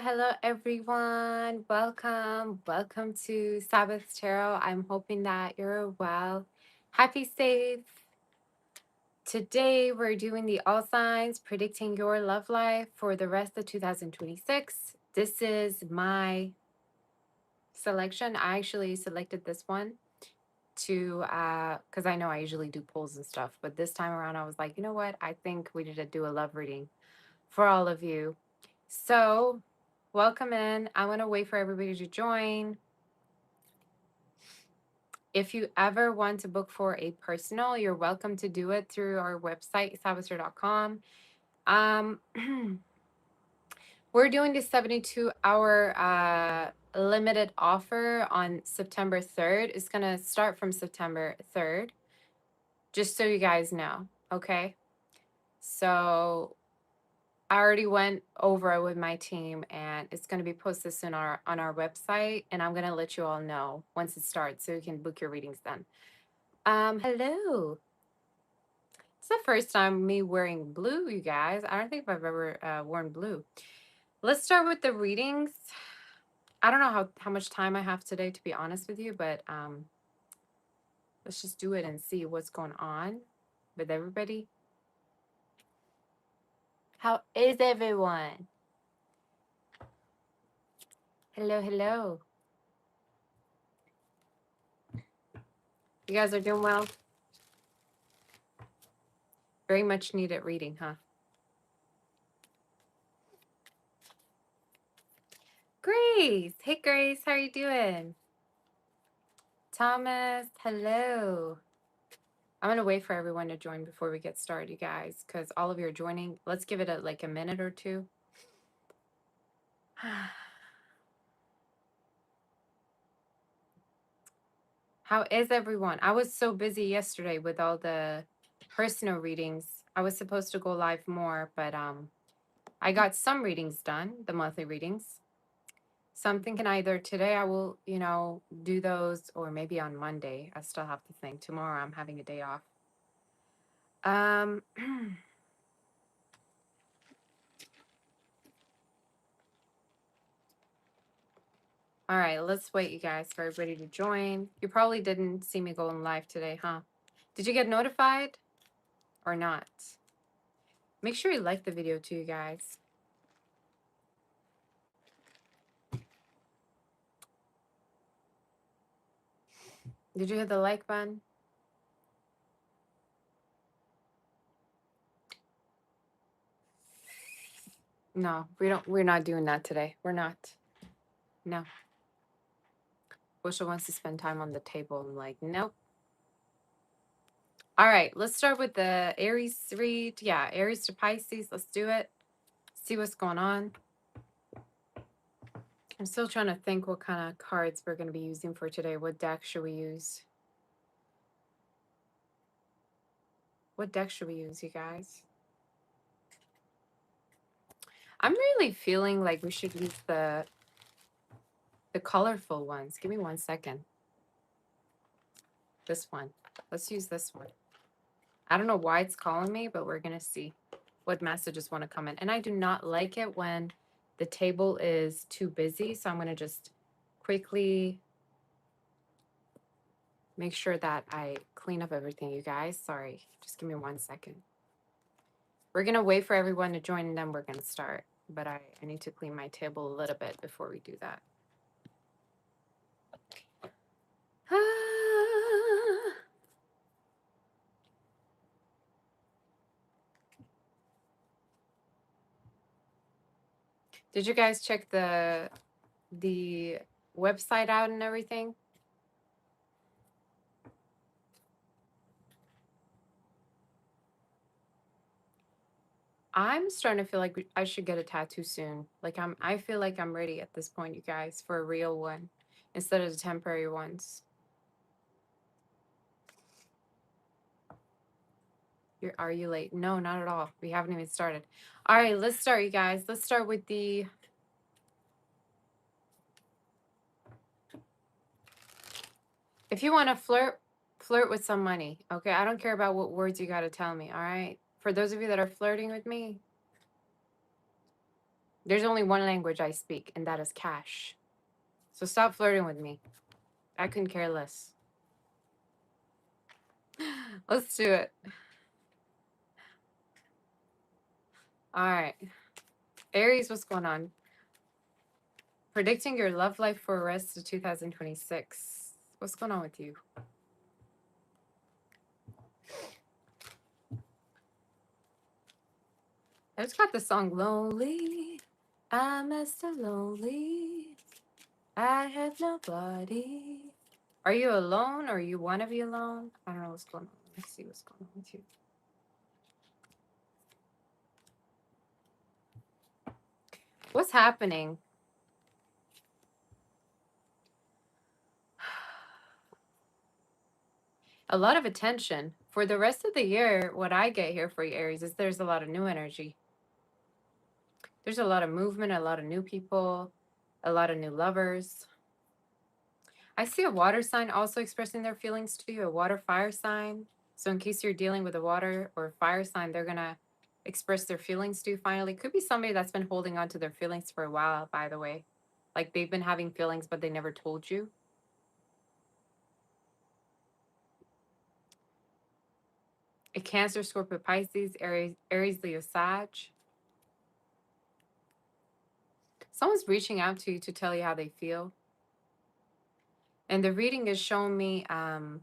Hello, everyone. Welcome to Sabbath Tarot. I'm hoping that you're well. Happy, safe. Today, we're doing the all signs predicting your love life for the rest of 2026. This is my selection. I actually selected this one to because I know I usually do polls and stuff, but this time around I was like, you know what, I think we need to do a love reading for all of you. So welcome in. I want to wait for everybody to join. If you ever want to book for a personal, you're welcome to do it through our website, sabaster.com. We're doing the 72-hour limited offer on September 3rd. It's going to start from September 3rd, just so you guys know, okay? So I already went over it with my team, and it's going to be posted soon on our website, and I'm going to let you all know once it starts so you can book your readings then. Hello. It's the first time me wearing blue, you guys. I don't think I've ever worn blue. Let's start with the readings. I don't know how much time I have today, to be honest with you, but let's just do it and see what's going on with everybody. How is everyone? Hello, hello. You guys are doing well? Very much needed reading, huh? Grace. Hey, Grace. How are you doing? Thomas. Hello. I'm going to wait for everyone to join before we get started, you guys, because all of you are joining. Let's give it like a minute or two. How is everyone? I was so busy yesterday with all the personal readings. I was supposed to go live more, but I got some readings done, the monthly readings. So I'm thinking either today I will, do those, or maybe on Monday. I still have to think. Tomorrow I'm having a day off. All right, let's wait, you guys, for everybody to join. You probably didn't see me going live today, huh? Did you get notified or not? Make sure you like the video too, you guys. Did you hit the like button? No, we're not doing that today. We're not. No. Busha wants to spend time on the table. I'm like, nope. All right, let's start with the Aries read. Yeah, Aries to Pisces. Let's do it. See what's going on. I'm still trying to think what kind of cards we're going to be using for today. What deck should we use? What deck should we use, you guys? I'm really feeling like we should use the colorful ones. Give me 1 second. This one. Let's use this one. I don't know why it's calling me, but we're going to see what messages want to come in. And I do not like it when the table is too busy. So I'm going to just quickly make sure that I clean up everything, you guys. Sorry. Just give me 1 second. We're going to wait for everyone to join, and then we're going to start. But I need to clean my table a little bit before we do that. Did you guys check the website out and everything? I'm starting to feel like I should get a tattoo soon. Like I feel like I'm ready at this point, you guys, for a real one instead of the temporary ones. Are you late? No, not at all. We haven't even started. All right, let's start, you guys. Let's start with the if you want to flirt with some money. Okay, I don't care about what words you got to tell me, all right? For those of you that are flirting with me, There's only one language I speak, and that is cash. So stop flirting with me. I couldn't care less. Let's do it. All right. Aries, what's going on? Predicting your love life for the rest of 2026. What's going on with you? I just got the song Lonely. I'm Mr. Lonely. I have nobody. Are you alone or you want to be alone? I don't know what's going on. Let's see what's going on with you. What's happening? A lot of attention. For the rest of the year, what I get here for you, Aries, is there's a lot of new energy. There's a lot of movement, a lot of new people, a lot of new lovers. I see a water sign also expressing their feelings to you, a water fire sign. So in case you're dealing with a water or fire sign, they're going to express their feelings to you finally. Could be somebody that's been holding on to their feelings for a while, by the way. Like they've been having feelings, but they never told you. A Cancer, Scorpio, Pisces, Aries, Leo, Sag. Someone's reaching out to you to tell you how they feel. And the reading is showing me, can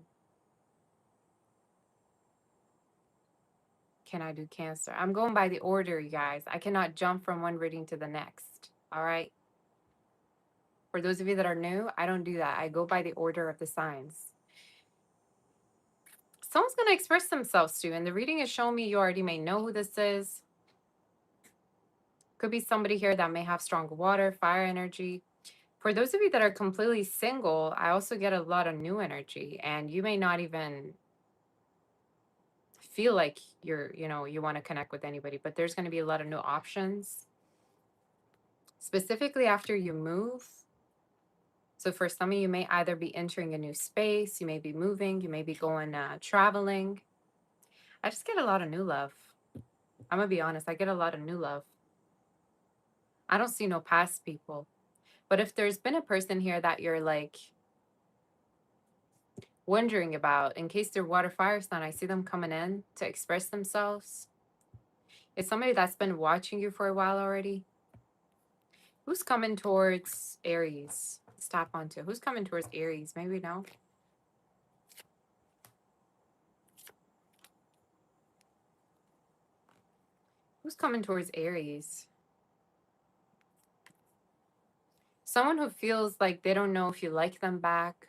I do Cancer? I'm going by the order, you guys. I cannot jump from one reading to the next. All right. For those of you that are new, I don't do that. I go by the order of the signs. Someone's going to express themselves to you, and the reading is showing me you already may know who this is. Could be somebody here that may have strong water, fire energy. For those of you that are completely single, I also get a lot of new energy, and you may not even feel like you want to connect with anybody, but there's going to be a lot of new options. Specifically after you move. So for some of you may either be entering a new space, you may be moving, you may be going traveling. I just get a lot of new love. I'm going to be honest, I get a lot of new love. I don't see no past people. But if there's been a person here that you're like wondering about, in case they're water fire sign, I see them coming in to express themselves. It's somebody that's been watching you for a while already. Who's coming towards Aries? Let's tap onto who's coming towards Aries. Maybe no. Who's coming towards Aries? Someone who feels like they don't know if you like them back.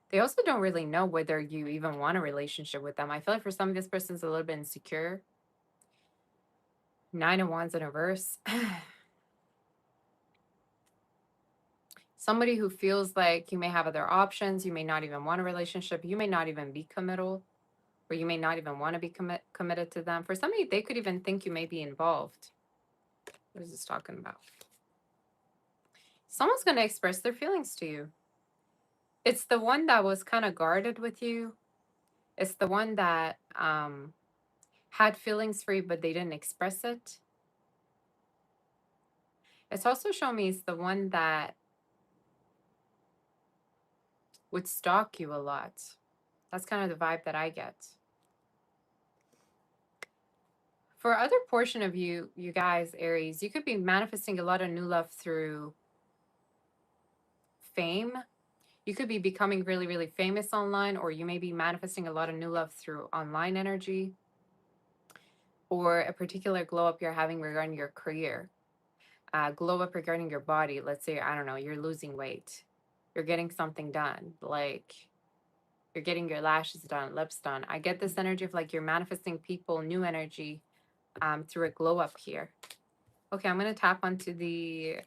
They also don't really know whether you even want a relationship with them. I feel like for some of this person's a little bit insecure. 9 of Wands in reverse. Somebody who feels like you may have other options. You may not even want a relationship. You may not even be committal, or you may not even want to be committed to them. For some of you, they could even think you may be involved. What is this talking about? Someone's going to express their feelings to you. It's the one that was kind of guarded with you. It's the one that had feelings for you, but they didn't express it. It's also showing me it's the one that would stalk you a lot. That's kind of the vibe that I get. For other portion of you guys, Aries, you could be manifesting a lot of new love through fame. You could be becoming really, really famous online, or you may be manifesting a lot of new love through online energy, or a particular glow up you're having regarding your career. Glow up regarding your body. Let's say, I don't know, you're losing weight. You're getting something done. Like you're getting your lashes done, lips done. I get this energy of like you're manifesting people, new energy through a glow up here. Okay, I'm going to tap onto the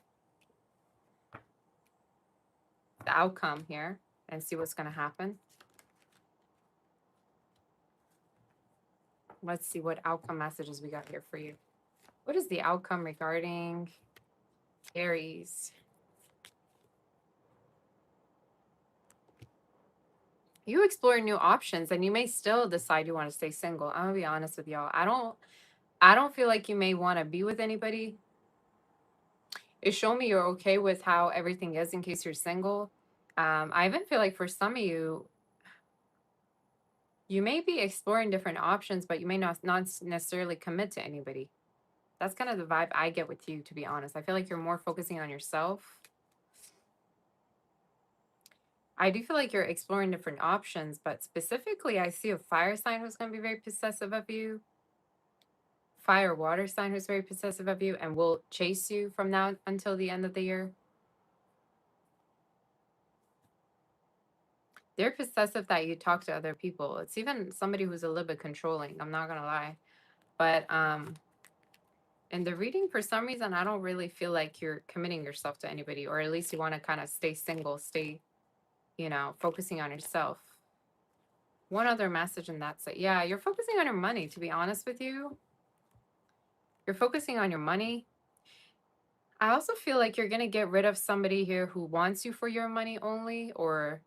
outcome here and see what's going to happen. Let's see what outcome messages we got here for you. What is the outcome regarding Aries? You explore new options and you may still decide you want to stay single. I'm going to be honest with y'all. I don't I don't feel like you may want to be with anybody. It's showing me you're okay with how everything is in case you're single. I even feel like for some of you, you may be exploring different options, but you may not necessarily commit to anybody. That's kind of the vibe I get with you, to be honest. I feel like you're more focusing on yourself. I do feel like you're exploring different options, but specifically, I see a fire sign who's going to be very possessive of you, fire water sign who's very possessive of you, and will chase you from now until the end of the year. They're possessive that you talk to other people. It's even somebody who's a little bit controlling. I'm not gonna lie, but in the reading, for some reason, I don't really feel like you're committing yourself to anybody, or at least you want to kind of stay single, stay, focusing on yourself. One other message, and that's it. Yeah, you're focusing on your money. To be honest with you, you're focusing on your money. I also feel like you're gonna get rid of somebody here who wants you for your money only, or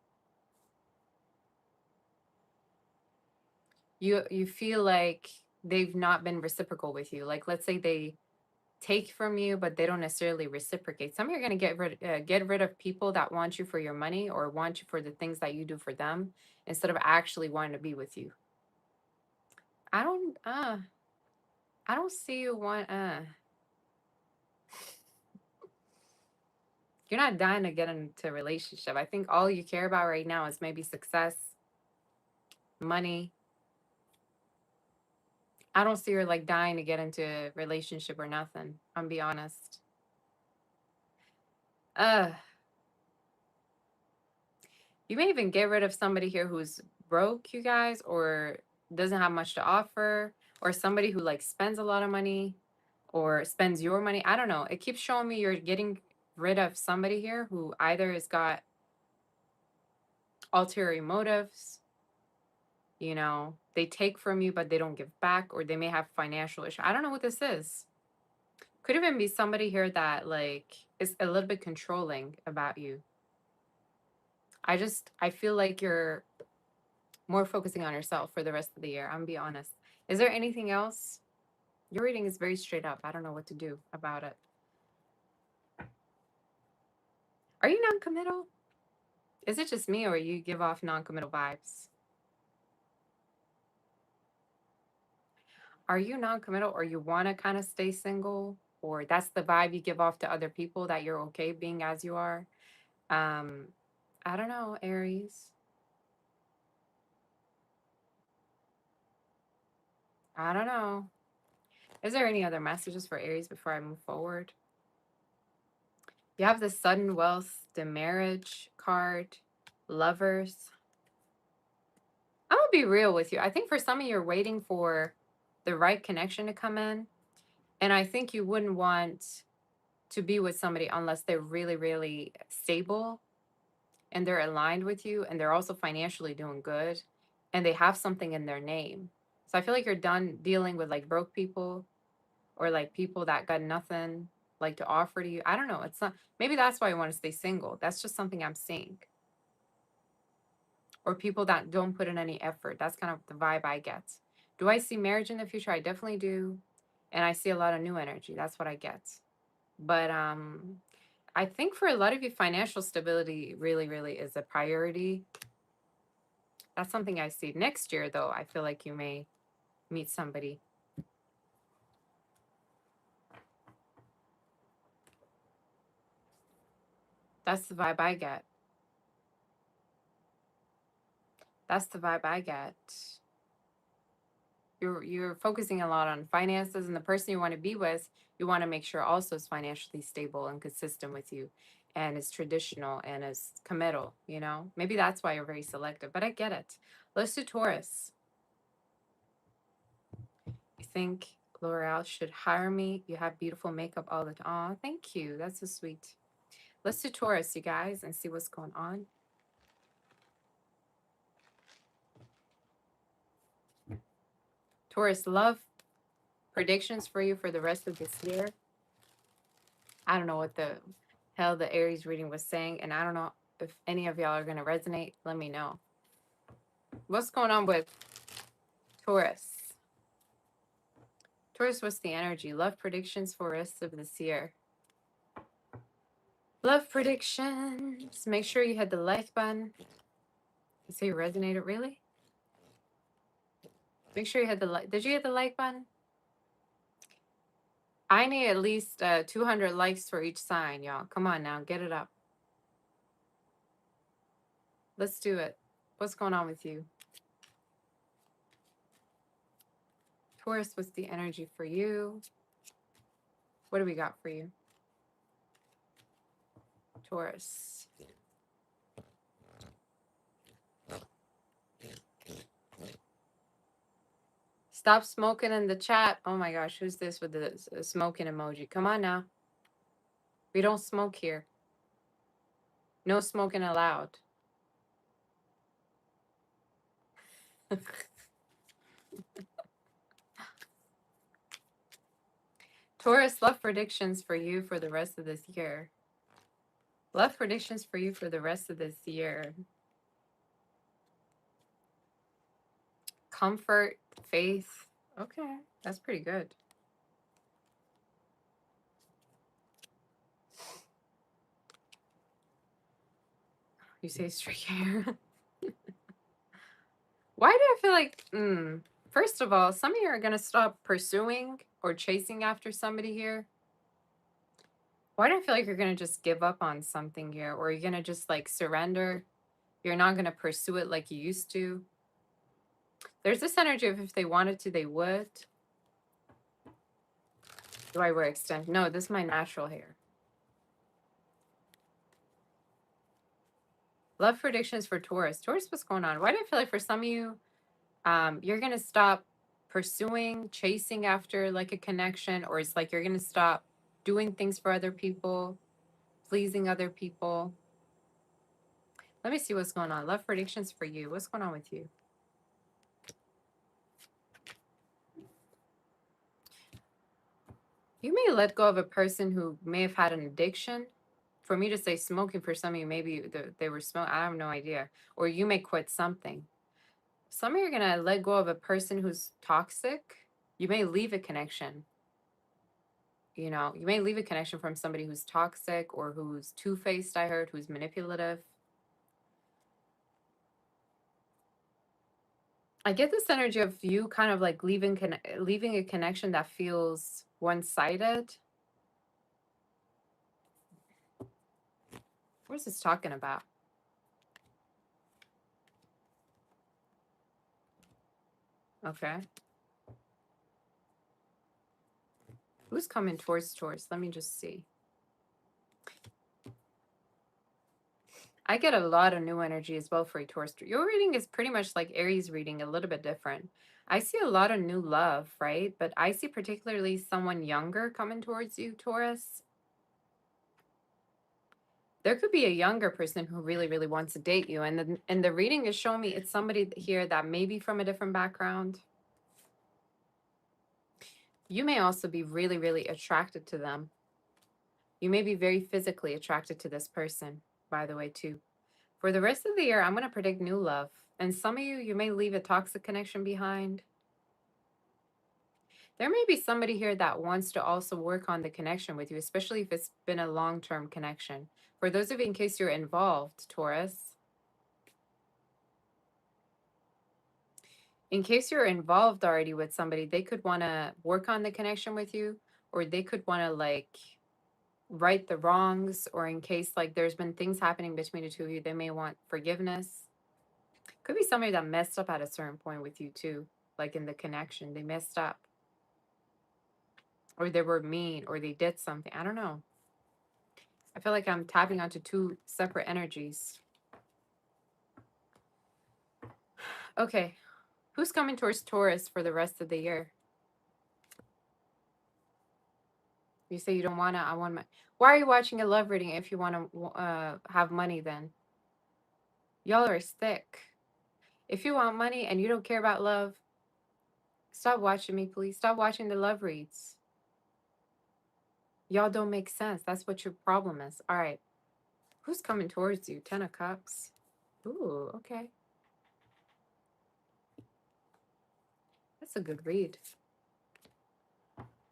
you feel like they've not been reciprocal with you. Like, let's say they take from you, but they don't necessarily reciprocate. Some of you are going to get rid of people that want you for your money or want you for the things that you do for them instead of actually wanting to be with you. I don't uh I don't see you want you're not dying to get into a relationship. I think all you care about right now is maybe success, money. I don't see her like dying to get into a relationship or nothing. I'm be honest. Uh You may even get rid of somebody here who's broke, you guys, or doesn't have much to offer, or somebody who like spends a lot of money or spends your money. I don't know. It keeps showing me you're getting rid of somebody here who either has got ulterior motives, they take from you but they don't give back, or they may have financial issue. I don't know what this is. Could even be somebody here that like is a little bit controlling about you. I feel like you're more focusing on yourself for the rest of the year. I'm gonna be honest. Is there anything else? Your reading is very straight up. I don't know what to do about it. Are you non-committal? Is it just me, or you give off non-committal vibes? Are you non-committal, or you want to kind of stay single, or that's the vibe you give off to other people that you're okay being as you are? Um, I don't know, Aries. I don't know. Is there any other messages for Aries before I move forward? You have the sudden wealth, the marriage card, lovers. I'm gonna be real with you. I think for some of you, you're waiting for the right connection to come in. And I think you wouldn't want to be with somebody unless they're really, really stable and they're aligned with you and they're also financially doing good and they have something in their name. So I feel like you're done dealing with like broke people or like people that got nothing like to offer to you. I don't know. It's not, maybe that's why you want to stay single. That's just something I'm seeing. Or people that don't put in any effort. That's kind of the vibe I get. Do I see marriage in the future? I definitely do. And I see a lot of new energy. That's what I get. But I think for a lot of you, financial stability really, really is a priority. That's something I see. Next year, though, I feel like you may meet somebody. That's the vibe I get. That's the vibe I get. You're focusing a lot on finances, and the person you want to be with, you want to make sure also is financially stable and consistent with you and is traditional and is committal, maybe that's why you're very selective, but I get it. Let's do Taurus. You think L'Oreal should hire me? You have beautiful makeup all the time. Oh, thank you, that's so sweet. Let's do Taurus, you guys, and see what's going on. Taurus, love predictions for you for the rest of this year. I don't know what the hell the Aries reading was saying, and I don't know if any of y'all are going to resonate. Let me know. What's going on with Taurus? Taurus, what's the energy? Love predictions for rest of this year. Love predictions. Make sure you hit the like button. You say you resonated, really? Make sure you hit the like. Did you hit the like button? I need at least 200 likes for each sign, y'all. Come on now, get it up. Let's do it. What's going on with you? Taurus, what's the energy for you? What do we got for you? Taurus. Stop smoking in the chat. Oh my gosh, who's this with the smoking emoji? Come on now. We don't smoke here. No smoking allowed. Taurus, love predictions for you for the rest of this year. Love predictions for you for the rest of this year. Comfort, faith. Okay, that's pretty good. You say straight hair. Why do I feel like, first of all, some of you are going to stop pursuing or chasing after somebody here. Why do I feel like you're going to just give up on something here? Or you're going to just like surrender? You're not going to pursue it like you used to? There's this energy of if they wanted to, they would. Do I wear extensions? No, this is my natural hair. Love predictions for Taurus. Taurus, what's going on? Why do I feel like for some of you, you're going to stop pursuing, chasing after like a connection, or it's like you're going to stop doing things for other people, pleasing other people. Let me see what's going on. Love predictions for you. What's going on with you? You may let go of a person who may have had an addiction. For me to say smoking, for some of you, maybe they were smoking. I have no idea. Or you may quit something. Some of you are going to let go of a person who's toxic. You may leave a connection. You know, you may leave a connection from somebody who's toxic or who's two-faced, I heard, who's manipulative. I get this energy of you kind of like leaving a connection that feels one-sided. What is this talking about? Okay. Who's coming towards Taurus? Let me just see. I get a lot of new energy as well for a Taurus. Your reading is pretty much like Aries reading, a little bit different. I see a lot of new love, right? But I see particularly someone younger coming towards you, Taurus. There could be a younger person who really, really wants to date you. And the reading is showing me it's somebody here that may be from a different background. You may also be really, really attracted to them. You may be very physically attracted to this person, by the way, too. For the rest of the year, I'm going to predict new love. And some of you, you may leave a toxic connection behind. There may be somebody here that wants to also work on the connection with you, especially if it's been a long-term connection. For those of you, in case you're involved, Taurus, in case you're involved already with somebody, they could want to work on the connection with you, or they could want to like right the wrongs, or in case like there's been things happening between the two of you, they may want forgiveness. Could be somebody that messed up at a certain point with you too, like in the connection, they messed up. Or they were mean, or they did something. I don't know. I feel like I'm tapping onto two separate energies. Okay. Who's coming towards Taurus for the rest of the year? You say you don't want to, I want my... Why are you watching a love reading if you want to have money then? Y'all are sick. If you want money and you don't care about love, stop watching me, please. Stop watching the love reads. Y'all don't make sense. That's what your problem is. All right. Who's coming towards you? 10 of Cups. Ooh, okay. That's a good read.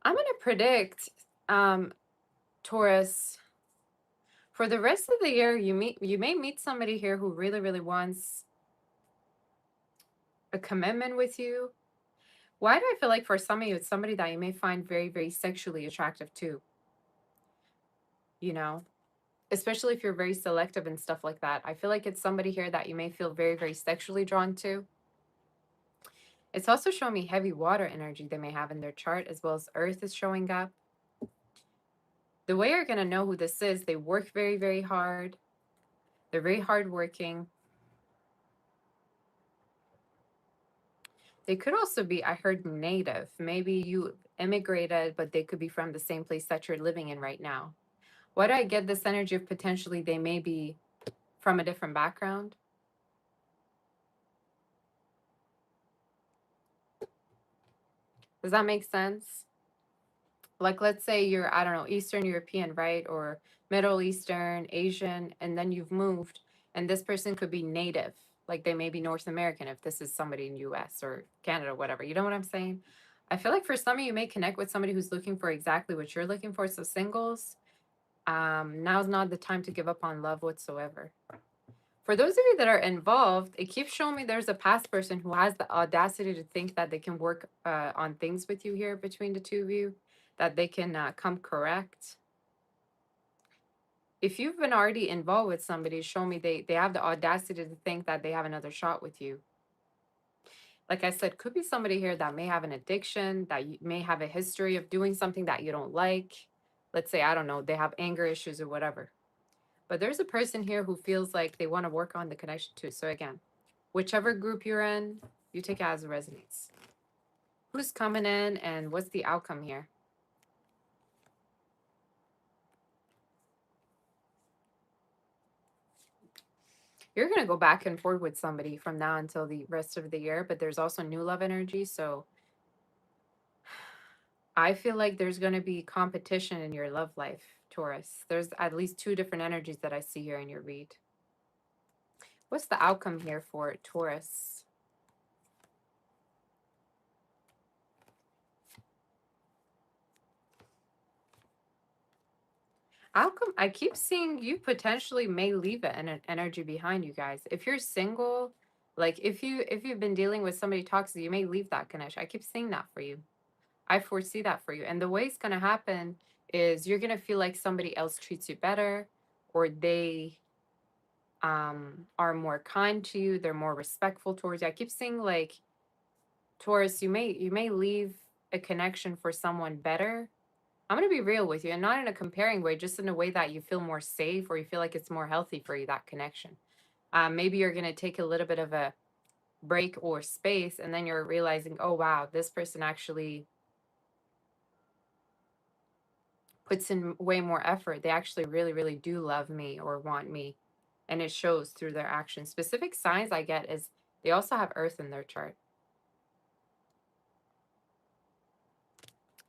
I'm going to predict, Taurus, for the rest of the year, you may meet somebody here who really, really wants a commitment with you. Why do I feel like for some of you, it's somebody that you may find very, very sexually attractive too, you know? Especially if you're very selective and stuff like that. I feel like it's somebody here that you may feel very, very sexually drawn to. It's also showing me heavy water energy they may have in their chart, as well as earth is showing up. The way you're going to know who this is, they work very, very hard. They're very hardworking. They could also be, I heard, native. Maybe you immigrated, but they could be from the same place that you're living in right now. Why do I get this energy of potentially they may be from a different background? Does that make sense? Like, let's say you're, I don't know, Eastern European, right? Or Middle Eastern, Asian, and then you've moved, and this person could be native. Like they may be North American if this is somebody in US or Canada, whatever. You know what I'm saying? I feel like for some of you may connect with somebody who's looking for exactly what you're looking for. So singles, now's not the time to give up on love whatsoever. For those of you that are involved, it keeps showing me there's a past person who has the audacity to think that they can work on things with you here between the two of you, that they can come correct. If you've been already involved with somebody, show me they have the audacity to think that they have another shot with you. Like I said, could be somebody here that may have an addiction, that may have a history of doing something that you don't like. Let's say, I don't know, they have anger issues or whatever. But there's a person here who feels like they want to work on the connection too. So again, whichever group you're in, you take it as it resonates. Who's coming in and what's the outcome here? You're going to go back and forth with somebody from now until the rest of the year, but there's also new love energy. So I feel like there's going to be competition in your love life, Taurus. There's at least two different energies that I see here in your read. What's the outcome here for Taurus? Outcome, I keep seeing you potentially may leave an energy behind, you guys. If you're single, like if you've been dealing with somebody toxic, you may leave that connection. I keep seeing that for you. I foresee that for you. And the way it's going to happen is you're going to feel like somebody else treats you better, or they are more kind to you, they're more respectful towards you. I keep seeing like Taurus, you may leave a connection for someone better. I'm going to be real with you, and not in a comparing way, just in a way that you feel more safe or you feel like it's more healthy for you, that connection. Maybe you're going to take a little bit of a break or space, and then you're realizing, oh, wow, this person actually puts in way more effort. They actually really, really do love me or want me. And it shows through their actions. Specific signs I get is they also have earth in their chart.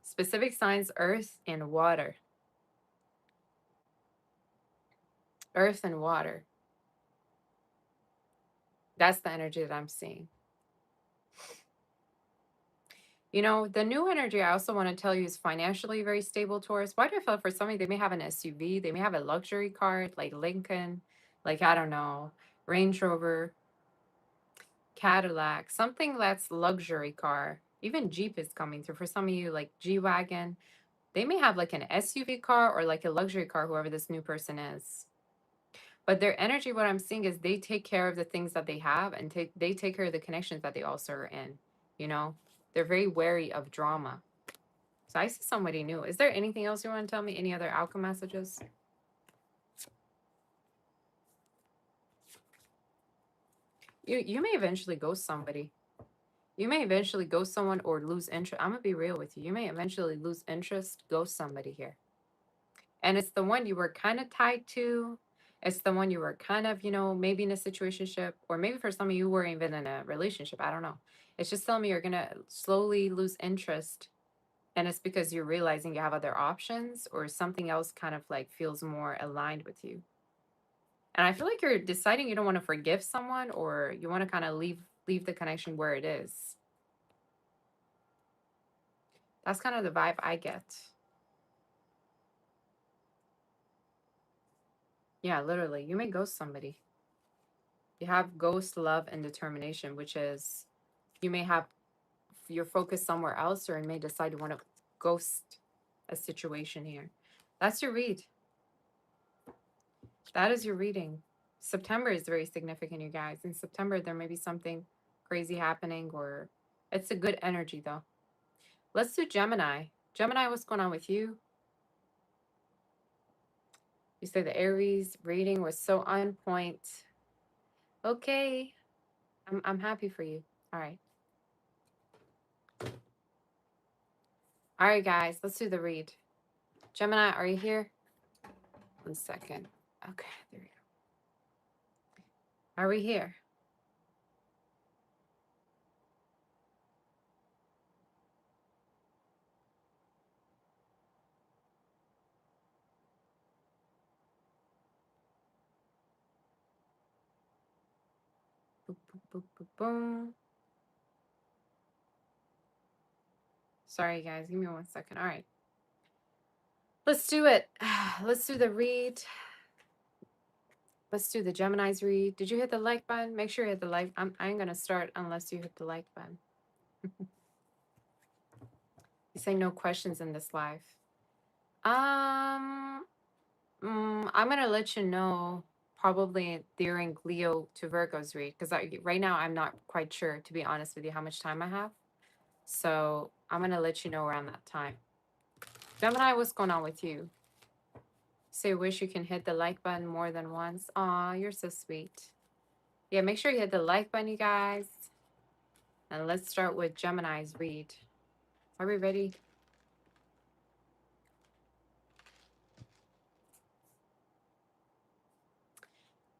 Specific signs, earth and water. Earth and water. That's the energy that I'm seeing. You know, the new energy I also want to tell you is financially very stable, Taurus. Why do I feel for somebody they may have an SUV, they may have a luxury car like Lincoln, like I don't know, Range Rover, Cadillac, something that's luxury car. Even Jeep is coming through for some of you, like G Wagon. They may have like an SUV car or like a luxury car, whoever this new person is. But their energy, what I'm seeing is they take care of the things that they have, and they take care of the connections that they also are in. You know, they're very wary of drama. So I see somebody new. Is there anything else you want to tell me? Any other outcome messages? You may eventually ghost somebody. You may eventually ghost someone or lose interest. I'm gonna be real with you. You may eventually lose interest, ghost somebody here. And it's the one you were kind of tied to. It's the one you were kind of, maybe in a situationship, or maybe for some of you were even in a relationship. I don't know. It's just telling me you're gonna slowly lose interest, and it's because you're realizing you have other options, or something else kind of like feels more aligned with you. And I feel like you're deciding you don't want to forgive someone, or you want to kind of leave the connection where it is. That's kind of the vibe I get. Yeah, literally. You may ghost somebody. You have ghost love and determination, which is you may have your focus somewhere else, or you may decide you want to ghost a situation here. That's your read. That is your reading. September is very significant, you guys. In September, there may be something crazy happening, or it's a good energy, though. Let's do Gemini. Gemini, what's going on with you? You say the Aries reading was so on point. Okay. I'm happy for you. All right. All right, guys, let's do the read. Gemini, are you here? 1 second. Okay, there we go. Are we here? Boop, boop, boop, boop, boom. Sorry, guys. Give me 1 second. All right. Let's do it. Let's do the read. Let's do the Gemini's read. Did you hit the like button? Make sure you hit the like. I ain't going to start unless you hit the like button. You say no questions in this live. I'm going to let you know probably during Leo to Virgo's read, because right now I'm not quite sure, to be honest with you, how much time I have. So I'm going to let you know around that time. Gemini, what's going on with you? Say, wish you can hit the like button more than once. Aw, you're so sweet. Yeah, make sure you hit the like button, you guys. And let's start with Gemini's read. Are we ready?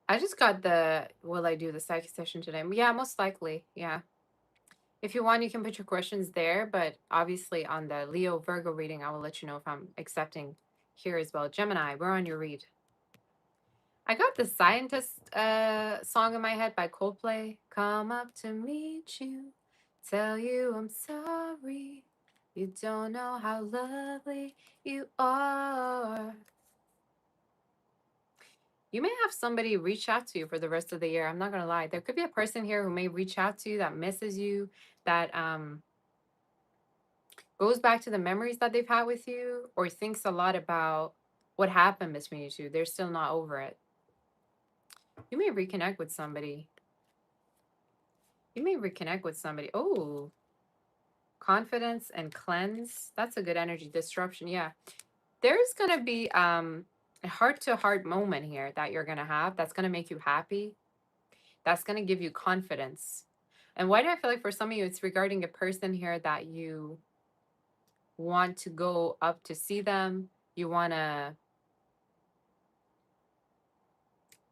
I just got the, will I do the psychic session today? Yeah, most likely. Yeah. If you want, you can put your questions there, but obviously on the Leo Virgo reading, I will let you know if I'm accepting here as well. Gemini, we're on your read. I got the Scientist song in my head by Coldplay. Come up to meet you, tell you I'm sorry. You don't know how lovely you are. You may have somebody reach out to you for the rest of the year. I'm not going to lie. There could be a person here who may reach out to you that misses you, that goes back to the memories that they've had with you, or thinks a lot about what happened between you two. They're still not over it. You may reconnect with somebody. You may reconnect with somebody. Oh, confidence and cleanse. That's a good energy. Disruption. Yeah. There's going to be a heart-to-heart moment here that you're going to have that's going to make you happy. That's going to give you confidence. And why do I feel like for some of you, it's regarding a person here that you want to go up to see them. You want to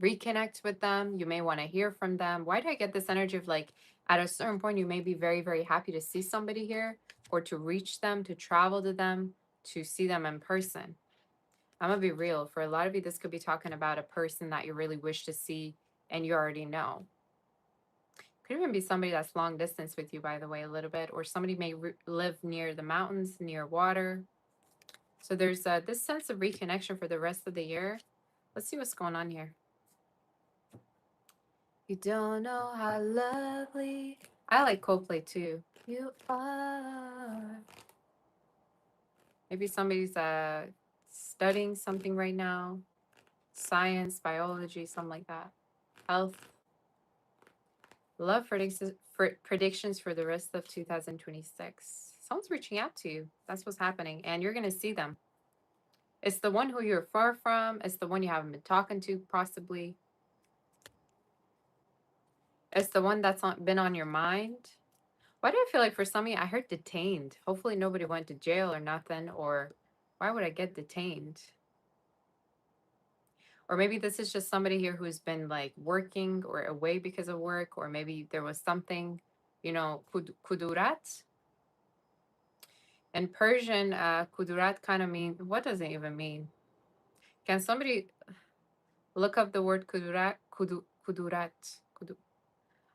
reconnect with them. You may want to hear from them. Why do I get this energy of like, at a certain point, you may be very, very happy to see somebody here, or to reach them, to travel to them, to see them in person. I'm going to be real. For a lot of you, this could be talking about a person that you really wish to see and you already know. Could even be somebody that's long distance with you, by the way, a little bit, or somebody may live near the mountains, near water. So there's this sense of reconnection for the rest of the year. Let's see what's going on here. You don't know how lovely. I like Coldplay too. You are. Maybe somebody's studying something right now. Science, biology, something like that. Health. Love predictions for the rest of 2026. Someone's reaching out to you. That's what's happening. And you're going to see them. It's the one who you're far from. It's the one you haven't been talking to, possibly. It's the one that's been on your mind. Why do I feel like for some of you, I heard detained? Hopefully nobody went to jail or nothing. Or why would I get detained? Or maybe this is just somebody here who's been like working or away because of work. Or maybe there was something, you know, kudurat. In Persian, kudurat kind of mean, what does it even mean? Can somebody look up the word kudurat? Kudurat.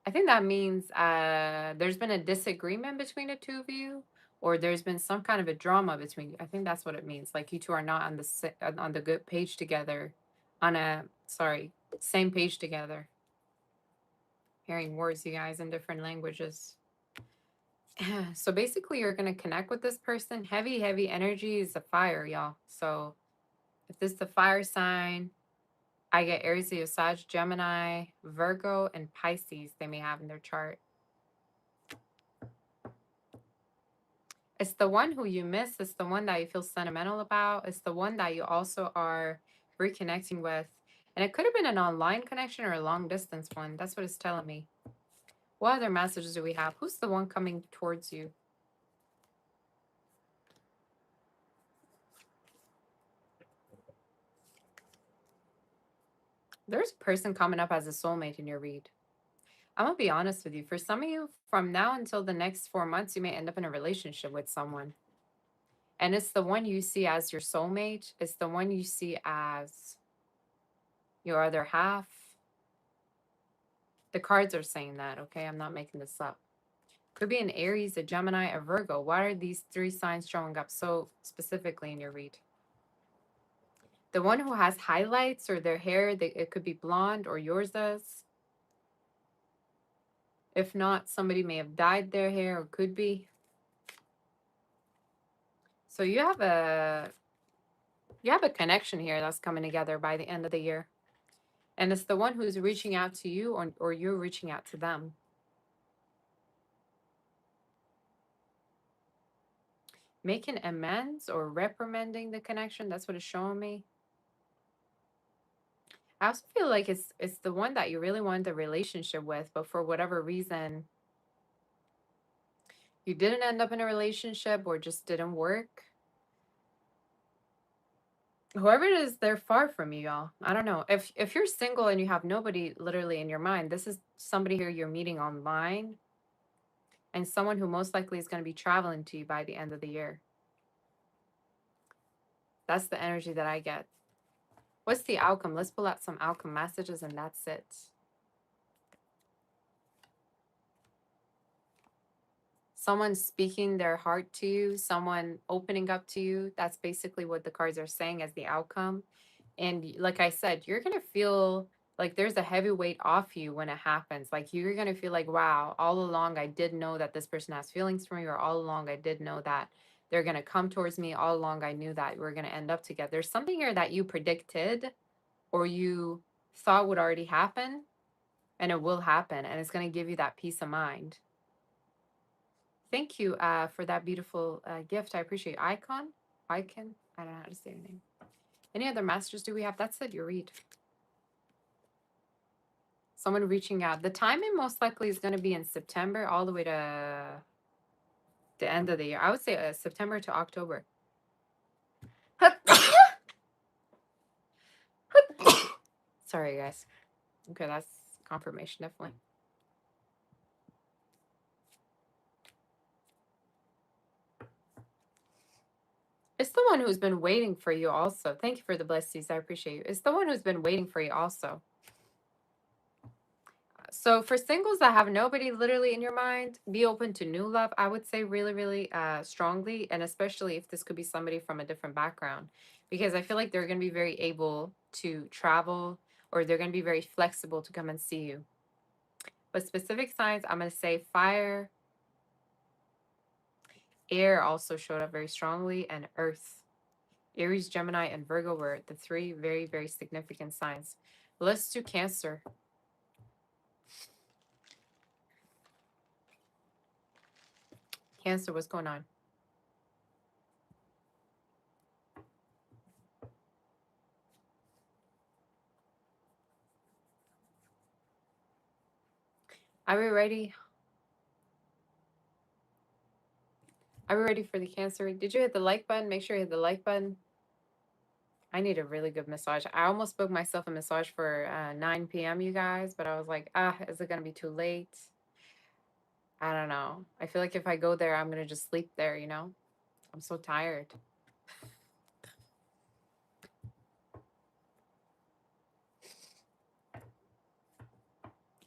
I think that means there's been a disagreement between the two of you, or there's been some kind of a drama between you. I think that's what it means. Like you two are not on the good page together, on a same page together. Hearing words, you guys, in different languages. So basically, you're gonna connect with this person. Heavy energy is a fire, y'all. So if this is the fire sign, I get Aries, Leo, Sag, Gemini, Virgo, and Pisces they may have in their chart. It's the one who you miss. It's the one that you feel sentimental about. It's the one that you also are reconnecting with. And it could have been an online connection or a long distance one. That's what it's telling me. What other messages do we have? Who's the one coming towards you? There's a person coming up as a soulmate in your read. I'm going to be honest with you. For some of you, from now until the next 4 months, you may end up in a relationship with someone. And it's the one you see as your soulmate. It's the one you see as your other half. The cards are saying that, okay? I'm not making this up. Could be an Aries, a Gemini, a Virgo. Why are these 3 signs showing up so specifically in your read? The one who has highlights or their hair, it could be blonde or yours does. If not, somebody may have dyed their hair or could be. So you have a connection here that's coming together by the end of the year. And it's the one who's reaching out to you or you're reaching out to them. Making amends or reprimanding the connection. That's what it's showing me. I also feel like it's the one that you really wanted a relationship with, but for whatever reason, you didn't end up in a relationship or just didn't work. Whoever it is, they're far from you, y'all. I don't know. If you're single and you have nobody literally in your mind, this is somebody here you're meeting online and someone who most likely is going to be traveling to you by the end of the year. That's the energy that I get. What's the outcome? Let's pull out some outcome messages and that's it. Someone speaking their heart to you, someone opening up to you. That's basically what the cards are saying as the outcome. And like I said, you're going to feel like there's a heavy weight off you when it happens. Like you're going to feel like, wow, all along I did know that this person has feelings for me, or all along I did know that they're going to come towards me. All along I knew that we're going to end up together. There's something here that you predicted or you thought would already happen, and it will happen, and it's going to give you that peace of mind. Thank you for that beautiful gift. I appreciate Icon. I don't know how to say your name. Any other masters do we have? That's it, your read. Someone reaching out. The timing most likely is going to be in September all the way to the end of the year. I would say September to October. Sorry, guys. Okay, that's confirmation, definitely. It's the one who's been waiting for you also. Thank you for the blessings. I appreciate you. It's the one who's been waiting for you also. So for singles that have nobody literally in your mind, be open to new love. I would say really, really strongly, and especially if this could be somebody from a different background, because I feel like they're going to be very able to travel or they're going to be very flexible to come and see you. But specific signs, I'm going to say fire, air also showed up very strongly, and earth. Aries, Gemini, and Virgo were the 3 very, very significant signs. Let's do Cancer. Cancer, what's going on? Are we ready? Are we ready for the Cancer? Did you hit the like button? Make sure you hit the like button. I need a really good massage. I almost booked myself a massage for 9 p.m., you guys, but I was like, is it going to be too late? I don't know. I feel like if I go there, I'm going to just sleep there, you know? I'm so tired.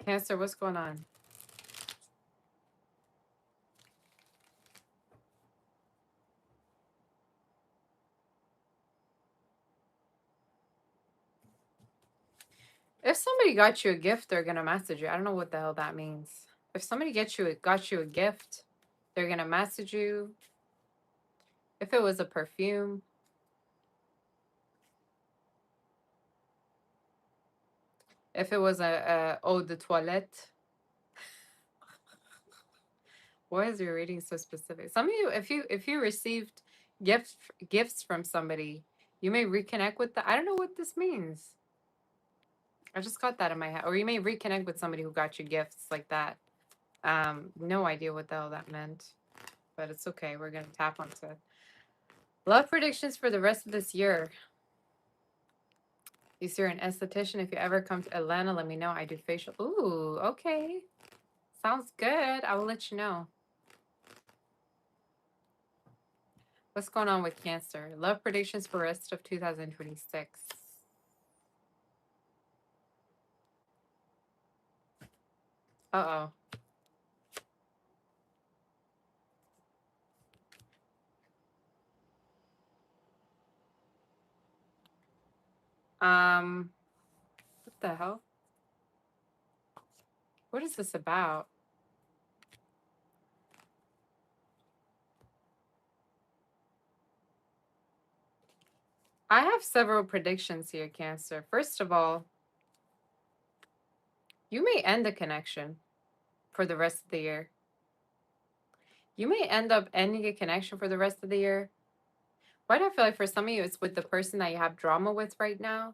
Cancer, what's going on? If somebody got you a gift, they're gonna message you. I don't know what the hell that means. If somebody got you a gift, they're gonna message you. If it was a perfume, if it was a eau de toilette. Why is your rating so specific? Some of you, if you received gifts from somebody, you may reconnect with the. I don't know what this means. I just got that in my head. Or you may reconnect with somebody who got you gifts like that. No idea what the hell that meant, but it's okay. We're gonna tap onto it. Love predictions for the rest of this year. Is you're an esthetician, if you ever come to Atlanta, let me know. I do facial. Ooh, okay. Sounds good. I will let you know. What's going on with Cancer? Love predictions for rest of 2026. Uh-oh. What the hell? What is this about? I have several predictions here, Cancer. First of all, you may end the connection for the rest of the year. You may end up ending a connection for the rest of the year. Why do I feel like for some of you, it's with the person that you have drama with right now?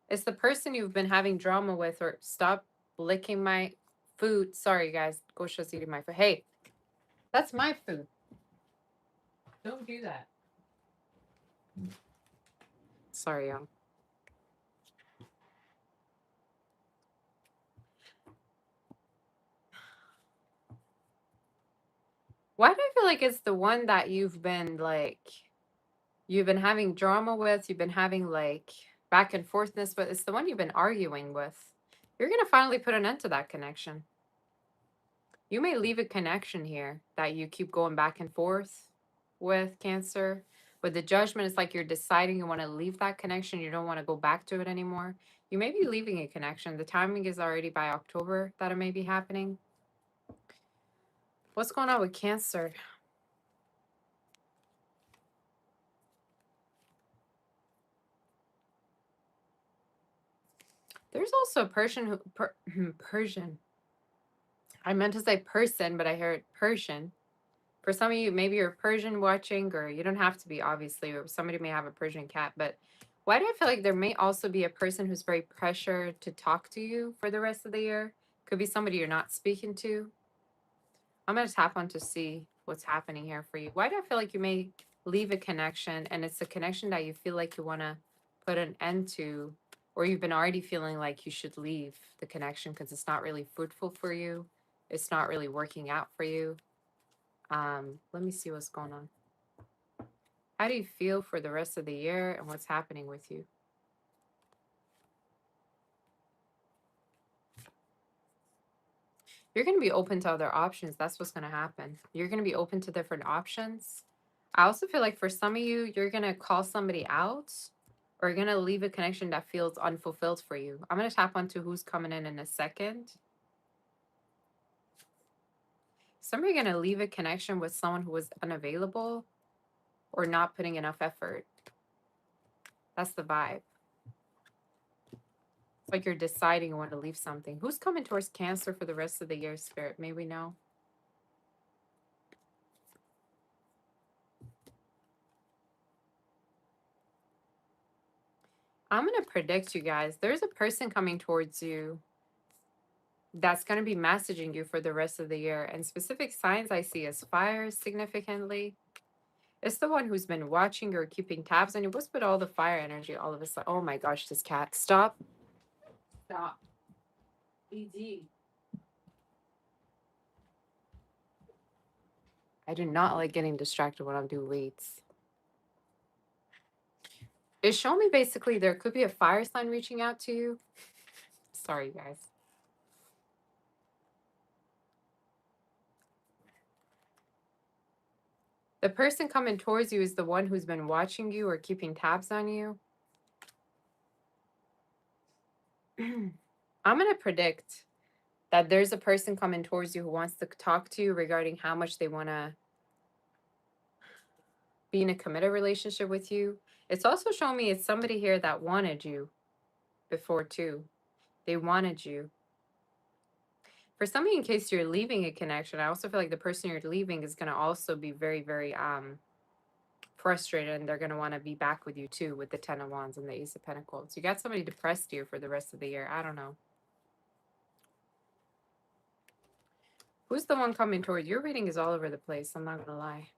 It's the person you've been having drama with, or stop licking my food. Sorry, guys. Gosha's eating my food. Hey, that's my food. Don't do that. Sorry, y'all. Why do I feel like it's the one that you've been having drama with, you've been having like back and forthness, but it's the one you've been arguing with. You're going to finally put an end to that connection. You may leave a connection here that you keep going back and forth with, Cancer. With the Judgment, it's like you're deciding you want to leave that connection. You don't want to go back to it anymore. You may be leaving a connection. The timing is already by October that it may be happening. What's going on with Cancer? There's also a Persian Persian. I meant to say person, but I heard Persian. For some of you, maybe you're Persian watching, or you don't have to be, obviously, or somebody may have a Persian cat, but why do I feel like there may also be a person who's very pressured to talk to you for the rest of the year? Could be somebody you're not speaking to. I'm going to tap on to see what's happening here for you. Why do I feel like you may leave a connection, and it's a connection that you feel like you want to put an end to, or you've been already feeling like you should leave the connection because it's not really fruitful for you. It's not really working out for you. Let me see what's going on. How do you feel for the rest of the year and what's happening with you? You're going to be open to other options. That's what's going to happen. You're going to be open to different options. I also feel like for some of you, you're going to call somebody out, or you're going to leave a connection that feels unfulfilled for you. I'm going to tap onto who's coming in a second. Some of you are going to leave a connection with someone who was unavailable or not putting enough effort. That's the vibe. It's like you're deciding you want to leave something. Who's coming towards Cancer for the rest of the year, Spirit? May we know? I'm going to predict, you guys, there's a person coming towards you that's going to be messaging you for the rest of the year. And specific signs I see as fire significantly. It's the one who's been watching or keeping tabs on you. What's with all the fire energy all of a sudden? Oh my gosh, this cat. Stop. Stop. ED. I do not like getting distracted when I'm doing reads. It's showing me basically there could be a fire sign reaching out to you. Sorry, guys. The person coming towards you is the one who's been watching you or keeping tabs on you. I'm going to predict that there's a person coming towards you who wants to talk to you regarding how much they want to be in a committed relationship with you. It's also showing me it's somebody here that wanted you before too. They wanted you. For some of you, in case you're leaving a connection, I also feel like the person you're leaving is going to also be very, very frustrated, and they're going to want to be back with you too with the Ten of Wands and the Ace of Pentacles. You got somebody depressed here for the rest of the year. I don't know. Who's the one coming towards you? Your reading is all over the place. I'm not going to lie.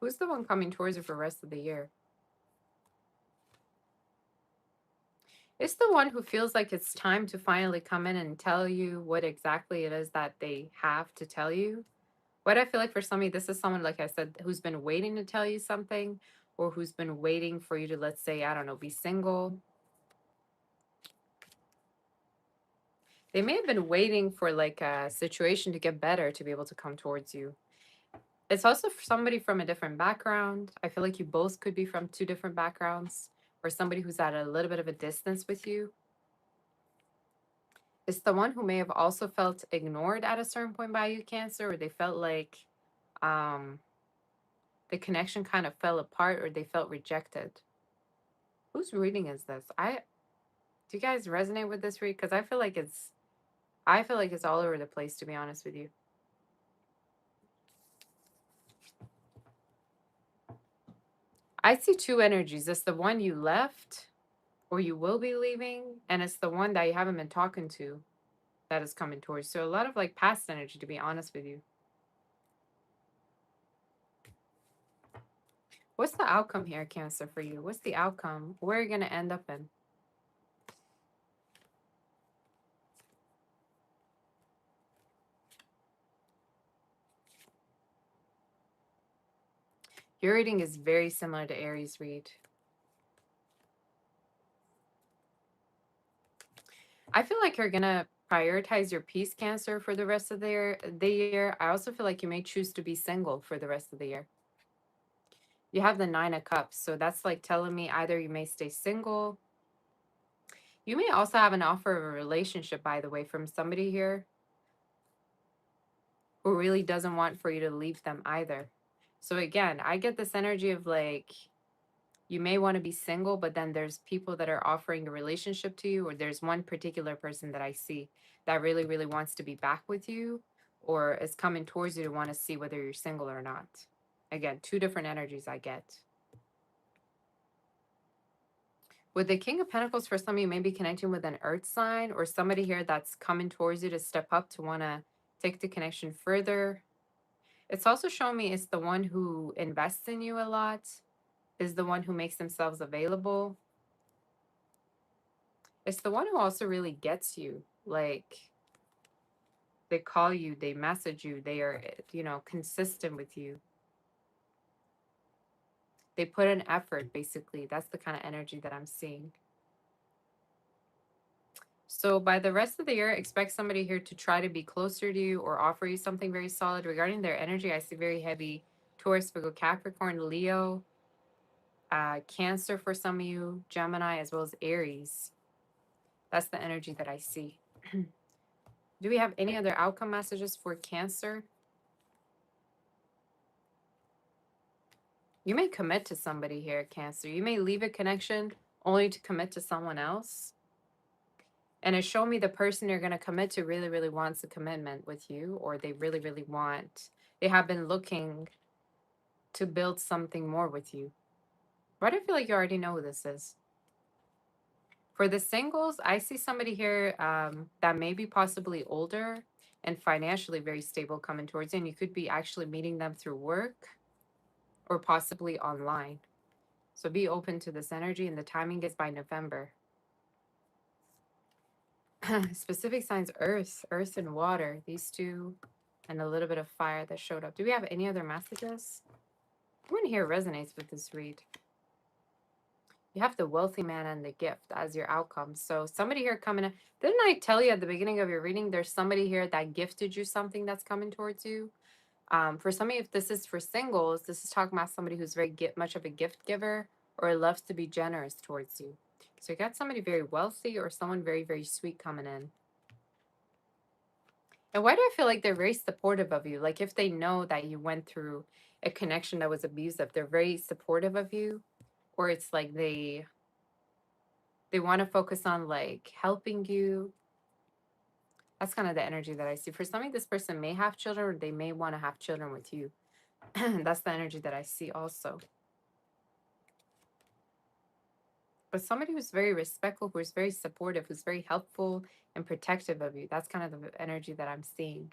Who's the one coming towards you for the rest of the year? It's the one who feels like it's time to finally come in and tell you what exactly it is that they have to tell you. What I feel like for some of you, this is someone, like I said, who's been waiting to tell you something, or who's been waiting for you to, let's say, I don't know, be single. They may have been waiting for like a situation to get better to be able to come towards you. It's also for somebody from a different background. I feel like you both could be from two different backgrounds, or somebody who's at a little bit of a distance with you. It's the one who may have also felt ignored at a certain point by you, Cancer, or they felt like um, the connection kind of fell apart, or they felt rejected. Whose reading is this? Do you guys resonate with this read? Because I feel like it's all over the place, to be honest with you. I see two energies. It's the one you left or you will be leaving, and it's the one that you haven't been talking to that is coming towards. So a lot of like past energy, to be honest with you. What's the outcome here, Cancer, for you? What's the outcome? Where are you going to end up in? Your reading is very similar to Aries read. I feel like you're going to prioritize your peace, Cancer, for the rest of the year. I also feel like you may choose to be single for the rest of the year. You have the Nine of Cups, so that's like telling me either you may stay single. You may also have an offer of a relationship, by the way, from somebody here who really doesn't want for you to leave them either. So again, I get this energy of like, you may want to be single, but then there's people that are offering a relationship to you, or there's one particular person that I see that really, really wants to be back with you, or is coming towards you to want to see whether you're single or not. Again, two different energies I get. With the King of Pentacles, for some of you, may be connecting with an earth sign or somebody here that's coming towards you to step up to want to take the connection further. It's also showing me it's the one who invests in you a lot, is the one who makes themselves available. It's the one who also really gets you. Like, they call you, they message you, they are, consistent with you. They put in effort, basically. That's the kind of energy that I'm seeing. So by the rest of the year, expect somebody here to try to be closer to you or offer you something very solid. Regarding their energy, I see very heavy Taurus, Virgo, Capricorn, Leo, Cancer for some of you, Gemini, as well as Aries. That's the energy that I see. Do we have any other outcome messages for Cancer? You may commit to somebody here, Cancer. You may leave a connection only to commit to someone else. And it showed me the person you're going to commit to really, really wants a commitment with you, or they really, really they have been looking to build something more with you. Why do I feel like you already know who this is? For the singles, I see somebody here that may be possibly older and financially very stable coming towards you. And you could be actually meeting them through work or possibly online. So be open to this energy, and the timing is by November. Specific signs, earth and water, these two, and a little bit of fire that showed up. Do we have any other messages? Everyone here resonates with this read. You have the wealthy man and the gift as your outcome. So somebody here coming in. Didn't I tell you at the beginning of your reading, there's somebody here that gifted you something that's coming towards you? For some of you, if this is for singles, this is talking about somebody who's very much of a gift giver or loves to be generous towards you. So you got somebody very wealthy or someone very, very sweet coming in. And why do I feel like they're very supportive of you? Like if they know that you went through a connection that was abusive, they're very supportive of you. Or it's like they want to focus on like helping you. That's kind of the energy that I see. For some, this person may have children or they may want to have children with you. That's the energy that I see also. But somebody who's very respectful, who's very supportive, who's very helpful and protective of you. That's kind of the energy that I'm seeing.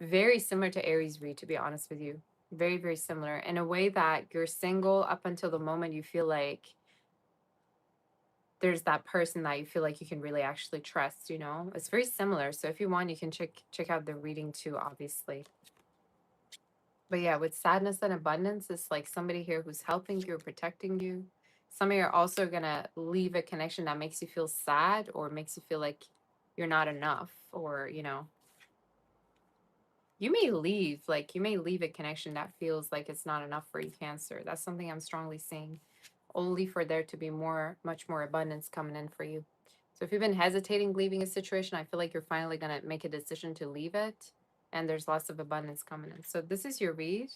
Very similar to Aries read, to be honest with you. Very, very similar. In a way that you're single up until the moment you feel like there's that person that you feel like you can really actually trust, you know? It's very similar. So if you want, you can check out the reading too, obviously. But yeah, with sadness and abundance, it's like somebody here who's helping you or protecting you. Some of you are also going to leave a connection that makes you feel sad or makes you feel like you're not enough, or, you know, you may leave, like you may leave a connection that feels like it's not enough for you, Cancer. That's something I'm strongly seeing, only for there to be much more abundance coming in for you. So if you've been hesitating leaving a situation, I feel like you're finally going to make a decision to leave it, and there's lots of abundance coming in. So this is your read.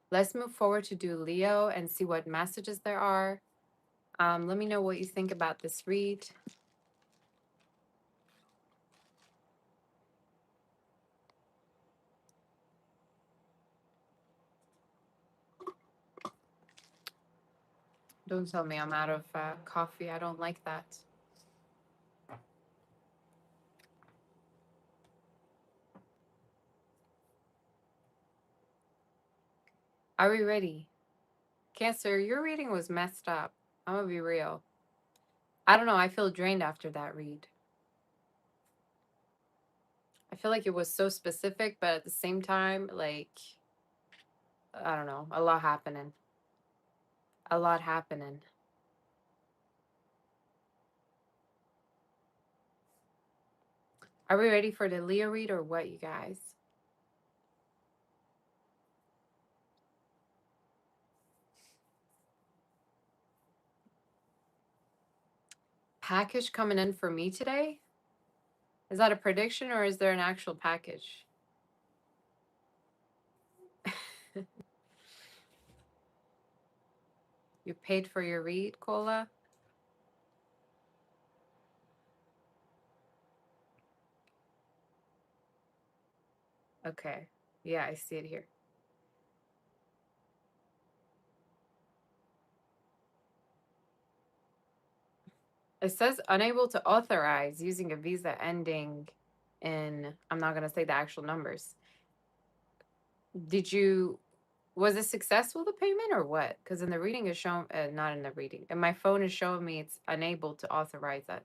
Let's move forward to do Leo and see what messages there are. Let me know what you think about this read. Don't tell me I'm out of coffee. I don't like that. Are we ready? Cancer, your reading was messed up. I'm gonna be real. I don't know. I feel drained after that read. I feel like it was so specific, but at the same time, like, I don't know, a lot happening. A lot happening. Are we ready for the Leo read or what, you guys? Package coming in for me today? Is that a prediction or is there an actual package? You paid for your read, Cola? Okay. Yeah, I see it here. It says unable to authorize using a visa ending in, I'm not going to say the actual numbers. Was it successful, the payment, or what? Because in the reading is showing, not in the reading. And my phone is showing me it's unable to authorize that.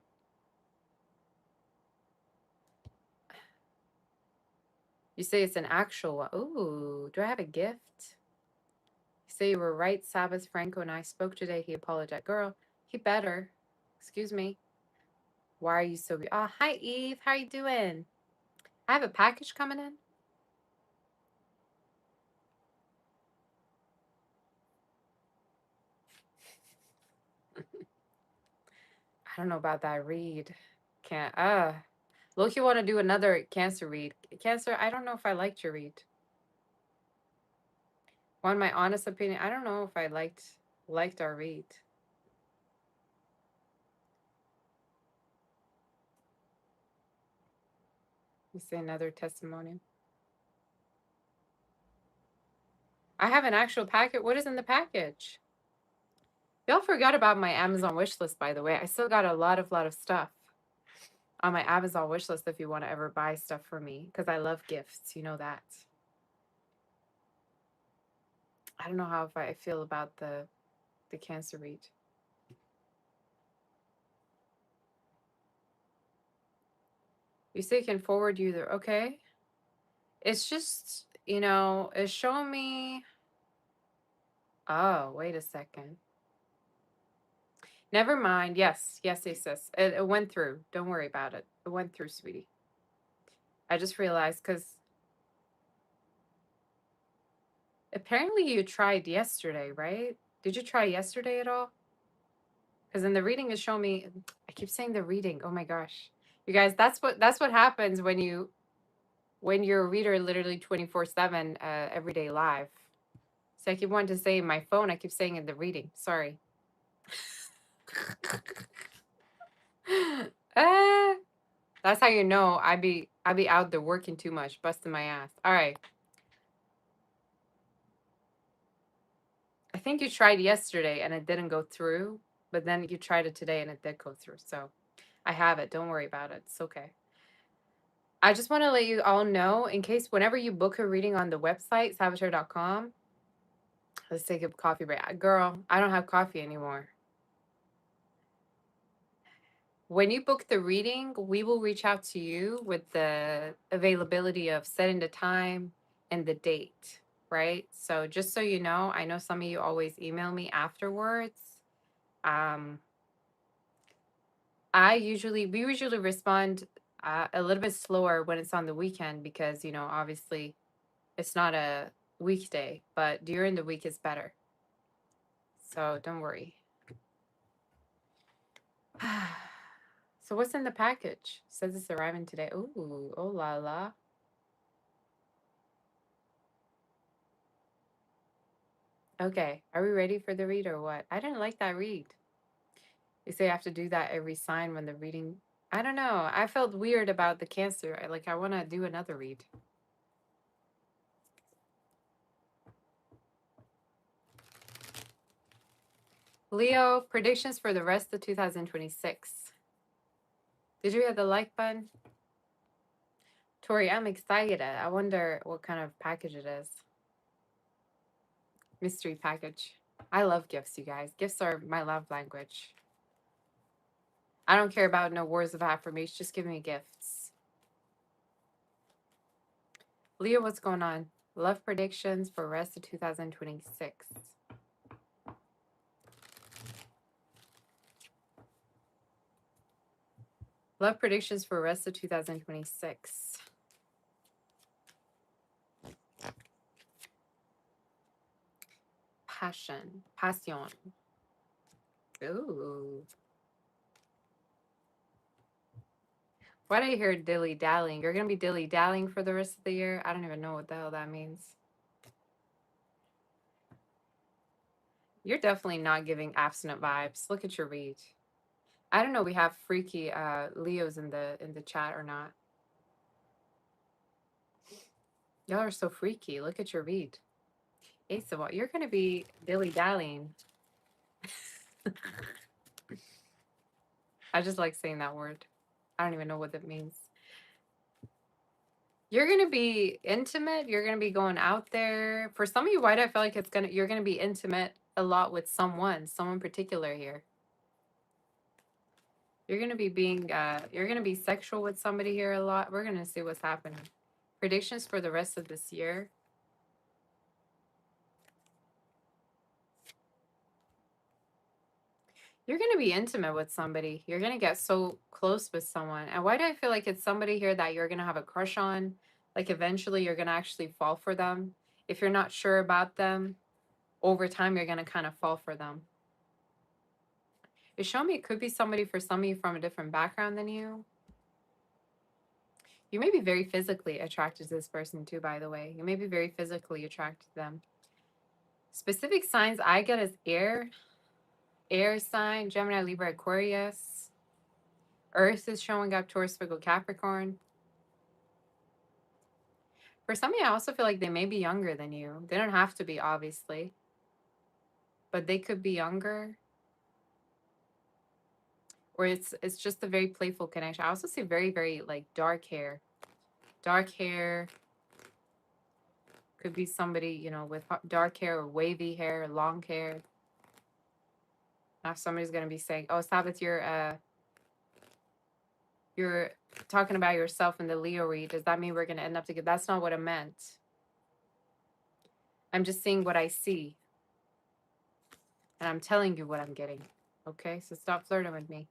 You say it's an actual one. Ooh, do I have a gift? You say you were right, Sabbath. Franco and I spoke today. He apologized. Girl, he better. Excuse me. Why are you so... Oh, hi, Eve. How you doing? I have a package coming in. I don't know about that read. Can't... Look, you want to do another Cancer read. Cancer, I don't know if I liked your read. On my honest opinion, I don't know if I liked our read. You say another testimony. I have an actual packet. What is in the package? Y'all forgot about my Amazon wish list, by the way. I still got a lot of stuff on my Amazon wish list if you want to ever buy stuff for me, because I love gifts. You know that. I don't know how if I feel about the Cancer read. You say can forward you there. Okay. It's just, you know, it's showing me. Oh, wait a second. Never mind. Yes, yes, yes, yes. It went through. Don't worry about it. It went through, sweetie. I just realized because Apparently you tried yesterday, right? Did you try yesterday at all? Because in the reading is showing me, I keep saying the reading. Oh my gosh. You guys, that's what happens when you're a reader literally 24/7 everyday live. So I keep wanting to say my phone, I keep saying in the reading. Sorry. uh, that's how you know I be out there working too much, busting my ass. All right. I think you tried yesterday and it didn't go through, but then you tried it today and it did go through. So I have it. Don't worry about it. It's okay. I just want to let you all know in case whenever you book a reading on the website, saboteur.com, let's take a coffee break. Girl, I don't have coffee anymore. When you book the reading, we will reach out to you with the availability of setting the time and the date, right? So just so you know, I know some of you always email me afterwards. Um, we usually respond a little bit slower when it's on the weekend because, obviously it's not a weekday, but during the week it's better. So don't worry. So what's in the package? Says it's arriving today. Ooh, oh la la. Okay, are we ready for the read or what? I didn't like that read. They say I have to do that every sign when the reading. I don't know. I felt weird about the Cancer. I want to do another read. Leo, predictions for the rest of 2026. Did you hit the like button? Tori, I'm excited. I wonder what kind of package it is. Mystery package. I love gifts, you guys. Gifts are my love language. I don't care about no words of affirmation. Just give me gifts. Leo, what's going on? Love predictions for rest of 2026. Love predictions for rest of 2026. Passion. Ooh. Why do I hear dilly-dallying? You're going to be dilly-dallying for the rest of the year? I don't even know what the hell that means. You're definitely not giving abstinent vibes. Look at your read. I don't know we have freaky Leos in the chat or not. Y'all are so freaky. Look at your read. Ace of what? You're going to be dilly-dallying. I just like saying that word. I don't even know what that means. You're gonna be intimate. You're gonna be going out there. For some of you, why do I feel like you're gonna be intimate a lot with someone particular here. You're gonna be you're gonna be sexual with somebody here a lot. We're gonna see what's happening. Predictions for the rest of this year. You're gonna be intimate with somebody. You're gonna get so close with someone. And why do I feel like it's somebody here that you're gonna have a crush on? Like eventually you're gonna actually fall for them. If you're not sure about them, over time you're gonna kind of fall for them. It's showing me it could be somebody for some of you from a different background than you. You may be very physically attracted to this person too, by the way. You may be very physically attracted to them. Specific signs I get is air sign, Gemini, Libra, Aquarius. Earth is showing up, Taurus, Virgo, Capricorn. For some of you, I also feel like they may be younger than you. They don't have to be, obviously. But they could be younger. Or it's just a very playful connection. I also see very, very, like, dark hair. Dark hair. Could be somebody, with dark hair or wavy hair, long hair. Now somebody's going to be saying, oh, Sabbath, you're talking about yourself in the Leo read. Does that mean we're going to end up together? That's not what I meant. I'm just seeing what I see. And I'm telling you what I'm getting. Okay, so stop flirting with me.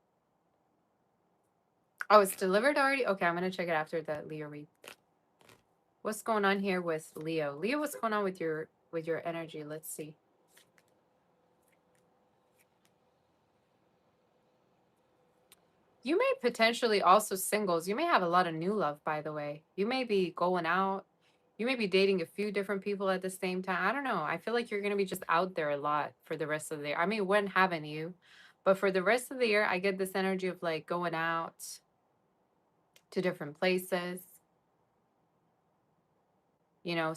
Oh, it's delivered already? Okay, I'm going to check it after the Leo read. What's going on here with Leo? Leo, what's going on with your with your energy. Let's see. You may potentially also singles. You may have a lot of new love, by the way. You may be going out. You may be dating a few different people at the same time. I don't know. I feel like you're going to be just out there a lot for the rest of the year. I mean, when haven't you? But for the rest of the year, I get this energy of like going out to different places. You know,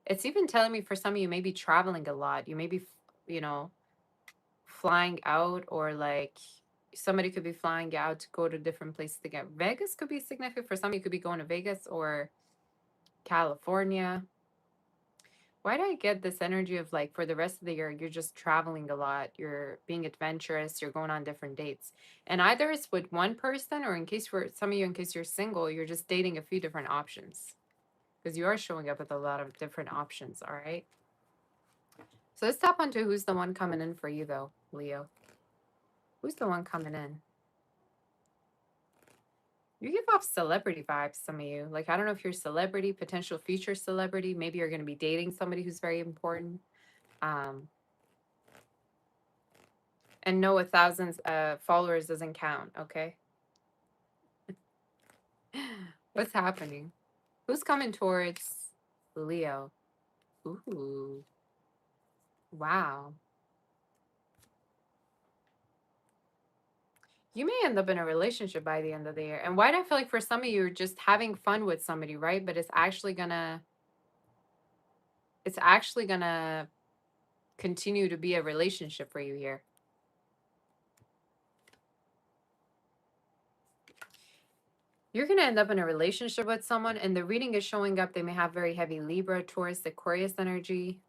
it's even telling me for some of you, maybe traveling a lot. You may be, you know, flying out, or like somebody could be flying out to go to different places to get. Vegas could be significant for some. You could be going to Vegas or California. Why do I get this energy of like for the rest of the year, you're just traveling a lot, you're being adventurous, you're going on different dates. And either it's with one person, or in case for some of you, in case you're single, you're just dating a few different options. Because you are showing up with a lot of different options, all right? So let's tap onto who's the one coming in for you though, Leo. Who's the one coming in? You give off celebrity vibes, some of you. Like, I don't know if you're a celebrity, potential future celebrity. Maybe you're going to be dating somebody who's very important. Um, and no, 1,000 followers doesn't count, okay? What's happening? Who's coming towards Leo? Ooh, wow. You may end up in a relationship by the end of the year. And why do I feel like for some of you, you're just having fun with somebody, right? But it's actually gonna continue to be a relationship for you here. You're going to end up in a relationship with someone, and the reading is showing up. They may have very heavy Libra, Taurus, Aquarius energy.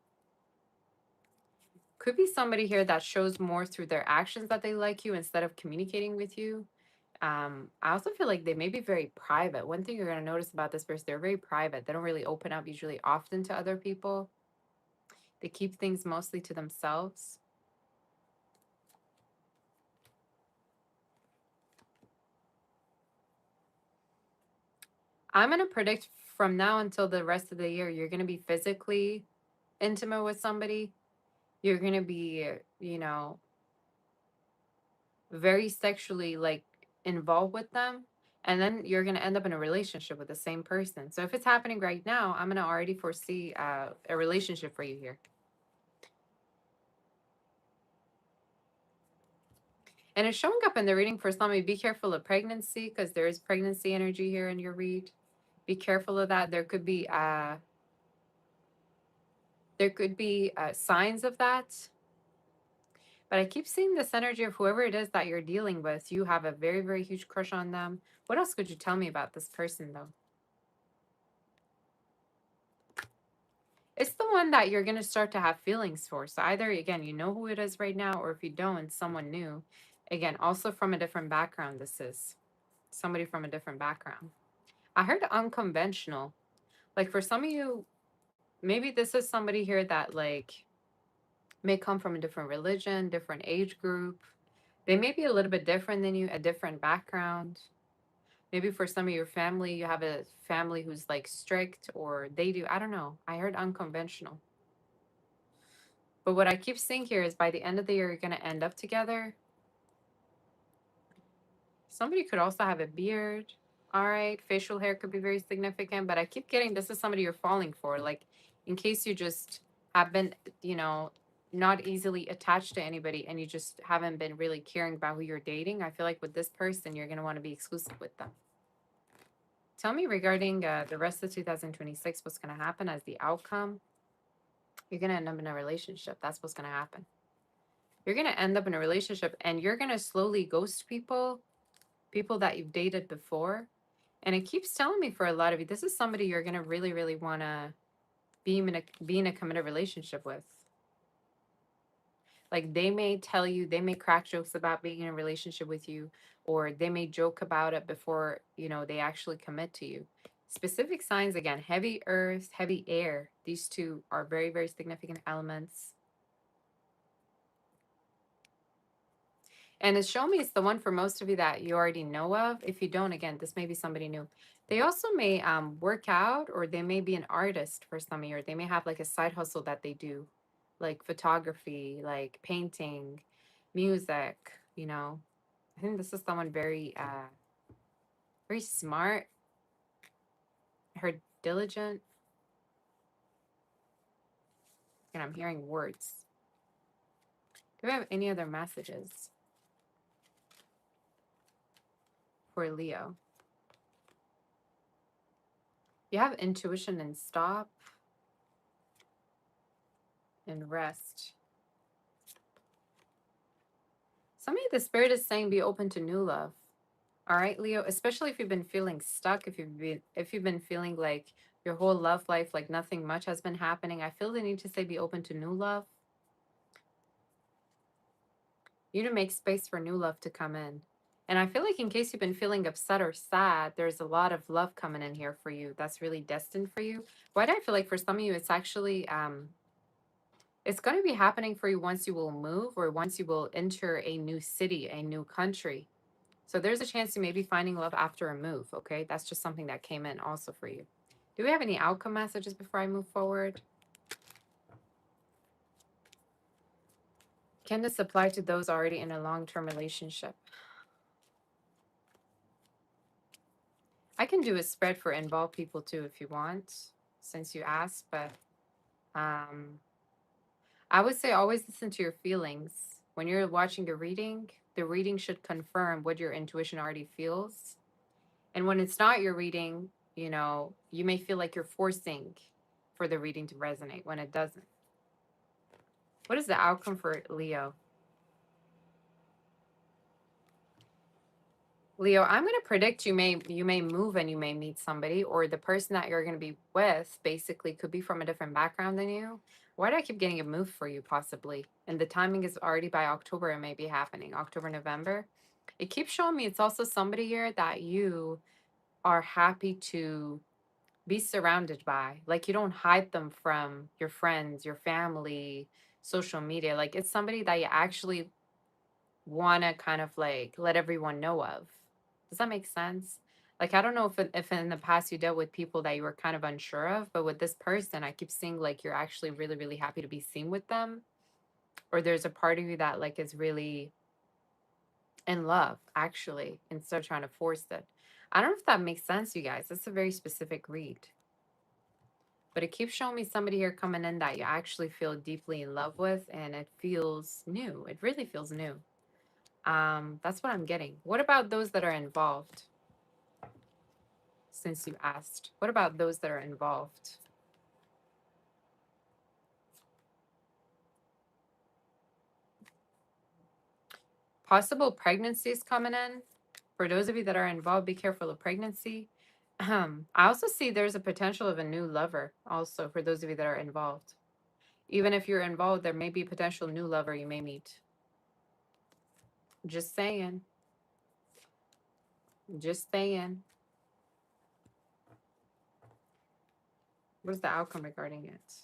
Could be somebody here that shows more through their actions that they like you instead of communicating with you. I also feel like they may be very private. One thing you're going to notice about this person, they're very private. They don't really open up usually often to other people. They keep things mostly to themselves. I'm going to predict from now until the rest of the year, you're going to be physically intimate with somebody. You're going to be, you know, very sexually like involved with them, and then you're going to end up in a relationship with the same person. So if it's happening right now, I'm going to already foresee a relationship for you here. And it's showing up in the reading for some of you. Be careful of pregnancy, because there is pregnancy energy here in your read. Be careful of that. There could be signs of that. But I keep seeing this energy of whoever it is that you're dealing with. You have a very, very huge crush on them. What else could you tell me about this person, though? It's the one that you're going to start to have feelings for. So either, again, you know who it is right now, or if you don't, it's someone new. Again, also from a different background, this is somebody from a different background. I heard unconventional. Like for some of you, maybe this is somebody here that like may come from a different religion, different age group. They may be a little bit different than you, a different background. Maybe for some of your family, you have a family who's like strict, or they do. I don't know. I heard unconventional. But what I keep seeing here is by the end of the year, you're going to end up together. Somebody could also have a beard. All right. Facial hair could be very significant. But I keep getting this is somebody you're falling for. Like, in case you just have been, you know, not easily attached to anybody, and you just haven't been really caring about who you're dating, I feel like with this person, you're going to want to be exclusive with them. Tell me regarding the rest of 2026, what's going to happen as the outcome. You're going to end up in a relationship. That's what's going to happen. You're going to end up in a relationship, and you're going to slowly ghost people that you've dated before. And it keeps telling me for a lot of you, this is somebody you're going to really, really want to be in a committed relationship with. Like they may tell you, they may crack jokes about being in a relationship with you, or they may joke about it before, you know, they actually commit to you. Specific signs, again, heavy earth, heavy air. These two are very, very significant elements. And it's showing me it's the one for most of you that you already know of. If you don't, again, this may be somebody new. They also may work out, or they may be an artist for some of you, or they may have like a side hustle that they do, like photography, like painting, music, you know. I think this is someone very very smart, her diligent, and I'm hearing words. Do we have any other messages for Leo? You have intuition and stop and rest. Some of you, the spirit is saying be open to new love. All right, Leo, especially if you've been feeling stuck, if you've been feeling like your whole love life, like nothing much has been happening, I feel the need to say be open to new love. You need to make space for new love to come in. And I feel like in case you've been feeling upset or sad, there's a lot of love coming in here for you. That's really destined for you. Why do I feel like for some of you, it's actually, it's going to be happening for you once you will move, or once you will enter a new city, a new country. So there's a chance you may be finding love after a move, okay? That's just something that came in also for you. Do we have any outcome messages before I move forward? Can this apply to those already in a long-term relationship? I can do a spread for involved people too if you want, since you asked, but I would say always listen to your feelings. When you're watching a reading, the reading should confirm what your intuition already feels. And when it's not your reading, you know, you may feel like you're forcing for the reading to resonate when it doesn't. What is the outcome for Leo? Leo, I'm going to predict you may move and you may meet somebody, or the person that you're going to be with basically could be from a different background than you. Why do I keep getting a move for you possibly? And the timing is already by October, it may be happening, October, November. It keeps showing me it's also somebody here that you are happy to be surrounded by. Like you don't hide them from your friends, your family, social media. Like it's somebody that you actually want to kind of like let everyone know of. Does that make sense? Like I don't know if in the past you dealt with people that you were kind of unsure of, but with this person, I keep seeing like you're actually really, really happy to be seen with them, or there's a part of you that like is really in love actually, instead of trying to force it. I don't know if that makes sense, you guys. That's a very specific read. But it keeps showing me somebody here coming in that you actually feel deeply in love with, and it feels new. It really feels new. That's what I'm getting. What about those that are involved? Since you asked, what about those that are involved? Possible pregnancies coming in. For those of you that are involved, be careful of pregnancy. I also see there's a potential of a new lover also for those of you that are involved. Even if you're involved, there may be a potential new lover you may meet. Just saying. Just saying. What's the outcome regarding it?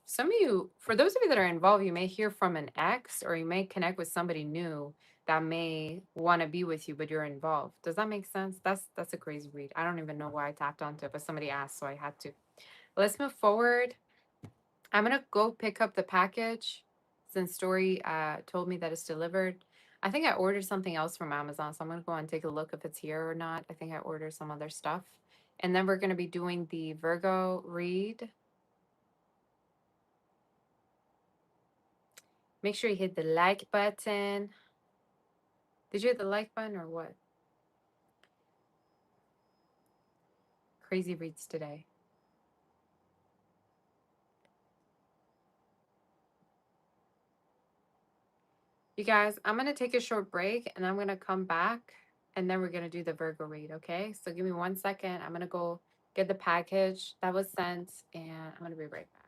Some of you, for those of you that are involved, you may hear from an ex, or you may connect with somebody new that may want to be with you, but you're involved. Does that make sense? That's a crazy read. I don't even know why I tapped onto it, but somebody asked, so I had to. Let's move forward. I'm gonna go pick up the package since Story told me that it's delivered. I think I ordered something else from Amazon, so I'm gonna go and take a look if it's here or not. I think I ordered some other stuff. And then we're gonna be doing the Virgo read. Make sure you hit the like button. Did you hit the like button or what? Crazy reads today. You guys, I'm going to take a short break and I'm going to come back and then we're going to do the Virgo read, okay? So give me 1 second. I'm going to go get the package that was sent and I'm going to be right back.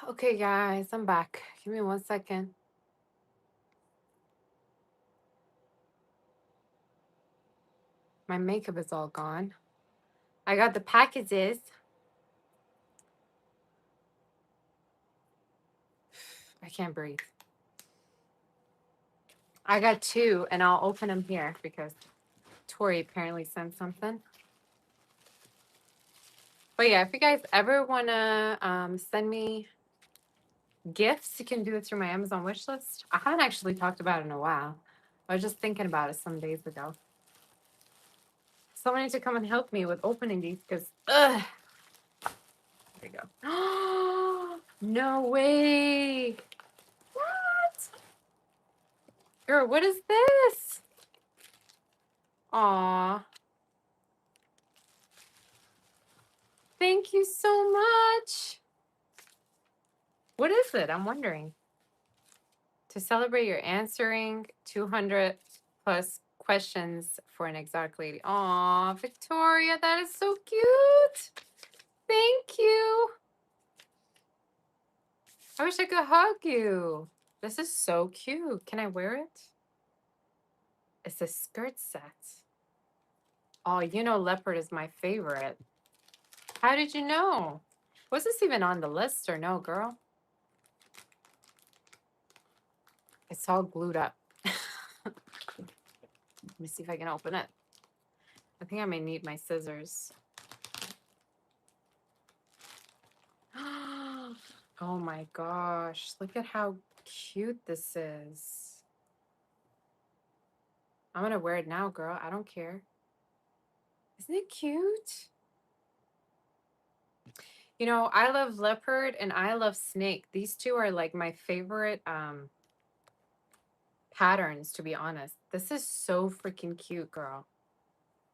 Okay, guys, I'm back. Give me 1 second. My makeup is all gone. I got the packages. I can't breathe. I got two, and I'll open them here because Tori apparently sent something. But yeah, if you guys ever want to send me gifts, you can do it through my Amazon wish list. I haven't actually talked about it in a while. I was just thinking about it some days ago. Someone needs to come and help me with opening these because, ugh. There you go. No way. What? Girl, what is this? Aw. Thank you so much. What is it? I'm wondering. To celebrate your answering 200 plus questions for an exotic lady. Aw, Victoria, that is so cute. Thank you. I wish I could hug you. This is so cute. Can I wear it? It's a skirt set. Oh, you know leopard is my favorite. How did you know? Was this even on the list or no, girl? It's all glued up. Let me see if I can open it. I think I may need my scissors. Oh my gosh. Look at how cute this is. I'm going to wear it now, girl. I don't care. Isn't it cute? You know, I love leopard and I love snake. These two are like my favorite patterns, to be honest. This is so freaking cute, girl.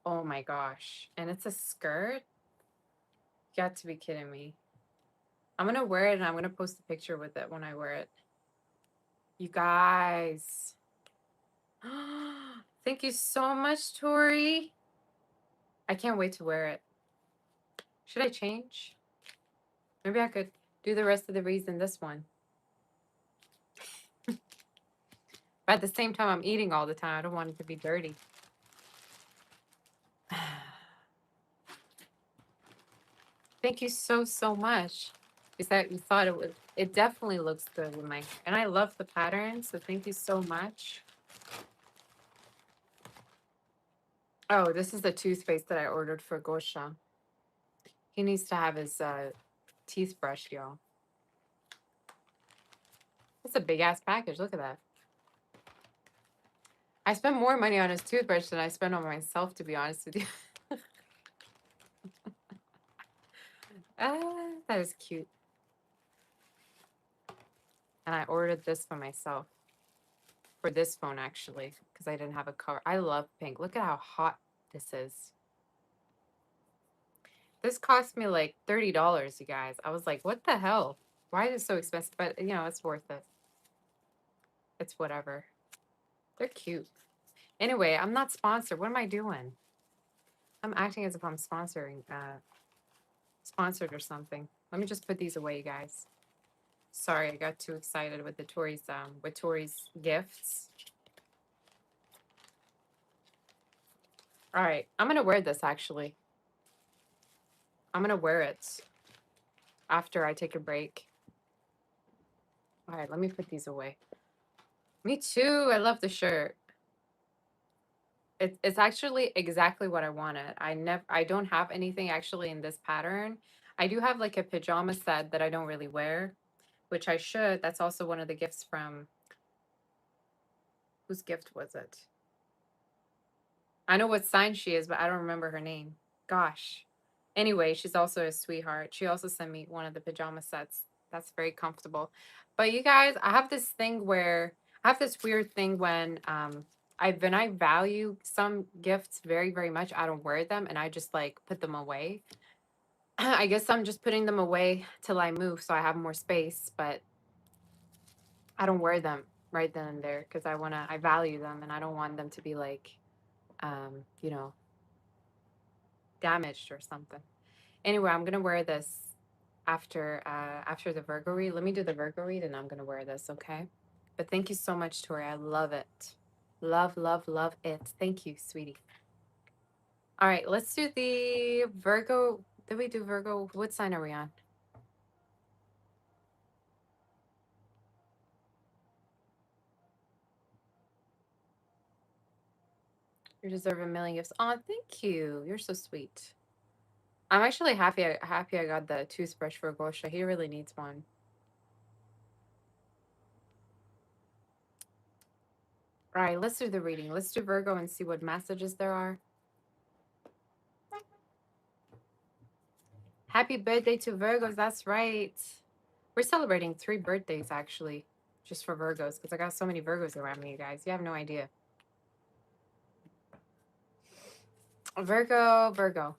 Oh my gosh. And it's a skirt? You got to be kidding me. I'm going to wear it and I'm going to post a picture with it when I wear it. You guys. Thank you so much, Tori. I can't wait to wear it. Should I change? Maybe I could do the rest of the reason this one. But at the same time, I'm eating all the time. I don't want it to be dirty. Thank you so, so much. Is that you thought it would, it definitely looks good with my, and I love the pattern, so thank you so much. Oh, this is the toothpaste that I ordered for Gosha. He needs to have his teeth brushed, y'all. It's a big ass package. Look at that. I spend more money on his toothbrush than I spend on myself, to be honest with you. That is cute. And I ordered this for myself. For this phone, actually, because I didn't have a cover. I love pink. Look at how hot this is. This cost me like $30, you guys. I was like, what the hell? Why is it so expensive? But, you know, it's worth it. It's whatever. They're cute. Anyway, I'm not sponsored. What am I doing? I'm acting as if I'm sponsored or something. Let me just put these away, you guys. Sorry, I got too excited with Tori's gifts. All right, I'm gonna wear this actually. I'm gonna wear it after I take a break. All right, let me put these away. Me too. I love the shirt. It's actually exactly what I wanted. I don't have anything actually in this pattern. I do have like a pajama set that I don't really wear, which I should. That's also one of the gifts from, whose gift was it? I know what sign she is, but I don't remember her name. Gosh. Anyway, she's also a sweetheart. She also sent me one of the pajama sets. That's very comfortable. But you guys, I have this thing where I have this weird thing when I value some gifts very, very much, I don't wear them and I just like put them away. I guess I'm just putting them away till I move so I have more space, but I don't wear them right then and there because I value them and I don't want them to be like you know, damaged or something. Anyway, I'm gonna wear this after the Virgo read. Let me do the Virgo read and I'm gonna wear this, okay? But thank you so much, Tori. I love it. Love, love, love it. Thank you, sweetie. All right, let's do the Virgo. Did we do Virgo? What sign are we on? You deserve a million gifts. Oh, thank you. You're so sweet. I'm actually happy I got the toothbrush for Gosha. He really needs one. All right, let's do the reading. Let's do Virgo and see what messages there are. Happy birthday to Virgos. That's right. We're celebrating 3 birthdays actually, just for Virgos, because I got so many Virgos around me, you guys. You have no idea. Virgo, Virgo.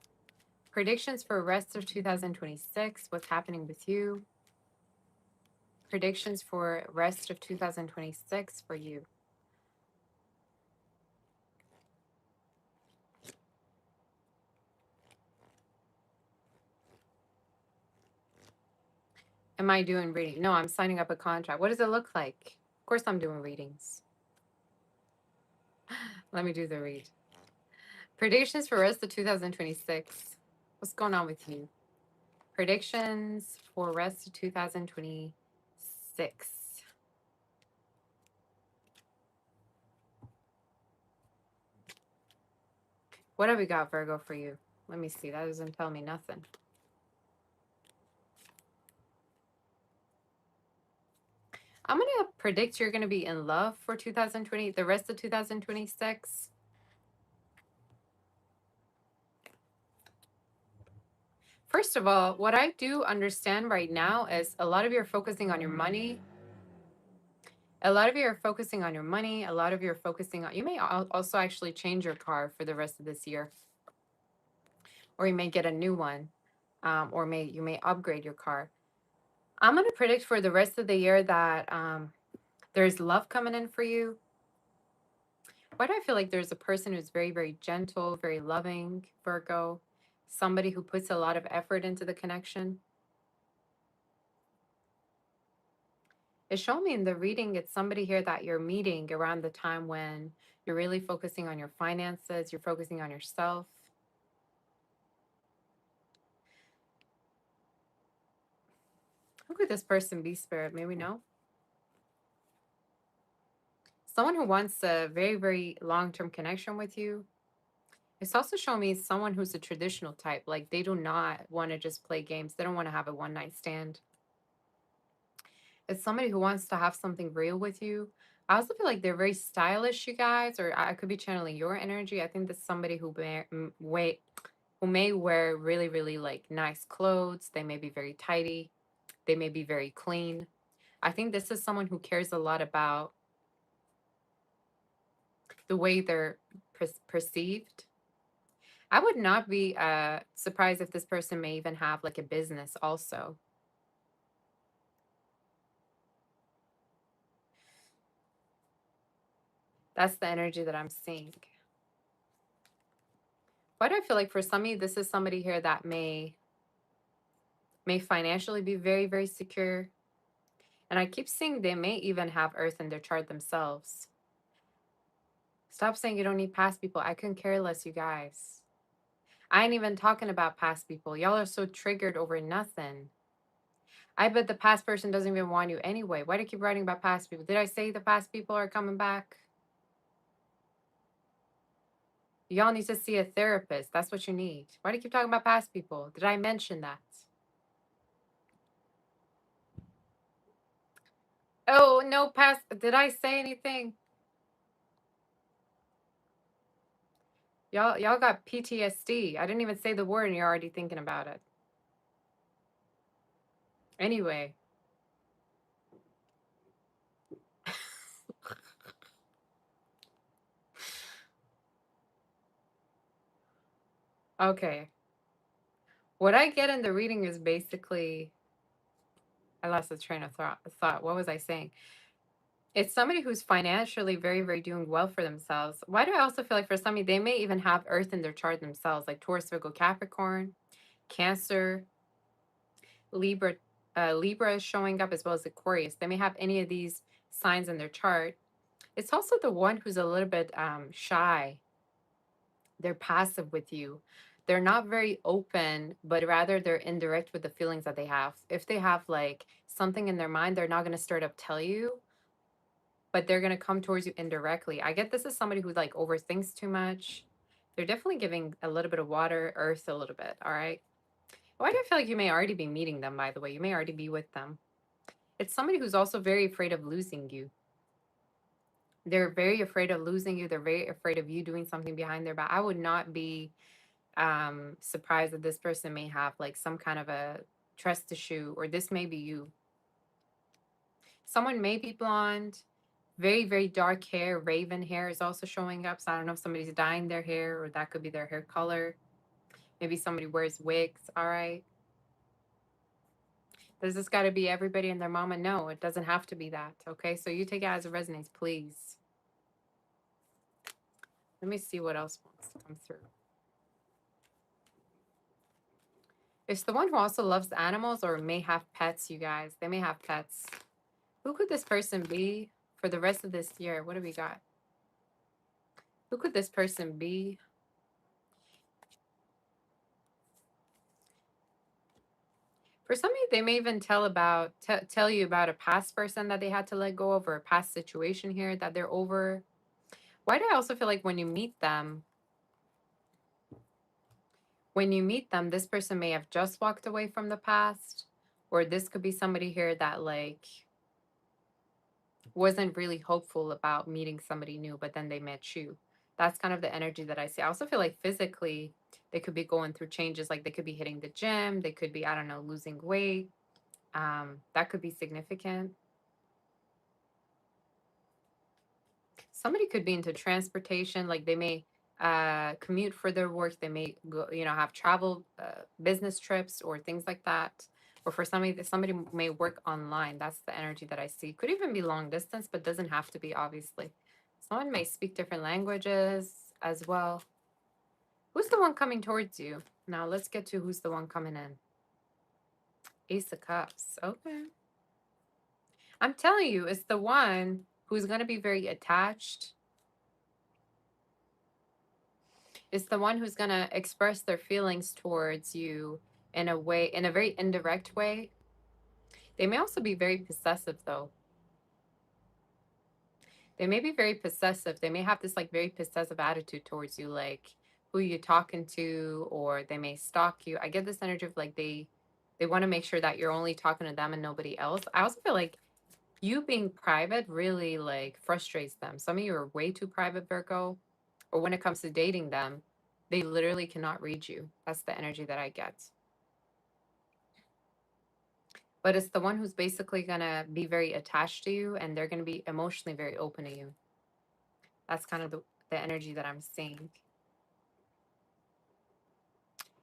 Predictions for rest of 2026. What's happening with you? Predictions for rest of 2026 for you. Am I doing reading? No, I'm signing up a contract. What does it look like? Of course I'm doing readings. Let me do the read. Predictions for rest of 2026. What's going on with you? Predictions for rest of 2026. What have we got, Virgo, for you? Let me see. That doesn't tell me nothing. I'm going to predict you're going to be in love for 2020, the rest of 2026. First of all, what I do understand right now is a lot of you are focusing on your money. A lot of you are focusing on your money. A lot of you are focusing on, you may also actually change your car for the rest of this year. Or you may get a new one. Or you may upgrade your car. I'm going to predict for the rest of the year that there's love coming in for you. Why do I feel like there's a person who's very, very gentle, very loving, Virgo? Somebody who puts a lot of effort into the connection. It's showing me in the reading, it's somebody here that you're meeting around the time when you're really focusing on your finances, you're focusing on yourself. Who could this person be, Spirit? May we know? Someone who wants a very, very long-term connection with you. It's also showing me someone who's a traditional type. Like they do not want to just play games. They don't want to have a one-night stand. It's somebody who wants to have something real with you. I also feel like they're very stylish, you guys, or I could be channeling your energy. I think that's somebody who who may wear really, really like nice clothes. They may be very tidy. They may be very clean. I think this is someone who cares a lot about the way they're perceived. I would not be surprised if this person may even have like a business also. That's the energy that I'm seeing. Why do I feel like for some of you, this is somebody here that may financially be very, very secure. And I keep seeing they may even have Earth in their chart themselves. Stop saying you don't need past people. I couldn't care less, you guys. I ain't even talking about past people. Y'all are so triggered over nothing. I bet the past person doesn't even want you anyway. Why do you keep writing about past people? Did I say the past people are coming back? Y'all need to see a therapist. That's what you need. Why do you keep talking about past people? Did I mention that? Oh, no past. Did I say anything? Y'all got PTSD. I didn't even say the word and you're already thinking about it. Anyway. Okay. What I get in the reading is basically, I lost the train of thought. What was I saying? It's somebody who's financially very, very doing well for themselves. Why do I also feel like for somebody, they may even have Earth in their chart themselves, like Taurus, Virgo, Capricorn, Cancer. Libra, Libra is showing up as well as Aquarius. They may have any of these signs in their chart. It's also the one who's a little bit shy. They're passive with you. They're not very open, but rather they're indirect with the feelings that they have. If they have like something in their mind, they're not going to straight up tell you, but they're going to come towards you indirectly. I get this is somebody who like overthinks too much. They're definitely giving a little bit of water, earth a little bit. All right. Why do I feel like you may already be meeting them, by the way? You may already be with them. It's somebody who's also very afraid of losing you. They're very afraid of losing you. They're very afraid of you doing something behind their back. I would not be surprised that this person may have like some kind of a trust issue, or this may be you. Someone may be blonde, very, very dark hair, raven hair is also showing up. So I don't know if somebody's dyeing their hair or that could be their hair color. Maybe somebody wears wigs. All right. Does this got to be everybody and their mama? No, it doesn't have to be that. Okay. So you take it as it resonates, please. Let me see what else wants to come through. It's the one who also loves animals or may have pets, you guys. They may have pets. Who could this person be for the rest of this year? What do we got? Who could this person be? For some of you, they may even tell you about a past person that they had to let go of, or a past situation here that they're over. Why do I also feel like when you meet them, this person may have just walked away from the past, or this could be somebody here that like wasn't really hopeful about meeting somebody new, but then they met you. That's kind of the energy that I see. I also feel like physically they could be going through changes, like they could be hitting the gym, they could be, I don't know, losing weight. That could be significant. Somebody could be into transportation, like they may commute for their work, they may go, have travel business trips or things like that. Or for somebody may work online. That's the energy that I see. Could even be long distance, but doesn't have to be, obviously. Someone may speak different languages as well. Who's the one coming towards you? Now let's get to who's the one coming in. Ace of Cups. Okay. I'm telling you, it's the one who's going to be very attached. It's the one who's going to express their feelings towards you in a very indirect way. They may also be very possessive, though. They may be very possessive. They may have this like very possessive attitude towards you, like who you talking to, or they may stalk you. I get this energy of like they want to make sure that you're only talking to them and nobody else. I also feel like you being private really like frustrates them. Some of you are way too private, Virgo, or when it comes to dating them, they literally cannot read you. That's the energy that I get. But it's the one who's basically going to be very attached to you, and they're going to be emotionally very open to you. That's kind of the energy that I'm seeing.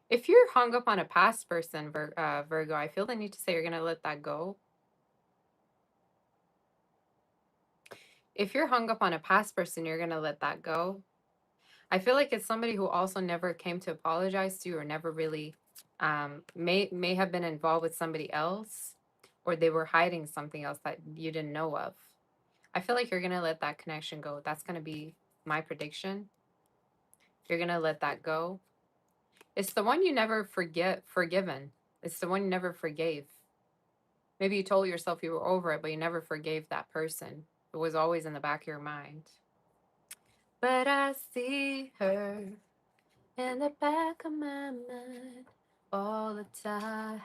If you're hung up on a past person, Virgo, I feel the need to say you're going to let that go. If you're hung up on a past person, you're going to let that go. I feel like it's somebody who also never came to apologize to you, or never really may have been involved with somebody else, or they were hiding something else that you didn't know of. I feel like you're going to let that connection go. That's going to be my prediction. You're going to let that go. It's the one you never forgiven. It's the one you never forgave. Maybe you told yourself you were over it, but you never forgave that person. It was always in the back of your mind. But I see her in the back of my mind all the time.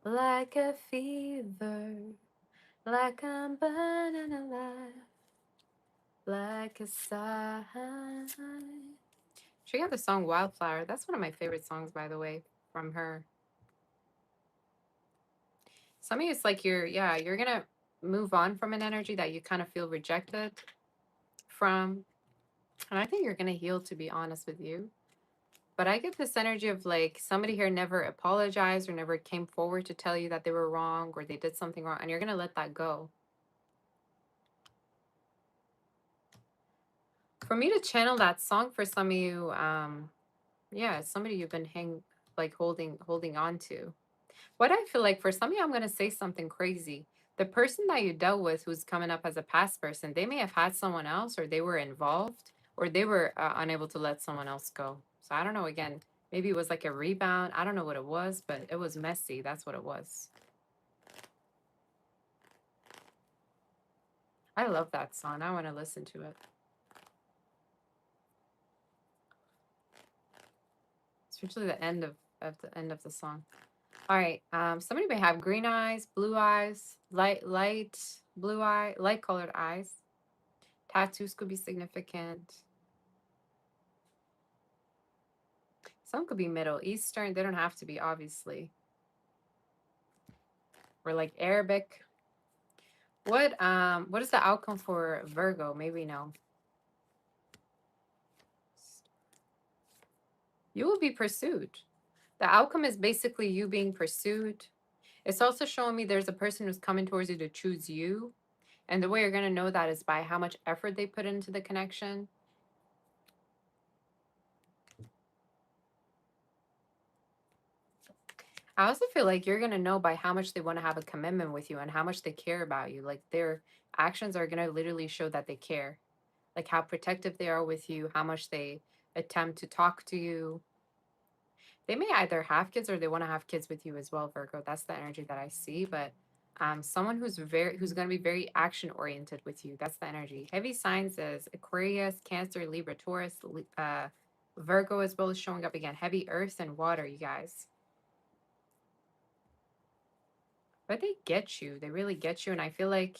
Like a fever, like I'm burning alive, like a sign. She got the song Wildflower. That's one of my favorite songs, by the way, from her. Some of you, it's like you're gonna move on from an energy that you kind of feel rejected from. And I think you're gonna heal, to be honest with you. But I get this energy of like somebody here never apologized or never came forward to tell you that they were wrong or they did something wrong, and you're gonna let that go. For me to channel that song for some of you, yeah, somebody you've been like holding on to. What I feel like for some of you, I'm gonna say something crazy. The person that you dealt with who's coming up as a past person, they may have had someone else, or they were involved, or they were unable to let someone else go. So I don't know. Again, maybe it was like a rebound. I don't know what it was, but it was messy. That's what it was. I love that song. I want to listen to it. Especially the end of the end of the song. All right. Somebody may have green eyes, blue eyes, light blue eye, light colored eyes. Tattoos could be significant. Some could be Middle Eastern. They don't have to be, obviously. Or like Arabic. What is the outcome for Virgo? Maybe no. You will be pursued. The outcome is basically you being pursued. It's also showing me there's a person who's coming towards you to choose you. And the way you're going to know that is by how much effort they put into the connection. I also feel like you're going to know by how much they want to have a commitment with you and how much they care about you. Like their actions are going to literally show that they care. Like how protective they are with you, how much they attempt to talk to you. They may either have kids or they want to have kids with you as well, Virgo. That's the energy that I see. But someone who's going to be very action oriented with you. That's the energy. Heavy signs is Aquarius, Cancer, Libra, Taurus, Virgo as well is showing up again. Heavy earth and water, you guys. But they get you. They really get you. And I feel like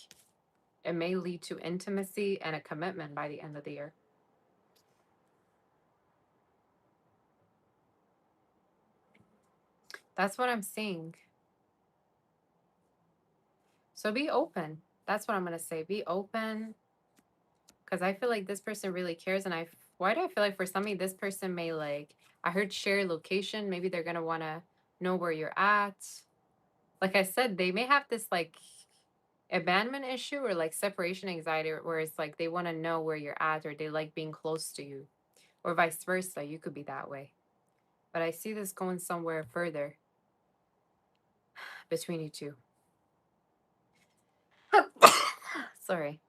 it may lead to intimacy and a commitment by the end of the year. That's what I'm seeing. So be open. That's what I'm going to say. Be open. Because I feel like this person really cares. And why do I feel like for somebody, this person may like, I heard share location. Maybe they're going to want to know where you're at. Like I said, they may have this like abandonment issue or like separation anxiety where it's like they want to know where you're at or they like being close to you or vice versa. You could be that way. But I see this going somewhere further between you two. Sorry.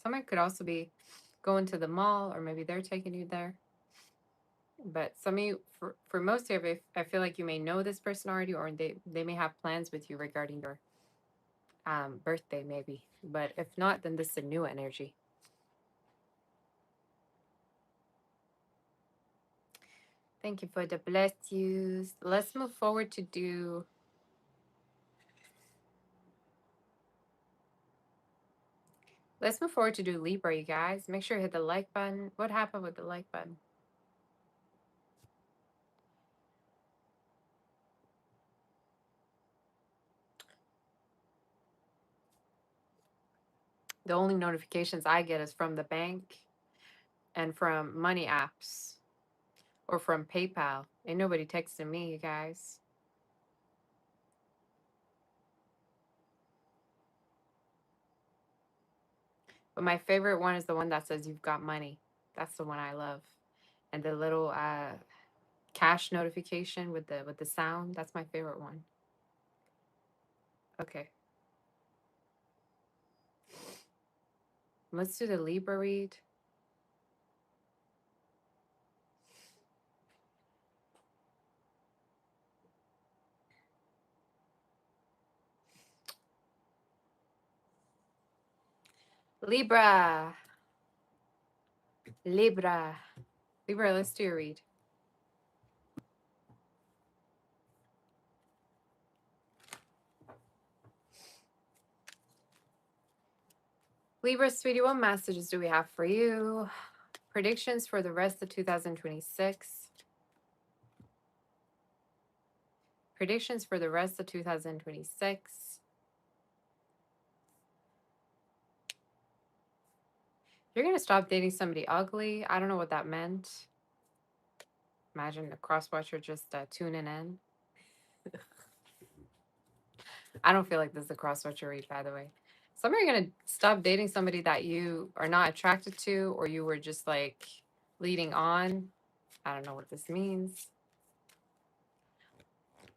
Someone could also be going to the mall or maybe they're taking you there. But some of you, for most of you, I feel like you may know this person already or they may have plans with you regarding your birthday maybe. But if not, then this is a new energy. Thank you for the bless yous. Let's move forward to do... Let's move forward to do Libra, you guys. Make sure you hit the like button. What happened with the like button? The only notifications I get is from the bank and from money apps or from PayPal. Ain't nobody texting me, you guys. But my favorite one is the one that says you've got money. That's the one I love. And the little cash notification with the sound, that's my favorite one. Okay. Let's do the Libra read. Libra. Libra. Libra, let's do your read. Libra, sweetie, what messages do we have for you? Predictions for the rest of 2026. Predictions for the rest of 2026. You're going to stop dating somebody ugly. I don't know what that meant. Imagine the cross watcher just tuning in. I don't feel like this is a cross watcher read, by the way. Some are going to stop dating somebody that you are not attracted to or you were just like leading on. I don't know what this means.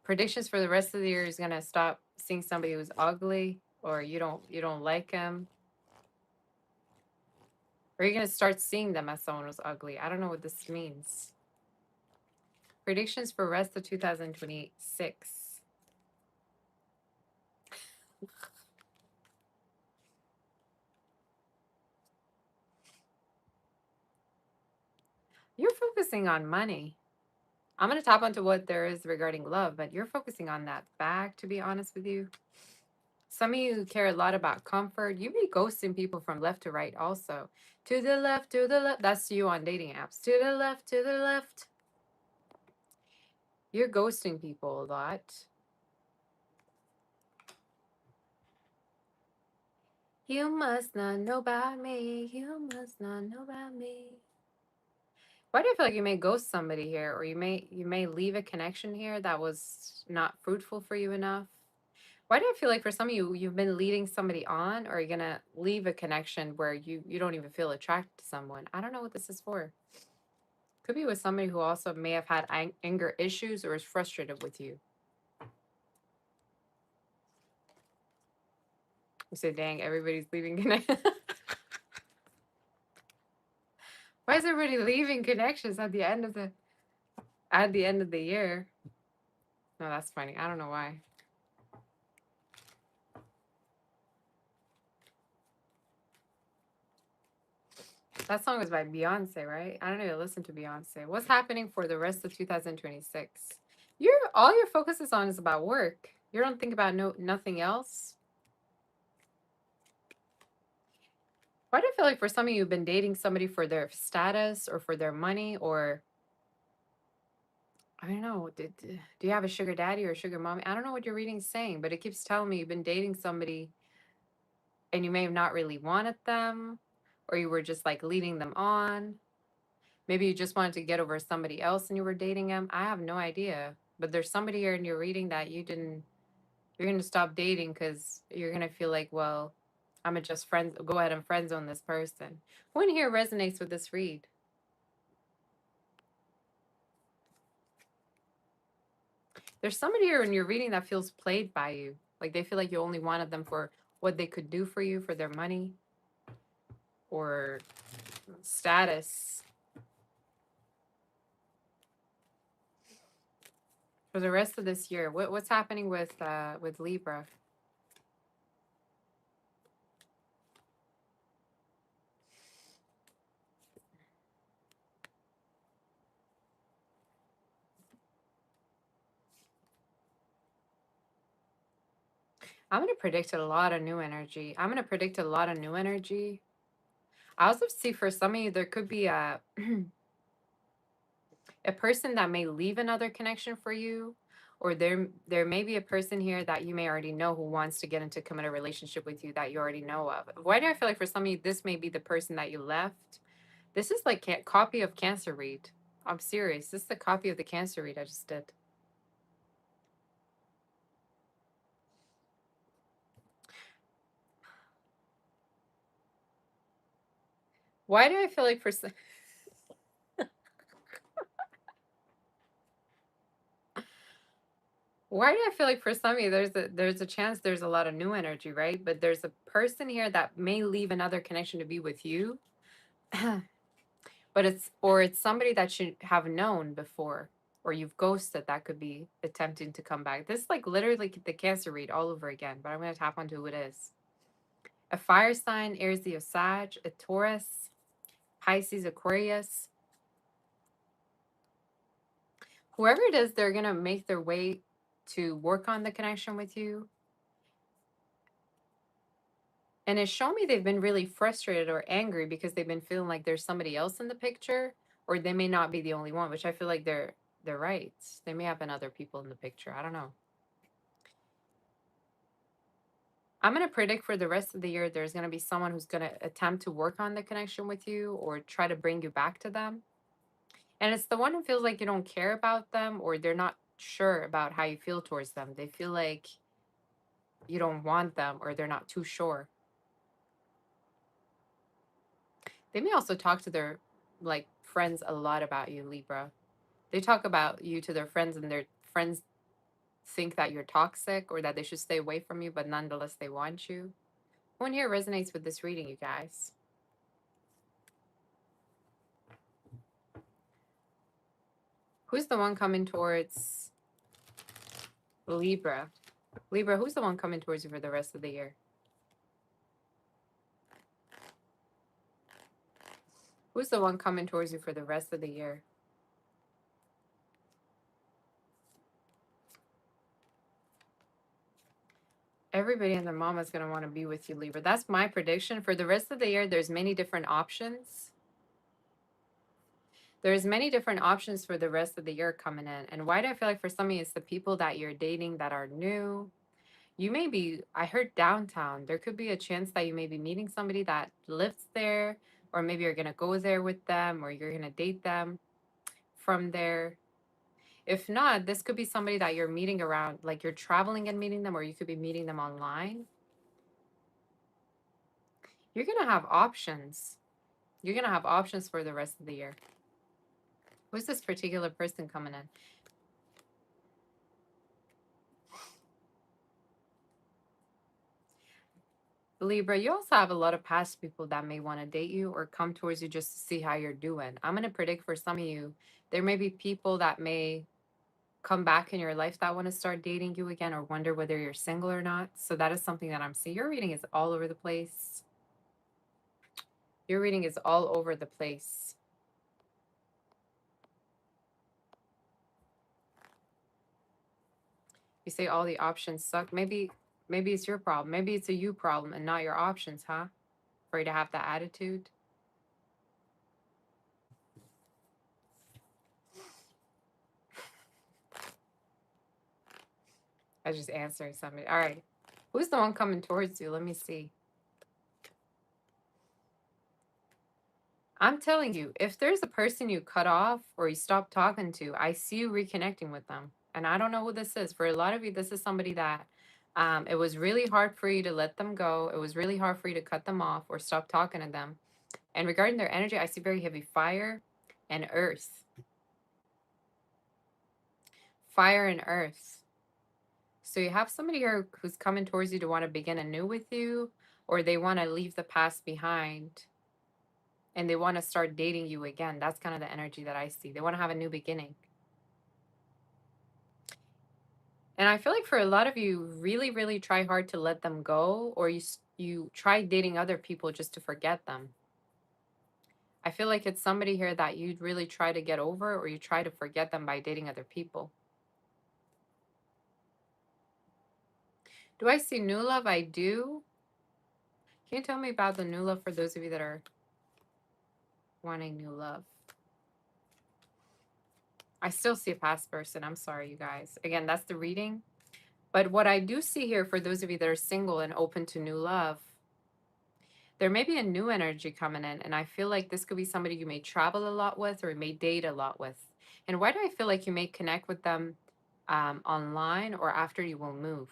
Predictions for the rest of the year is gonna stop seeing somebody who's ugly, or you don't like them, or you're gonna start seeing them as someone who's ugly. I don't know what this means. Predictions for rest of 2026. You're focusing on money. I'm going to tap onto what there is regarding love, but you're focusing on that fact, to be honest with you. Some of you care a lot about comfort. You be ghosting people from left to right also. To the left, to the left. That's you on dating apps. To the left, to the left. You're ghosting people a lot. You must not know about me. You must not know about me. Why do I feel like you may ghost somebody here, or you may leave a connection here that was not fruitful for you enough? Why do I feel like for some of you, you've been leading somebody on, or you're gonna leave a connection where you don't even feel attracted to someone? I don't know what this is for. Could be with somebody who also may have had anger issues or is frustrated with you. You say, "Dang, everybody's leaving connection." Why is everybody leaving connections at the end of the year? No, that's funny. I don't know why. That song was by Beyonce, right? I don't even listen to Beyonce. What's happening for the rest of 2026? All your focus is on is about work. You don't think about nothing else. Why do I feel like for some of you have been dating somebody for their status or for their money, or I don't know, do you have a sugar daddy or a sugar mommy? I don't know what your reading's saying, but it keeps telling me you've been dating somebody and you may have not really wanted them, or you were just like leading them on. Maybe you just wanted to get over somebody else and you were dating them. I have no idea. But there's somebody here in your reading that you're going to stop dating because you're going to feel like, well, I'm going to just go ahead and friend zone this person. Who in here resonates with this read? There's somebody here in your reading that feels played by you. Like they feel like you only wanted them for what they could do for you, for their money or status. For the rest of this year, what's happening with Libra? I'm going to predict a lot of new energy. I'm going to predict a lot of new energy. I also see for some of you, there could be a a person that may leave another connection for you, or there may be a person here that you may already know who wants to get into committed relationship with you that you already know of. Why do I feel like for some of you, this may be the person that you left? This is like copy of Cancer read. I'm serious. This is the copy of the Cancer read I just did. Why do I feel like for some... Why do I feel like for some of you there's a chance there's a lot of new energy, right? But there's a person here that may leave another connection to be with you. But it's somebody that you have known before, or you've ghosted that could be attempting to come back. This is like literally the Cancer read all over again, but I'm going to tap onto who it is. A fire sign, Aries, Leo, Sag, a Taurus, Pisces, Aquarius. Whoever it is, they're going to make their way to work on the connection with you. And it's shown me they've been really frustrated or angry because they've been feeling like there's somebody else in the picture, or they may not be the only one, which I feel like they're right. There may have been other people in the picture. I don't know. I'm going to predict for the rest of the year there's going to be someone who's going to attempt to work on the connection with you or try to bring you back to them. And it's the one who feels like you don't care about them, or they're not sure about how you feel towards them. They feel like you don't want them, or they're not too sure. They may also talk to their like friends a lot about you, Libra. They talk about you to their friends, and their friends think that you're toxic or that they should stay away from you, but nonetheless, they want you. Who in here resonates with this reading, you guys? Who's the one coming towards Libra? Libra, who's the one coming towards you for the rest of the year? Who's the one coming towards you for the rest of the year? Everybody and their mama is going to want to be with you, Libra. That's my prediction. For the rest of the year, there's many different options. There's many different options for the rest of the year coming in. And why do I feel like for some of you, it's the people that you're dating that are new. You may be, I heard downtown. There could be a chance that you may be meeting somebody that lives there, or maybe you're going to go there with them, or you're going to date them from there. If not, this could be somebody that you're meeting around, like you're traveling and meeting them, or you could be meeting them online. You're going to have options. You're going to have options for the rest of the year. Who's this particular person coming in? Libra, you also have a lot of past people that may want to date you or come towards you just to see how you're doing. I'm going to predict for some of you, there may be people that may come back in your life that want to start dating you again or wonder whether you're single or not. So that is something that I'm seeing. Your reading is all over the place. Your reading is all over the place. You say all the options suck. Maybe it's your problem. Maybe it's a you problem and not your options, huh? For you to have that attitude. I was just answering somebody. All right. Who's the one coming towards you? Let me see. I'm telling you, if there's a person you cut off or you stop talking to, I see you reconnecting with them. And I don't know who this is. For a lot of you, this is somebody that it was really hard for you to let them go. It was really hard for you to cut them off or stop talking to them. And regarding their energy, I see very heavy fire and earth. Fire and earth. So you have somebody here who's coming towards you to want to begin anew with you, or they want to leave the past behind and they want to start dating you again. That's kind of the energy that I see. They want to have a new beginning. And I feel like for a lot of you, really, really try hard to let them go, or you try dating other people just to forget them. I feel like it's somebody here that you'd really try to get over, or you try to forget them by dating other people. Do I see new love? I do. Can you tell me about the new love for those of you that are wanting new love? I still see a past person. I'm sorry, you guys. Again, that's the reading. But what I do see here for those of you that are single and open to new love, there may be a new energy coming in. And I feel like this could be somebody you may travel a lot with or may date a lot with. And why do I feel like you may connect with them online or after you will move?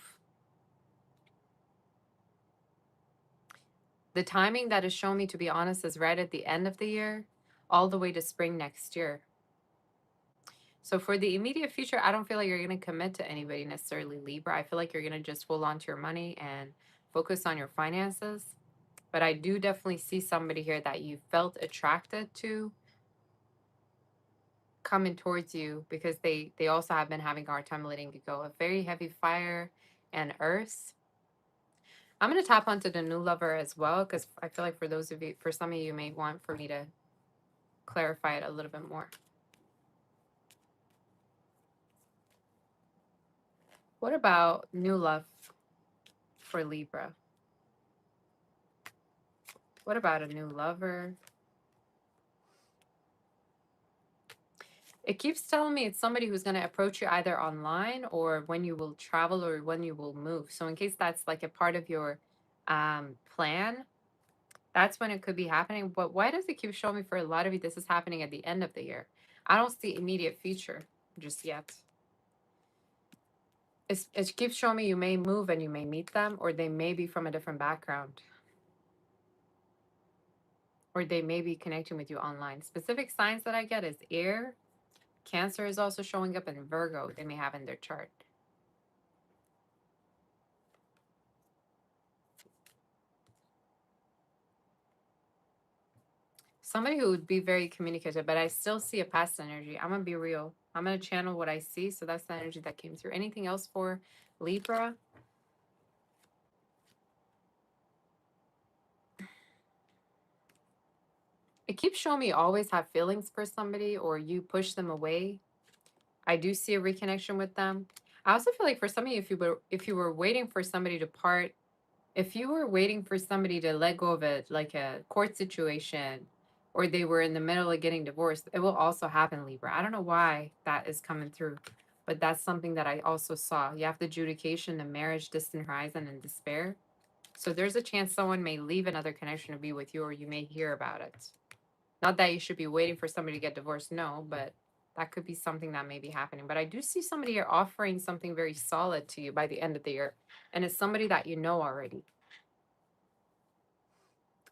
The timing that is showing me, to be honest, is right at the end of the year, all the way to spring next year. So for the immediate future, I don't feel like you're going to commit to anybody necessarily, Libra. I feel like you're going to just hold on to your money and focus on your finances. But I do definitely see somebody here that you felt attracted to coming towards you because they also have been having a hard time letting you go. A very heavy fire and earth. I'm going to tap onto the new lover as well because I feel like for those of you, for some of you may want for me to clarify it a little bit more. What about new love for Libra? What about a new lover? It keeps telling me it's somebody who's going to approach you either online or when you will travel or when you will move. So in case that's like a part of your plan, that's when it could be happening. But why does it keep showing me for a lot of you this is happening at the end of the year? I don't see immediate future just yet. It keeps showing me you may move and you may meet them, or they may be from a different background. or they may be connecting with you online. Specific signs that I get is air. Cancer is also showing up, in Virgo they may have in their chart. Somebody who would be very communicative, but I still see a past energy. I'm going to be real. I'm going to channel what I see. So that's the energy that came through. Anything else for Libra? It keeps showing me always have feelings for somebody or you push them away. I do see a reconnection with them. I also feel like for some of you, if you were waiting for somebody to part, if you were waiting for somebody to let go of it, like a court situation, or they were in the middle of getting divorced, it will also happen, Libra. I don't know why that is coming through, but that's something that I also saw. You have the adjudication, the marriage, distant horizon, and despair. So there's a chance someone may leave another connection to be with you, or you may hear about it. Not that you should be waiting for somebody to get divorced, no, but that could be something that may be happening. But I do see somebody here offering something very solid to you by the end of the year. And it's somebody that you know already.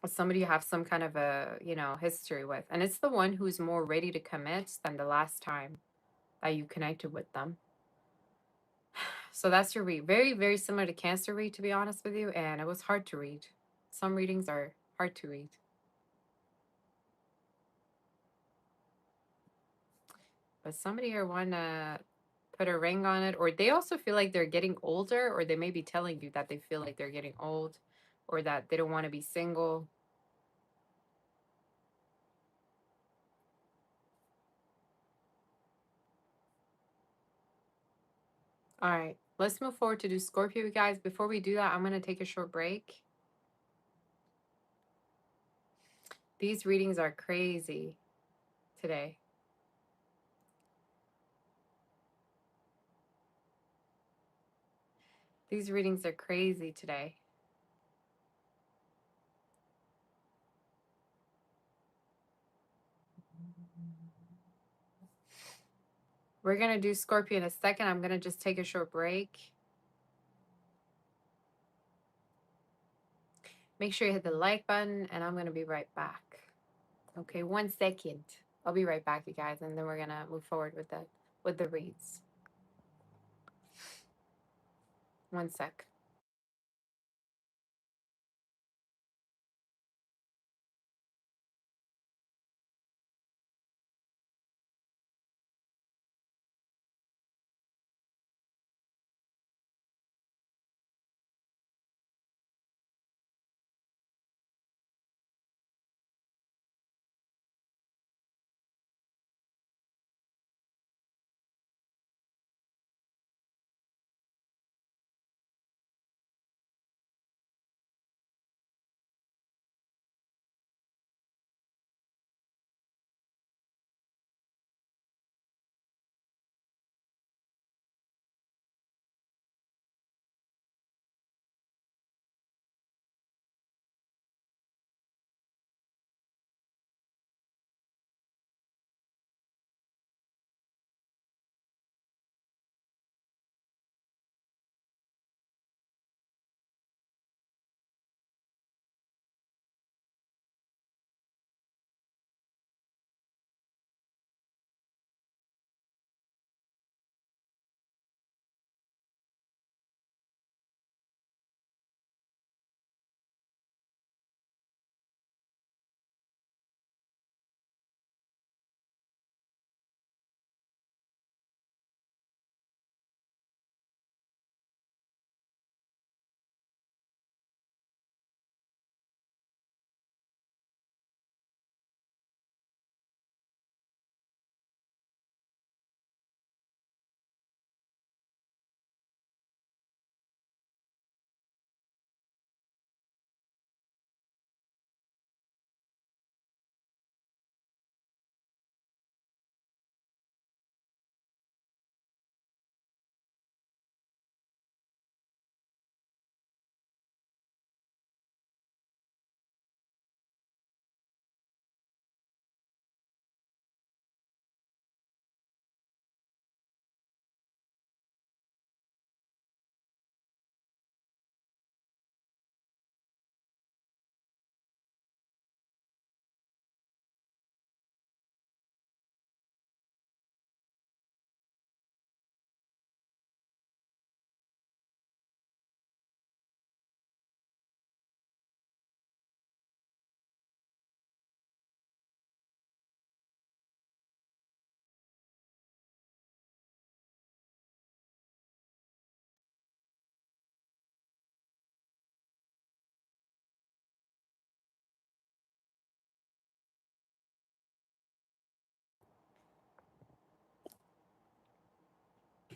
Somebody you have some kind of a, history with. And it's the one who's more ready to commit than the last time that you connected with them. So that's your read. Very, very similar to Cancer read, to be honest with you. And it was hard to read. Some readings are hard to read. But somebody here want to put a ring on it, or they also feel like they're getting older, or they may be telling you that they feel like they're getting old, or that they don't want to be single. All right, let's move forward to do Scorpio, guys. Before we do that, I'm going to take a short break. These readings are crazy today. These readings are crazy today. We're going to do Scorpio in a second. I'm going to just take a short break. Make sure you hit the like button, and I'm going to be right back. Okay, 1 second. I'll be right back, you guys, and then we're going to move forward with the reads. 1 sec.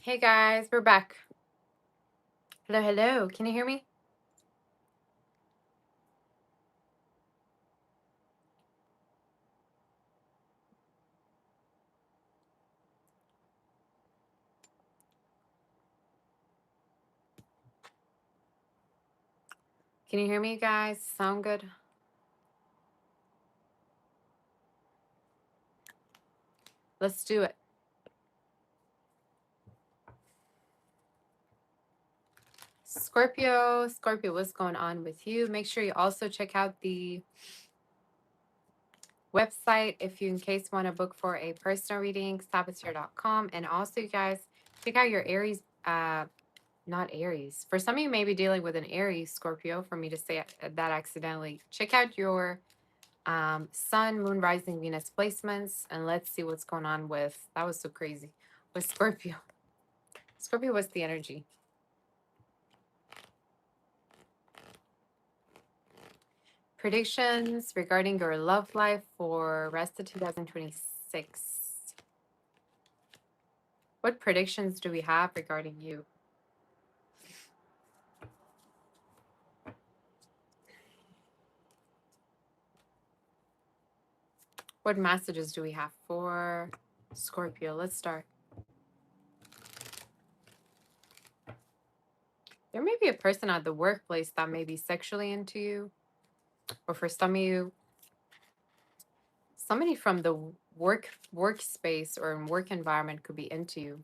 Hey guys, we're back. Hello, hello. Can you hear me? Can you hear me, guys? Sound good? Let's do it. Scorpio, what's going on with you? Make sure you also check out the website if you in case want to book for a personal reading, saboteur.com. And also, you guys, check out your Aries, not Aries. For some of you may be dealing with an Aries, Scorpio, for me to say that accidentally. Check out your Sun, Moon, Rising, Venus placements, and let's see what's going on with, that was so crazy, with Scorpio. Scorpio, what's the energy? Predictions regarding your love life for rest of 2026. What predictions do we have regarding you? What messages do we have for Scorpio? Let's start. There may be a person at the workplace that may be sexually into you, or for some of you, somebody from the workspace or work environment could be into you,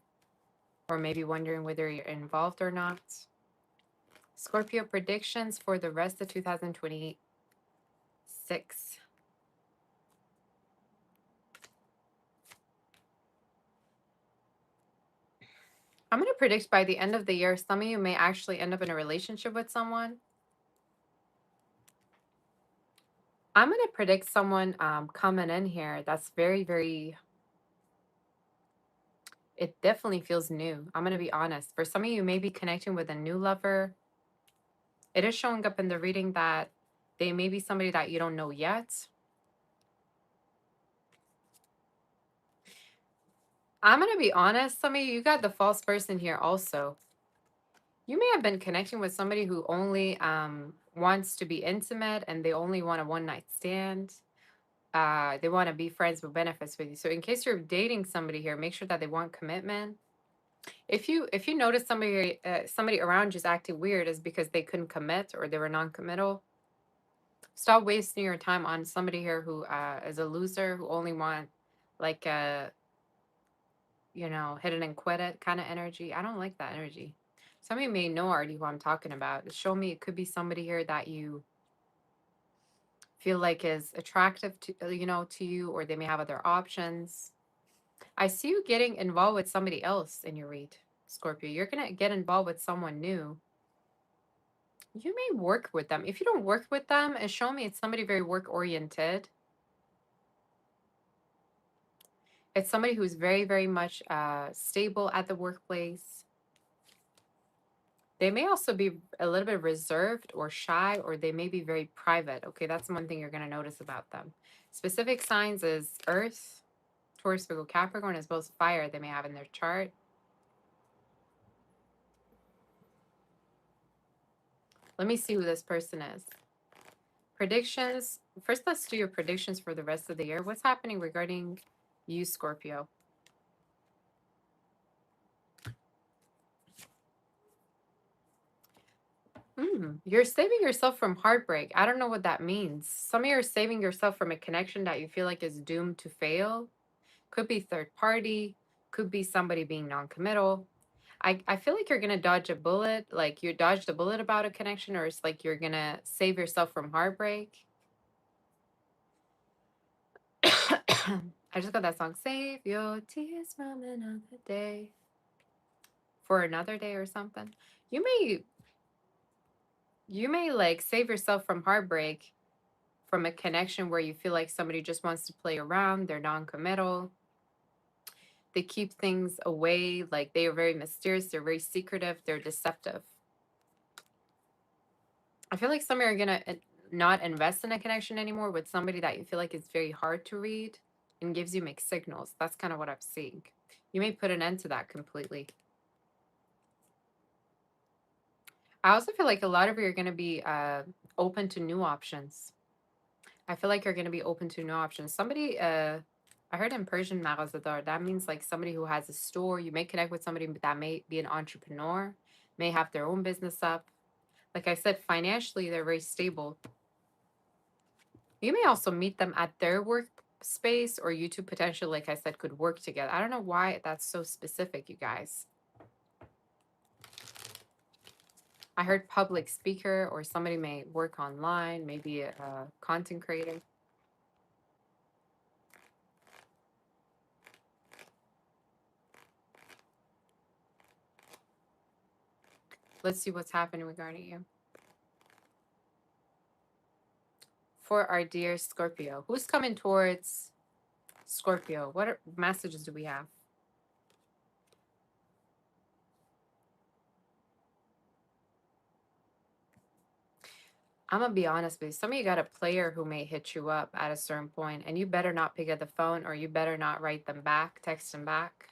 or maybe wondering whether you're involved or not. Scorpio predictions for the rest of 2026. I'm going to predict by the end of the year, some of you may actually end up in a relationship with someone. I'm going to predict someone coming in here that's very, very, it definitely feels new. I'm going to be honest. For some of you, may be connecting with a new lover. It is showing up in the reading that they may be somebody that you don't know yet. I'm going to be honest. Some of you got the false person here also. You may have been connecting with somebody who only wants to be intimate and they only want a one-night stand. They want to be friends with benefits with you. So in case you're dating somebody here, make sure that they want commitment. If you notice somebody around you is acting weird, is because they couldn't commit or they were non-committal. Stop wasting your time on somebody here who is a loser, who only want like a hit it and quit it kind of energy. I don't like that energy. Some of you may know already who I'm talking about. Show me, it could be somebody here that you feel like is attractive to to you, or they may have other options. I see you getting involved with somebody else in your read, Scorpio. You're gonna get involved with someone new. You may work with them. If you don't work with them, and show me it's somebody very work oriented. It's somebody who's very, very much stable at the workplace. They may also be a little bit reserved or shy, or they may be very private. Okay, that's one thing you're going to notice about them. Specific signs is Earth, Taurus, Virgo, Capricorn, as well as fire they may have in their chart. Let me see who this person is. Predictions. First, let's do your predictions for the rest of the year. What's happening regarding you, Scorpio? You're saving yourself from heartbreak. I don't know what that means. Some of you are saving yourself from a connection that you feel like is doomed to fail. Could be third party, could be somebody being non-committal. I feel like you're gonna dodge a bullet, like you dodged a bullet about a connection, or it's like you're gonna save yourself from heartbreak. I just got that song, Save Your Tears from Another Day. For another day or something. You may like save yourself from heartbreak from a connection where you feel like somebody just wants to play around, they're non-committal. They keep things away, like they are very mysterious, they're very secretive, they're deceptive. I feel like some of you are gonna not invest in a connection anymore with somebody that you feel like is very hard to read and gives you mixed signals. That's kind of what I'm seeing. You may put an end to that completely. I also feel like a lot of you are going to be open to new options. I feel like you're going to be open to new options. Somebody, I heard in Persian Maghazadar, that means like somebody who has a store. You may connect with somebody that may be an entrepreneur, may have their own business up. Like I said, financially, they're very stable. You may also meet them at their workspace, or you two potentially, like I said, could work together. I don't know why that's so specific, you guys. I heard public speaker, or somebody may work online, maybe a content creator. Let's see what's happening regarding you. For our dear Scorpio. Who's coming towards Scorpio? What messages do we have? I'm gonna be honest with you. Some of you got a player who may hit you up at a certain point, and you better not pick up the phone, or you better not write them back, text them back.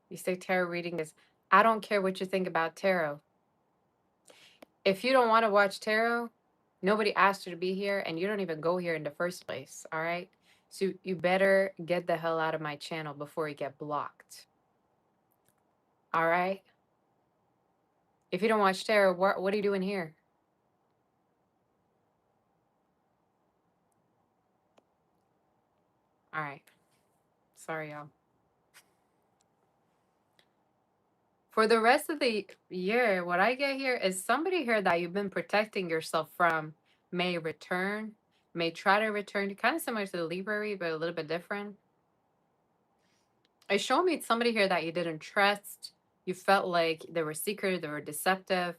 You say tarot reading is, I don't care what you think about tarot. If you don't want to watch tarot, nobody asked you to be here, and you don't even go here in the first place, all right? So you better get the hell out of my channel before you get blocked. All right? If you don't watch tarot, what are you doing here? All right. Sorry, y'all. For the rest of the year, what I get here is somebody here that you've been protecting yourself from may return, may try to return, kind of similar to the Libra, but a little bit different. It's showing me somebody here that you didn't trust. You felt like they were secretive, they were deceptive,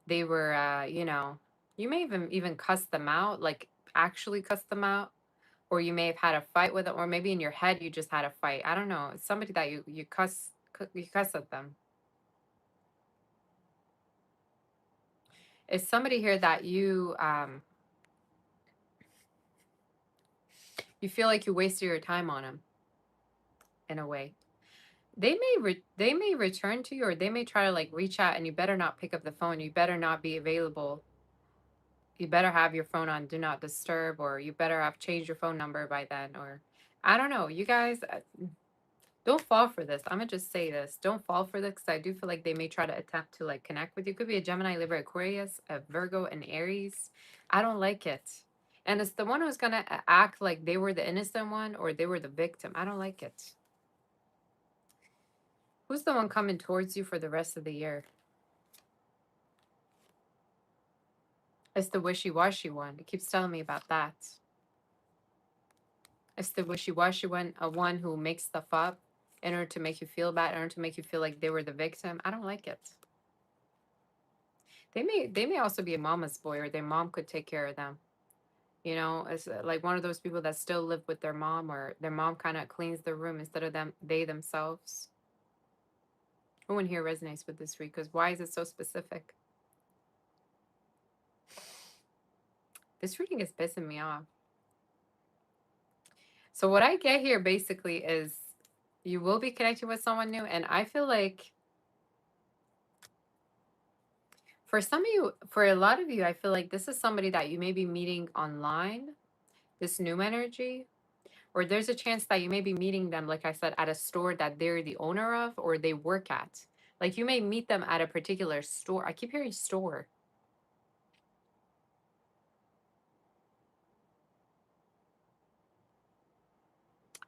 they were, you may even cuss them out, like actually cuss them out, or you may have had a fight with them, or maybe in your head you just had a fight. I don't know. It's somebody that you cuss at them. It's somebody here that you feel like you wasted your time on them in a way. They may return to you, or they may try to like reach out, and you better not pick up the phone. You better not be available. You better have your phone on do not disturb, or you better have changed your phone number by then, or I don't know. You guys, don't fall for this. I'm gonna just say this. Don't fall for this, because I do feel like they may try to attempt to like connect with you. Could be a Gemini, Libra, Aquarius, a Virgo, and Aries. I don't like it. And it's the one who's gonna act like they were the innocent one, or they were the victim. I don't like it. Who's the one coming towards you for the rest of the year? It's the wishy-washy one. It keeps telling me about that. It's the wishy-washy one, a one who makes stuff up in order to make you feel bad, in order to make you feel like they were the victim. I don't like it. They may also be a mama's boy, or their mom could take care of them. You know, it's like one of those people that still live with their mom, or their mom kind of cleans their room instead of they themselves. Who in here resonates with this read? Because why is it so specific? This reading is pissing me off. So what I get here basically is you will be connecting with someone new, and I feel like for some of you, for a lot of you, I feel like this is somebody that you may be meeting online, this new energy, or there's a chance that you may be meeting them, like I said, at a store that they're the owner of, or they work at. Like you may meet them at a particular store. I keep hearing store.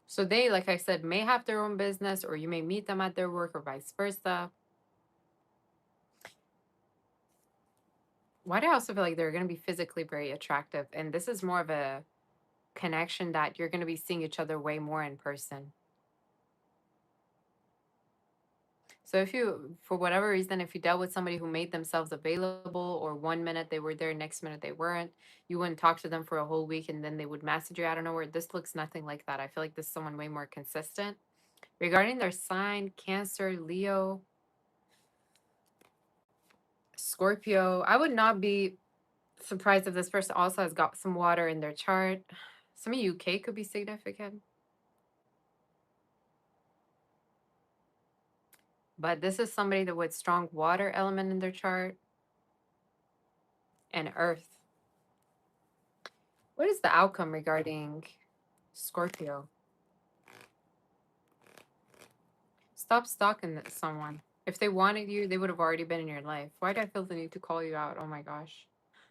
So they, like I said, may have their own business, or you may meet them at their work, or vice versa. Why do I also feel like they're going to be physically very attractive? And this is more of a connection that you're going to be seeing each other way more in person. So if you, for whatever reason, if you dealt with somebody who made themselves available, or 1 minute they were there, next minute they weren't, you wouldn't talk to them for a whole week, and then they would message you out of nowhere. This looks nothing like that. I feel like this is someone way more consistent. Regarding their sign, Cancer, Leo, Scorpio, I would not be surprised if this person also has got some water in their chart. Some of UK could be significant. But this is somebody that with strong water element in their chart and earth. What is the outcome regarding Scorpio? Stop stalking someone. If they wanted you, they would have already been in your life. Why do I feel the need to call you out? Oh my gosh.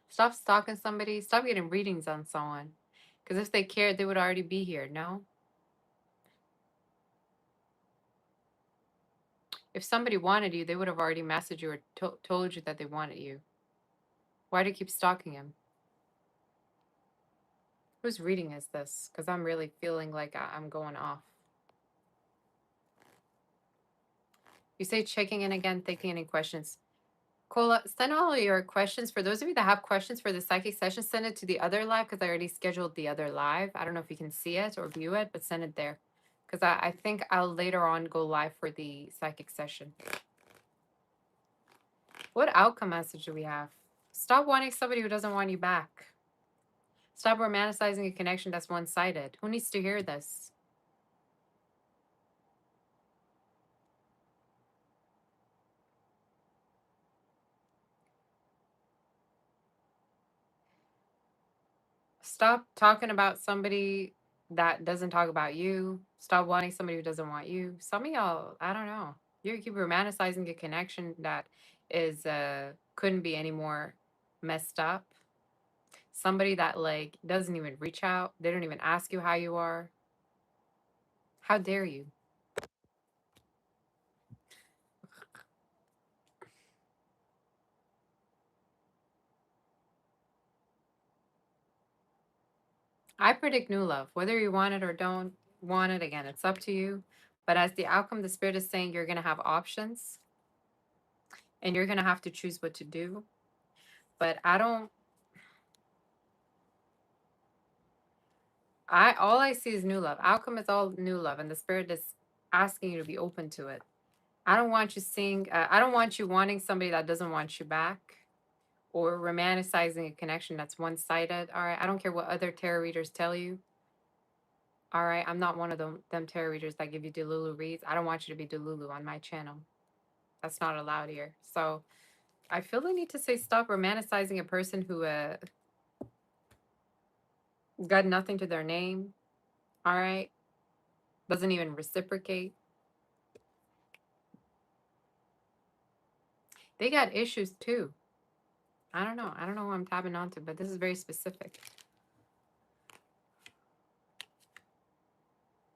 Stop stalking somebody. Stop getting readings on someone. Because if they cared, they would already be here. No? If somebody wanted you, they would have already messaged you or told you that they wanted you. Why do you keep stalking him? Whose reading is this? Because I'm really feeling like I'm going off. You say checking in again, thinking any questions. Cola, send all your questions. For those of you that have questions for the psychic session, send it to the other live because I already scheduled the other live. I don't know if you can see it or view it, but send it there. Because I think I'll later on go live for the psychic session. What outcome message do we have? Stop wanting somebody who doesn't want you back. Stop romanticizing a connection that's one-sided. Who needs to hear this? Stop talking about somebody that doesn't talk about you. Stop wanting somebody who doesn't want you. Some of y'all, I don't know. You keep romanticizing a connection that is couldn't be any more messed up. Somebody that like doesn't even reach out. They don't even ask you how you are. How dare you? I predict new love. Whether you want it or don't want it, again, it's up to you. But as the outcome, the spirit is saying you're going to have options and you're going to have to choose what to do. But all I see is new love. Outcome is all new love, and the spirit is asking you to be open to it. I don't want you I don't want you wanting somebody that doesn't want you back or romanticizing a connection that's one-sided. All right. I don't care what other tarot readers tell you. All right. I'm not one of them tarot readers that give you Delulu reads. I don't want you to be Delulu on my channel. That's not allowed here. So I feel the need to say stop romanticizing a person who got nothing to their name. All right. Doesn't even reciprocate. They got issues too. I don't know. I don't know who I'm tapping onto, but this is very specific.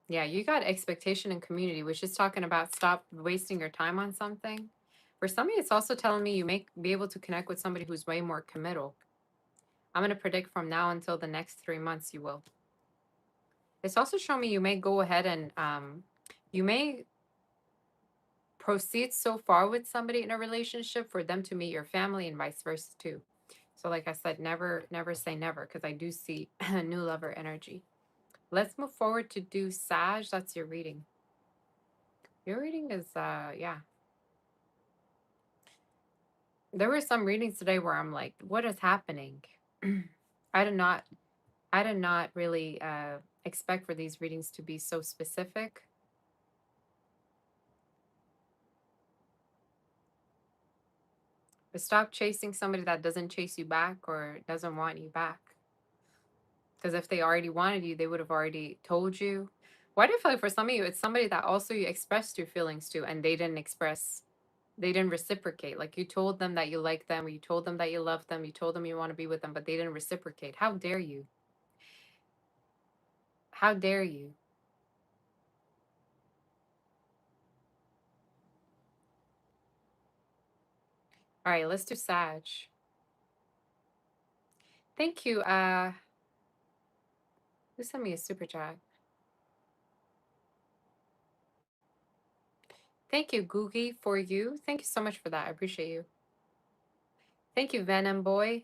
Yeah, you got expectation and community, which is talking about stop wasting your time on something. For some of you, it's also telling me you may be able to connect with somebody who's way more committal. I'm going to predict from now until the next 3 months you will. It's also showing me you may go ahead and you may proceed so far with somebody in a relationship for them to meet your family and vice versa too. So like I said, never say never, because I do see new lover energy. Let's move forward to do Sag. That's your reading. Your reading is yeah. There were some readings today where I'm like, what is happening? I did not really expect for these readings to be so specific. But stop chasing somebody that doesn't chase you back or doesn't want you back. Because if they already wanted you, they would have already told you. Why do I feel like for some of you, it's somebody that also you expressed your feelings to and they didn't reciprocate. Like you told them that you like them, or you told them that you love them, you told them you want to be with them, but they didn't reciprocate. How dare you? How dare you? All right, let's do Sag. Thank you. Who sent me a super chat? Thank you, Googie, for you. Thank you so much for that. I appreciate you. Thank you, Venom Boy.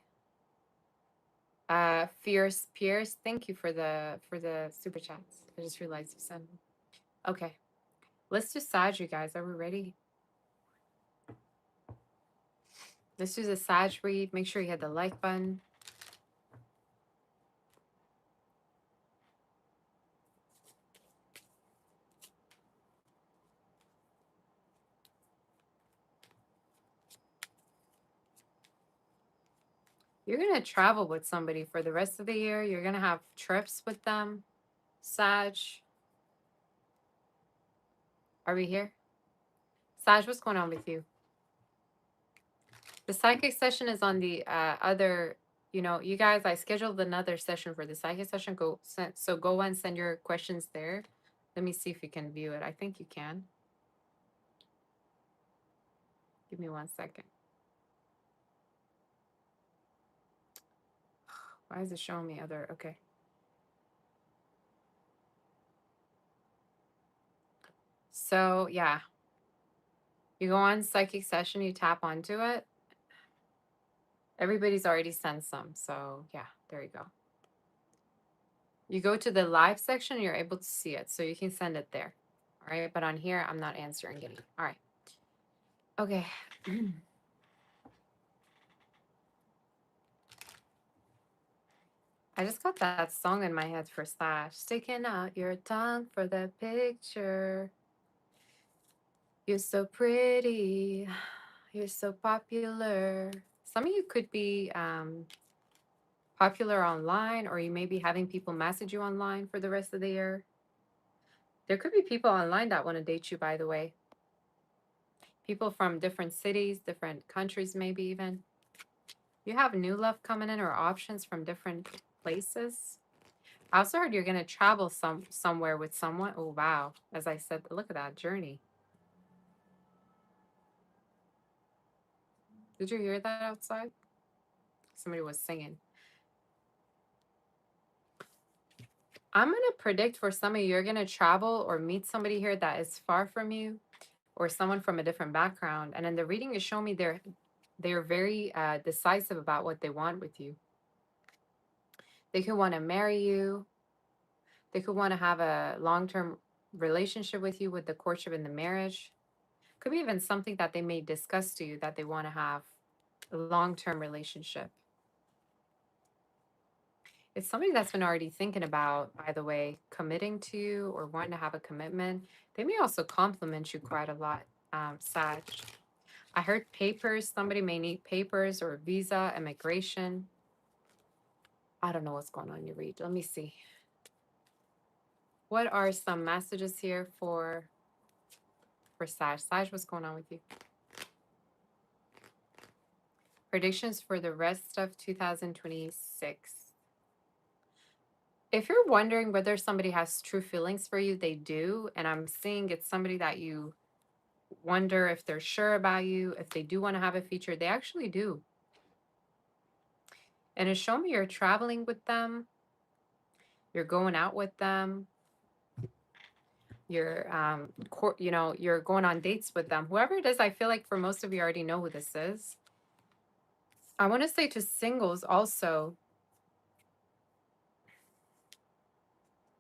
Fierce Pierce. Thank you for the super chats. I just realized you sent them. Okay. Let's do Sag, you guys. Are we ready? Let's do the Sag read. Make sure you hit the like button. You're going to travel with somebody for the rest of the year. You're going to have trips with them. Sag, are we here? Sag, what's going on with you? The psychic session is on the other, you guys, I scheduled another session for the psychic session. So go and send your questions there. Let me see if you can view it. I think you can. Give me 1 second. Why is it showing me other? Okay. So yeah, you go on psychic session, you tap onto it. Everybody's already sent some. So yeah, there you go. You go to the live section, you're able to see it. So you can send it there. All right. But on here, I'm not answering it. All right. Okay. I just got that song in my head for Slash. Sticking out your tongue for the picture. You're so pretty. You're so popular. Some of you could be popular online, or you may be having people message you online for the rest of the year. There could be people online that want to date you, by the way. People from different cities, different countries, maybe even. You have new love coming in or options from different places. I also heard you're gonna travel somewhere with someone. Oh wow. As I said, look at that journey. Did you hear that outside? Somebody was singing. I'm gonna predict for some of you, you're gonna travel or meet somebody here that is far from you, or someone from a different background. And then the reading is showing me they're very decisive about what they want with you. They could want to marry you. They could want to have a long-term relationship with you with the courtship and the marriage. Could be even something that they may discuss to you that they want to have a long-term relationship. It's somebody that's been already thinking about, by the way, committing to you or wanting to have a commitment. They may also compliment you quite a lot, Sag. I heard papers. Somebody may need papers or visa, immigration. I don't know what's going on. You read. Let me see. What are some messages here for Sag? Sag, what's going on with you? Predictions for the rest of 2026. If you're wondering whether somebody has true feelings for you, they do. And I'm seeing it's somebody that you wonder if they're sure about you, if they do want to have a future. They actually do. And it's showing me you're traveling with them, you're going out with them, you're you're going on dates with them. Whoever it is, I feel like for most of you already know who this is. I want to say to singles also,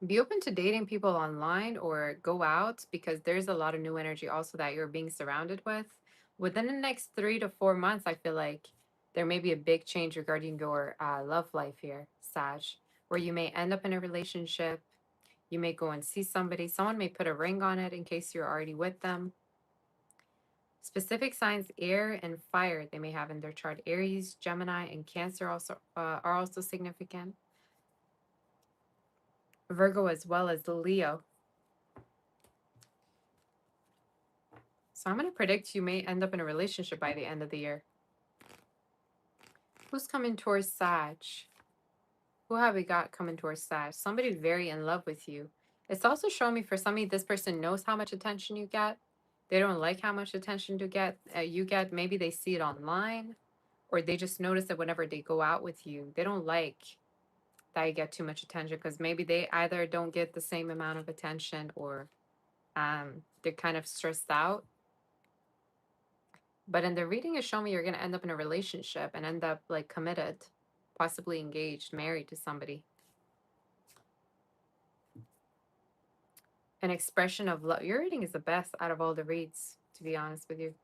be open to dating people online or go out, because there's a lot of new energy also that you're being surrounded with. Within the next 3 to 4 months, I feel like there may be a big change regarding your love life here, Sag, where you may end up in a relationship. You may go and see somebody. Someone may put a ring on it in case you're already with them. Specific signs, air and fire, they may have in their chart. Aries, Gemini, and Cancer also are also significant. Virgo as well as Leo. So I'm going to predict you may end up in a relationship by the end of the year. Who's coming towards Sag? Who have we got coming towards Sag? Somebody very in love with you. It's also showing me for somebody, this person knows how much attention you get. They don't like how much attention you get. Maybe they see it online, or they just notice that whenever they go out with you, they don't like that you get too much attention, because maybe they either don't get the same amount of attention, or they're kind of stressed out. But in the reading is showing me you're going to end up in a relationship and end up like committed, possibly engaged, married to somebody. An expression of love. Your reading is the best out of all the reads, to be honest with you.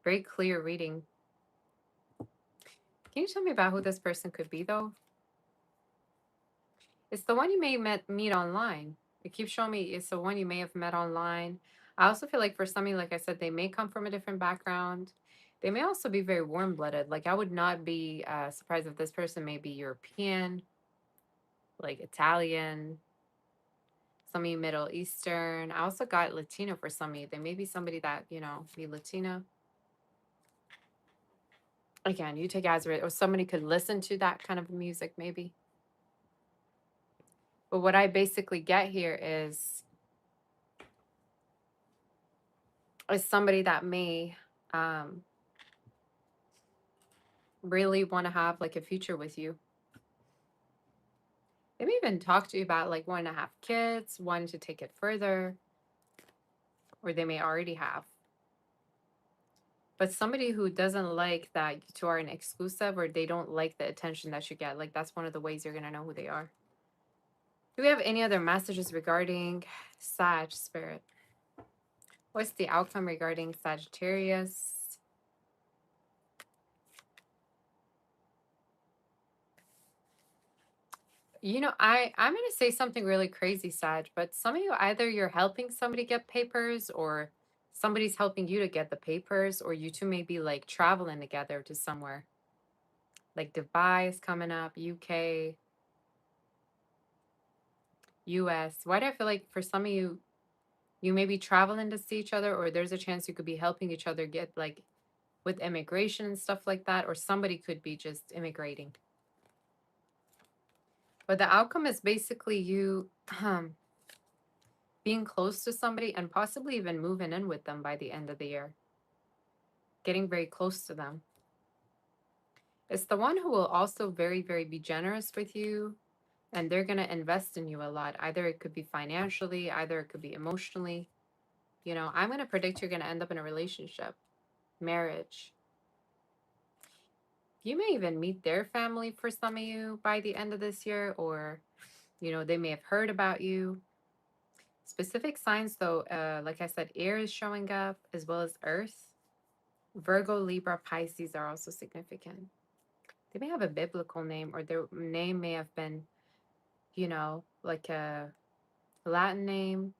Very clear reading. Can you tell me about who this person could be, though? It's the one you may meet online. It keeps showing me it's the one you may have met online. I also feel like for somebody, like I said, they may come from a different background. They may also be very warm-blooded. Like I would not be surprised if this person may be European, like Italian, some of you Middle Eastern. I also got Latino for some of you. They may be somebody that, you know, be Latino. Again, you take as or somebody could listen to that kind of music maybe. But what I basically get here is somebody that may really want to have like a future with you. They may even talk to you about like wanting to have kids, wanting to take it further, or they may already have. But somebody who doesn't like that you two are an exclusive, or they don't like the attention that you get, like that's one of the ways you're going to know who they are. Do we have any other messages regarding Sag spirit? What's the outcome regarding Sagittarius? You know, I'm going to say something really crazy, Sag, but some of you, either you're helping somebody get papers or somebody's helping you to get the papers, or you two may be like traveling together to somewhere. Like Dubai is coming up, UK, US. Why do I feel like for some of you, you may be traveling to see each other, or there's a chance you could be helping each other get like with immigration and stuff like that, or somebody could be just immigrating. But the outcome is basically you being close to somebody and possibly even moving in with them by the end of the year. Getting very close to them. It's the one who will also very, very be generous with you, and they're going to invest in you a lot. Either it could be financially, either it could be emotionally. You know, I'm going to predict you're going to end up in a relationship, marriage. You may even meet their family for some of you by the end of this year, or, you know, they may have heard about you. Specific signs, though, like I said, air is showing up as well as earth. Virgo, Libra, Pisces are also significant. They may have a biblical name, or their name may have been, you know, like a Latin name.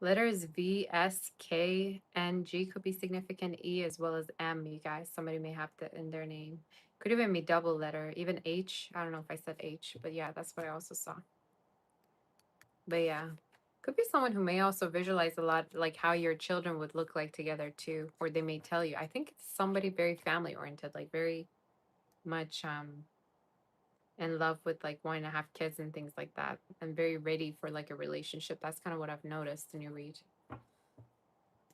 Letters V, S, K, N, G could be significant. E as well as M, you guys. Somebody may have that in their name. Could even be double letter. Even H. I don't know if I said H, but yeah, that's what I also saw. But yeah. Could be someone who may also visualize a lot like how your children would look like together too. Or they may tell you. I think it's somebody very family oriented, like very much in love with like wanting to have kids and things like that. And very ready for like a relationship. That's kind of what I've noticed in your read.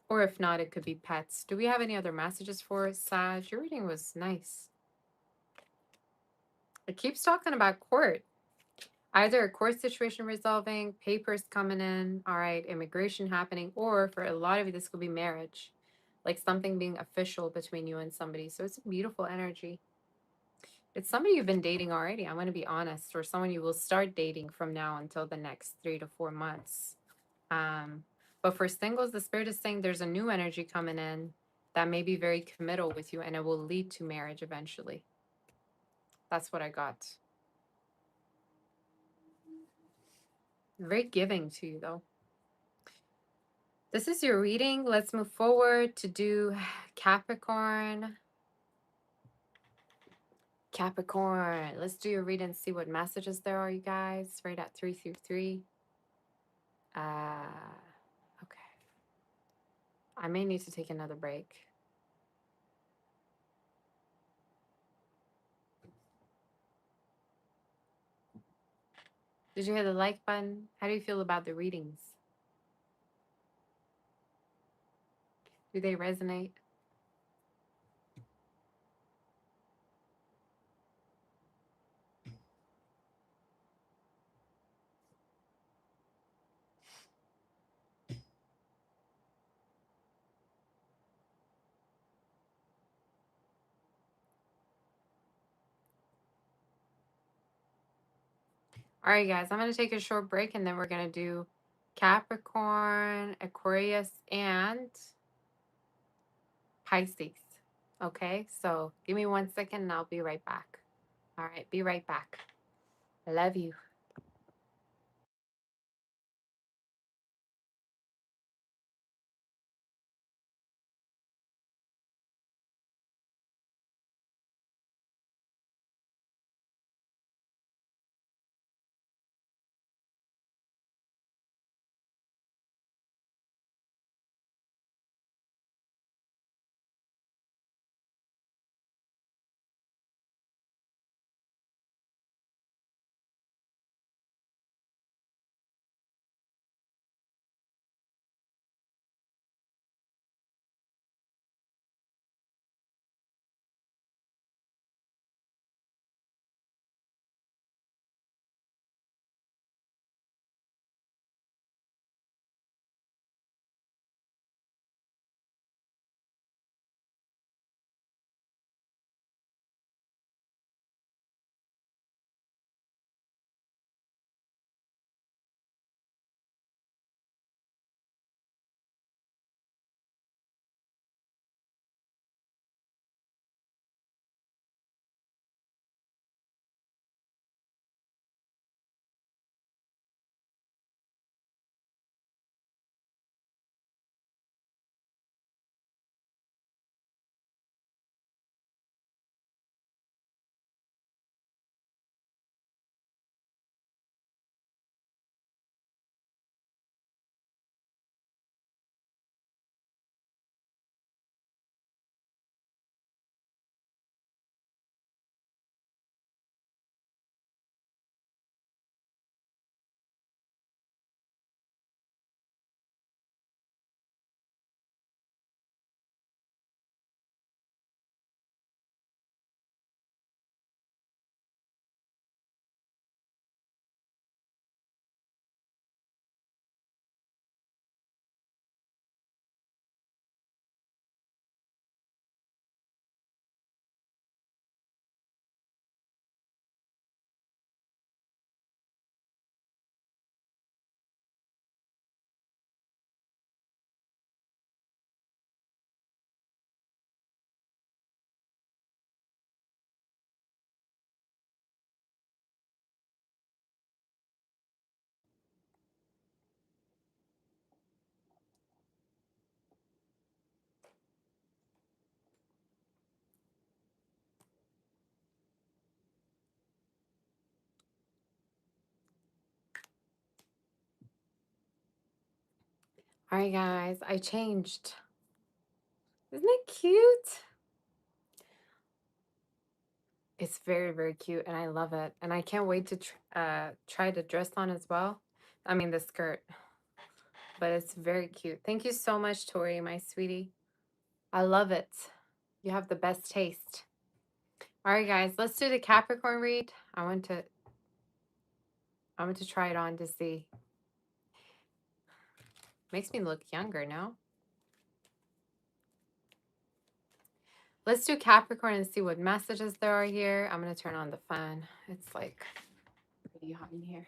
Or if not, it could be pets. Do we have any other messages for Sag? Your reading was nice. It keeps talking about court. Either a court situation resolving, papers coming in, all right, immigration happening, or for a lot of you, this could be marriage. Like something being official between you and somebody. So it's a beautiful energy. It's somebody you've been dating already. I'm going to be honest, or someone you will start dating from now until the next 3 to 4 months. But for singles, the spirit is saying there's a new energy coming in that may be very committal with you, and it will lead to marriage eventually. That's what I got. Very giving to you, though. This is your reading. Let's move forward to do Capricorn. Capricorn. Let's do your read and see what messages there are, you guys. Right at 3 through 3. Okay. I may need to take another break. Did you hit the like button? How do you feel about the readings? Do they resonate? All right, guys, I'm going to take a short break and then we're going to do Capricorn, Aquarius, and Pisces. Okay, so give me 1 second and I'll be right back. All right, be right back. I love you. All right, guys, I changed. Isn't it cute? It's very, very cute, and I love it. And I can't wait to try the dress on as well. I mean, the skirt, but it's very cute. Thank you so much, Tori, my sweetie. I love it. You have the best taste. All right, guys, let's do the Capricorn read. I want to try it on to see. Makes me look younger, no? Let's do Capricorn and see what messages there are here. I'm going to turn on the fan. It's like pretty hot in here.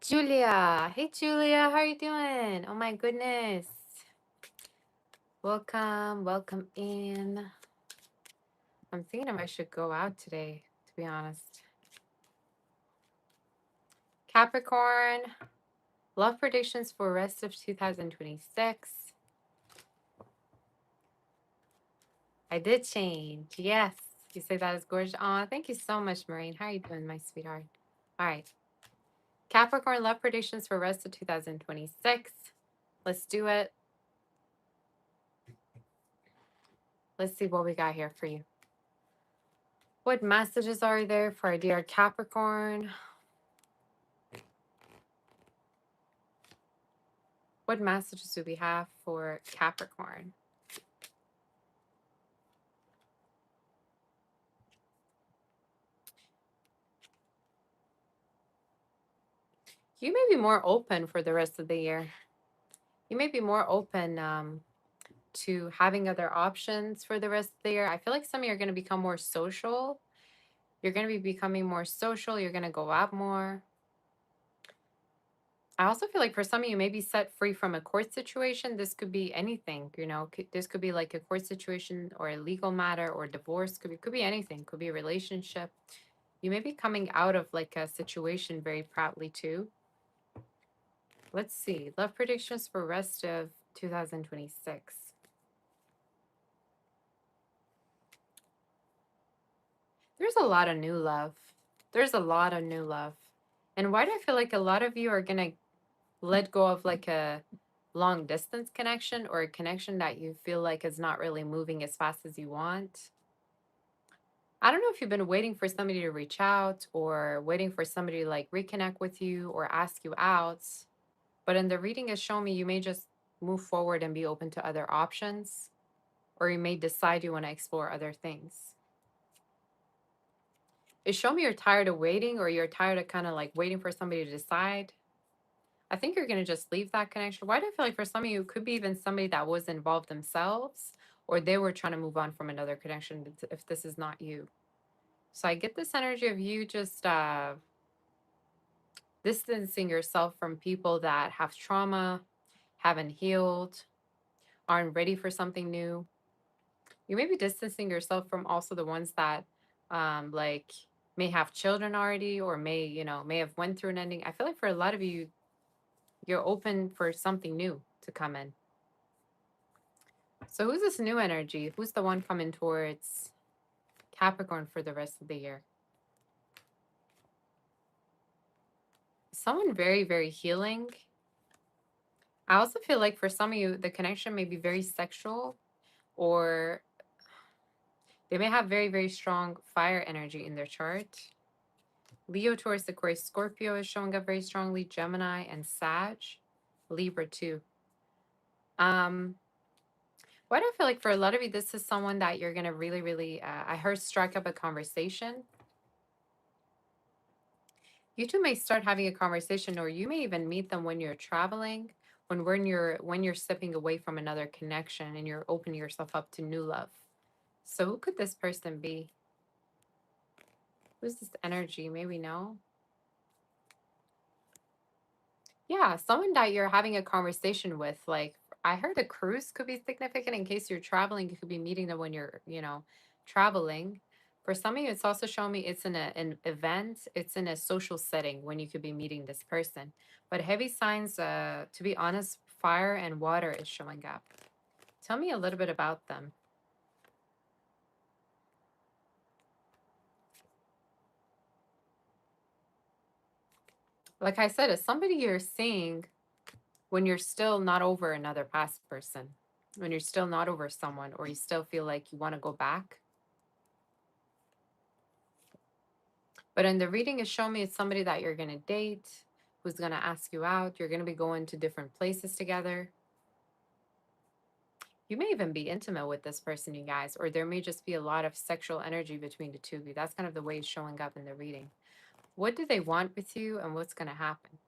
Julia. Hey, Julia. How are you doing? Oh, my goodness. Welcome. Welcome in. I'm thinking if I should go out today, to be honest. Capricorn. Love predictions for rest of 2026. I did change. Yes. You say that is gorgeous. Aw, thank you so much, Maureen. How are you doing, my sweetheart? All right. Capricorn love predictions for rest of 2026. Let's do it. Let's see what we got here for you. What messages are there for our dear Capricorn? What messages do we have for Capricorn? You may be more open for the rest of the year. You may be more open to having other options for the rest of the year. I feel like some of you are going to become more social. You're going to be becoming more social. You're going to go out more. I also feel like for some of you, maybe set free from a court situation. This could be anything, you know. This could be like a court situation or a legal matter or divorce. Could be anything. Could be a relationship. You may be coming out of like a situation very proudly too. Let's see. Love predictions for rest of 2026. There's a lot of new love. There's a lot of new love. And why do I feel like a lot of you are going to let go of like a long distance connection or a connection that you feel like is not really moving as fast as you want? I don't know if you've been waiting for somebody to reach out or waiting for somebody to like reconnect with you or ask you out. But in the reading, is showing me you may just move forward and be open to other options, or you may decide you want to explore other things. It showing me you're tired of waiting, or you're tired of kind of like waiting for somebody to decide. I think you're going to just leave that connection. Why do I feel like for some of you, it could be even somebody that was involved themselves, or they were trying to move on from another connection if this is not you. So I get this energy of you just distancing yourself from people that have trauma, haven't healed, aren't ready for something new. You may be distancing yourself from also the ones that like may have children already, or may have went through an ending. I feel like for a lot of you, you're open for something new to come in. So who's this new energy? Who's the one coming towards Capricorn for the rest of the year? Someone very, very healing. I also feel like for some of you, the connection may be very sexual, or they may have very, very strong fire energy in their chart. Leo, Taurus, Aquarius, Scorpio is showing up very strongly. Gemini and Sag. Libra too. Why do I feel like for a lot of you, this is someone that you're going to really, really, I heard strike up a conversation. You two may start having a conversation, or you may even meet them when you're traveling, when you're stepping away from another connection and you're opening yourself up to new love. So who could this person be? Who's this energy? Maybe know. Yeah, someone that you're having a conversation with. Like, I heard a cruise could be significant in case you're traveling. You could be meeting them when you're, traveling. For some of you, it's also showing me it's in an event, it's in a social setting when you could be meeting this person. But heavy signs, to be honest, fire and water is showing up. Tell me a little bit about them. Like I said, it's somebody you're seeing when you're still not over another past person, when you're still not over someone, or you still feel like you want to go back. But in the reading, it's showing me it's somebody that you're going to date, who's going to ask you out. You're going to be going to different places together. You may even be intimate with this person, you guys, or there may just be a lot of sexual energy between the two of you. That's kind of the way it's showing up in the reading. What do they want with you and what's going to happen?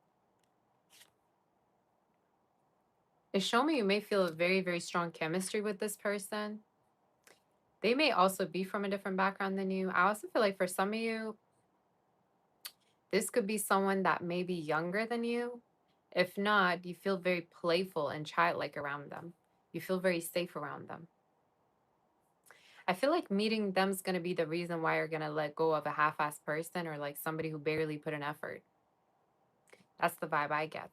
It's showing me you may feel a very, very strong chemistry with this person. They may also be from a different background than you. I also feel like for some of you, this could be someone that may be younger than you. If not, you feel very playful and childlike around them. You feel very safe around them. I feel like meeting them is going to be the reason why you're going to let go of a half-assed person or like somebody who barely put an effort. That's the vibe I get.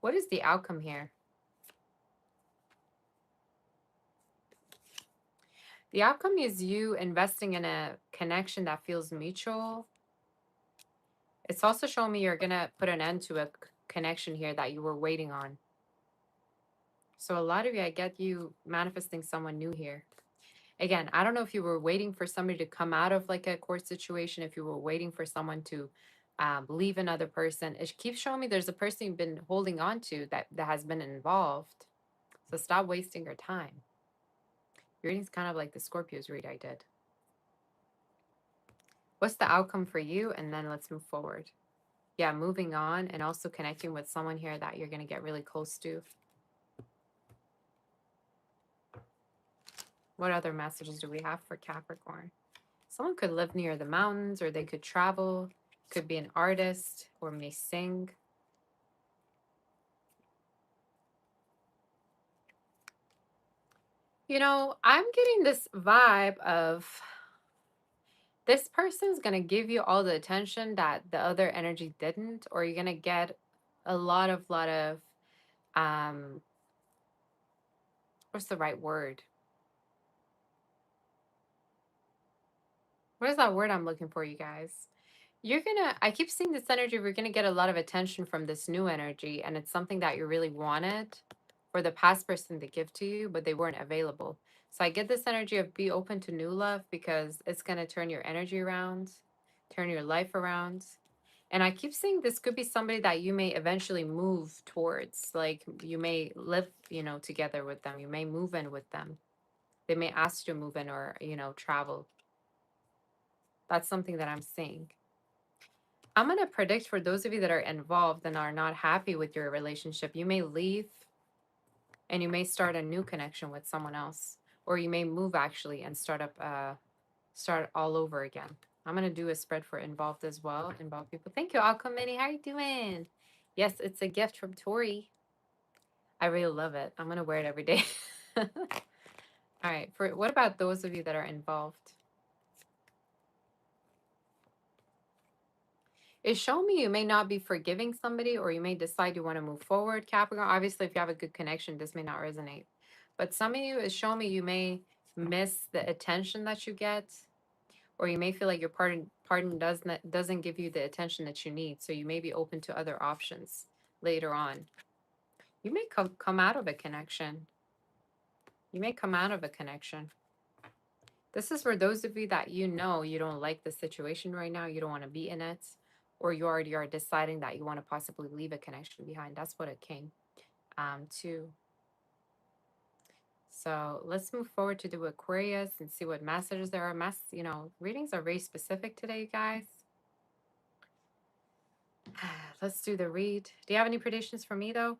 What is the outcome here? The outcome is you investing in a connection that feels mutual. It's also showing me you're going to put an end to a connection here that you were waiting on. So a lot of you, I get you manifesting someone new here. Again, I don't know if you were waiting for somebody to come out of like a court situation, if you were waiting for someone to leave another person. It keeps showing me there's a person you've been holding on to that has been involved. So stop wasting your time. Your reading's kind of like the Scorpio's read I did. What's the outcome for you? And then let's move forward. Yeah, moving on and also connecting with someone here that you're going to get really close to. What other messages do we have for Capricorn? Someone could live near the mountains or they could travel, could be an artist or may sing. You know, I'm getting this vibe of this person's going to give you all the attention that the other energy didn't, or you're going to get a lot of, um, what's the right word? What is that word I'm looking for, you guys? You're gonna, I keep seeing this energy, we're gonna get a lot of attention from this new energy, and it's something that you really wanted for the past person to give to you, but they weren't available. So I get this energy of be open to new love because it's gonna turn your energy around, turn your life around. And I keep saying this could be somebody that you may eventually move towards. Like you may live, together with them. You may move in with them. They may ask you to move in or, travel. That's something that I'm seeing. I'm going to predict for those of you that are involved and are not happy with your relationship, you may leave and you may start a new connection with someone else, or you may move actually and start all over again. I'm going to do a spread for involved as well. Involved people. Thank you, Alchemy. How you doing? Yes, it's a gift from Tori. I really love it. I'm going to wear it every day. All right. For what about those of you that are involved? It's showing me you may not be forgiving somebody or you may decide you want to move forward, Capricorn. Obviously, if you have a good connection, this may not resonate. But some of you is showing me you may miss the attention that you get, or you may feel like your partner doesn't give you the attention that you need. So you may be open to other options later on. You may come out of a connection. You may come out of a connection. This is for those of you that you don't like the situation right now, you don't want to be in it, or you already are deciding that you want to possibly leave a connection behind. That's what it came to. So let's move forward to do Aquarius and see what messages there are. Readings are very specific today, guys. Let's do the read. Do you have any predictions for me, though?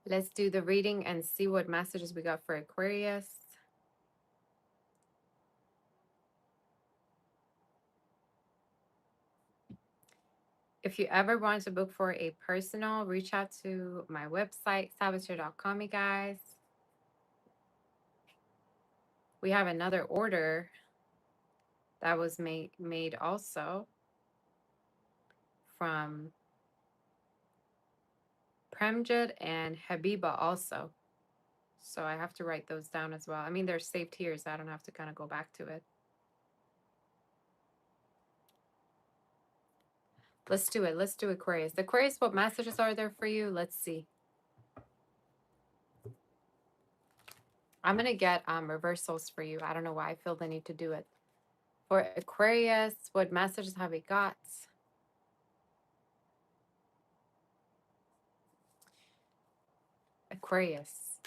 Let's do the reading and see what messages we got for Aquarius. If you ever want to book for a personal, reach out to my website, saboteur.com, you guys. We have another order that was made also from Premjit and Habiba also. So I have to write those down as well. I mean, they're saved here, so I don't have to kind of go back to it. Let's do it. Let's do Aquarius. Aquarius, what messages are there for you? Let's see. I'm going to get reversals for you. I don't know why I feel the need to do it. For Aquarius, what messages have we got? Aquarius.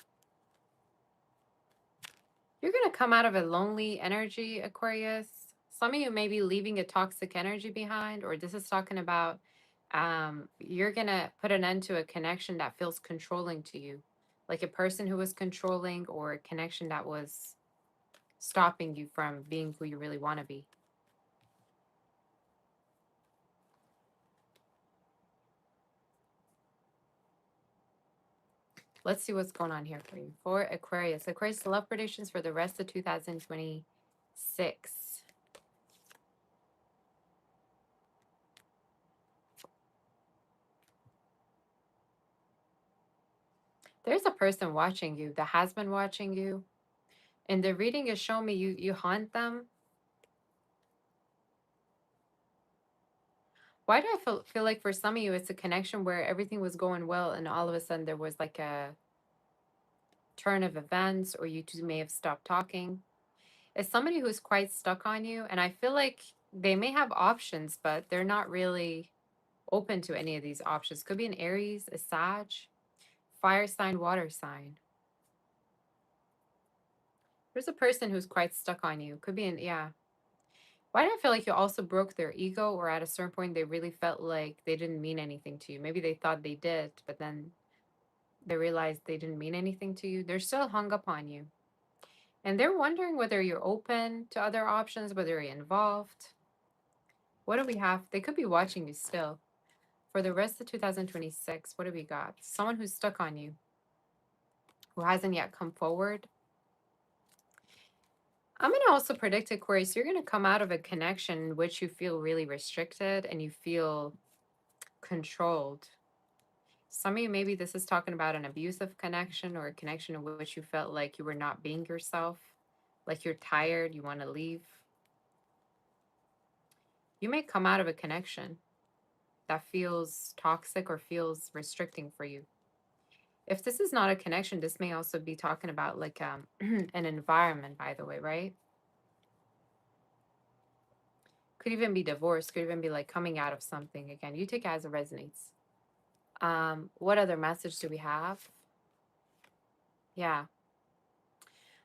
You're going to come out of a lonely energy, Aquarius. Some of you may be leaving a toxic energy behind, or this is talking about you're going to put an end to a connection that feels controlling to you, like a person who was controlling or a connection that was stopping you from being who you really want to be. Let's see what's going on here for you. For Aquarius. Aquarius, love predictions for the rest of 2026. There's a person watching you that has been watching you. And the reading is showing me you haunt them. Why do I feel like for some of you it's a connection where everything was going well and all of a sudden there was like a turn of events, or you two may have stopped talking? It's somebody who's quite stuck on you, and I feel like they may have options, but they're not really open to any of these options. Could be an Aries, a Sag, fire sign, water sign. There's a person who's quite stuck on you. Could be an, yeah. Why do I feel like you also broke their ego, or at a certain point they really felt like they didn't mean anything to you? Maybe they thought they did, but then they realized they didn't mean anything to you. They're still hung up on you. And they're wondering whether you're open to other options, whether you're involved. What do we have? They could be watching you still. For the rest of 2026, what do we got? Someone who's stuck on you, who hasn't yet come forward. I'm going to also predict, Aquarius, you're going to come out of a connection in which you feel really restricted and you feel controlled. Some of you, maybe this is talking about an abusive connection, or a connection in which you felt like you were not being yourself, like you're tired, you want to leave. You may come out of a connection that feels toxic or feels restricting for you. If this is not a connection, this may also be talking about like an environment, by the way, right? Could even be divorce, could even be like coming out of something. Again, you take it as it resonates. What other message do we have? Yeah.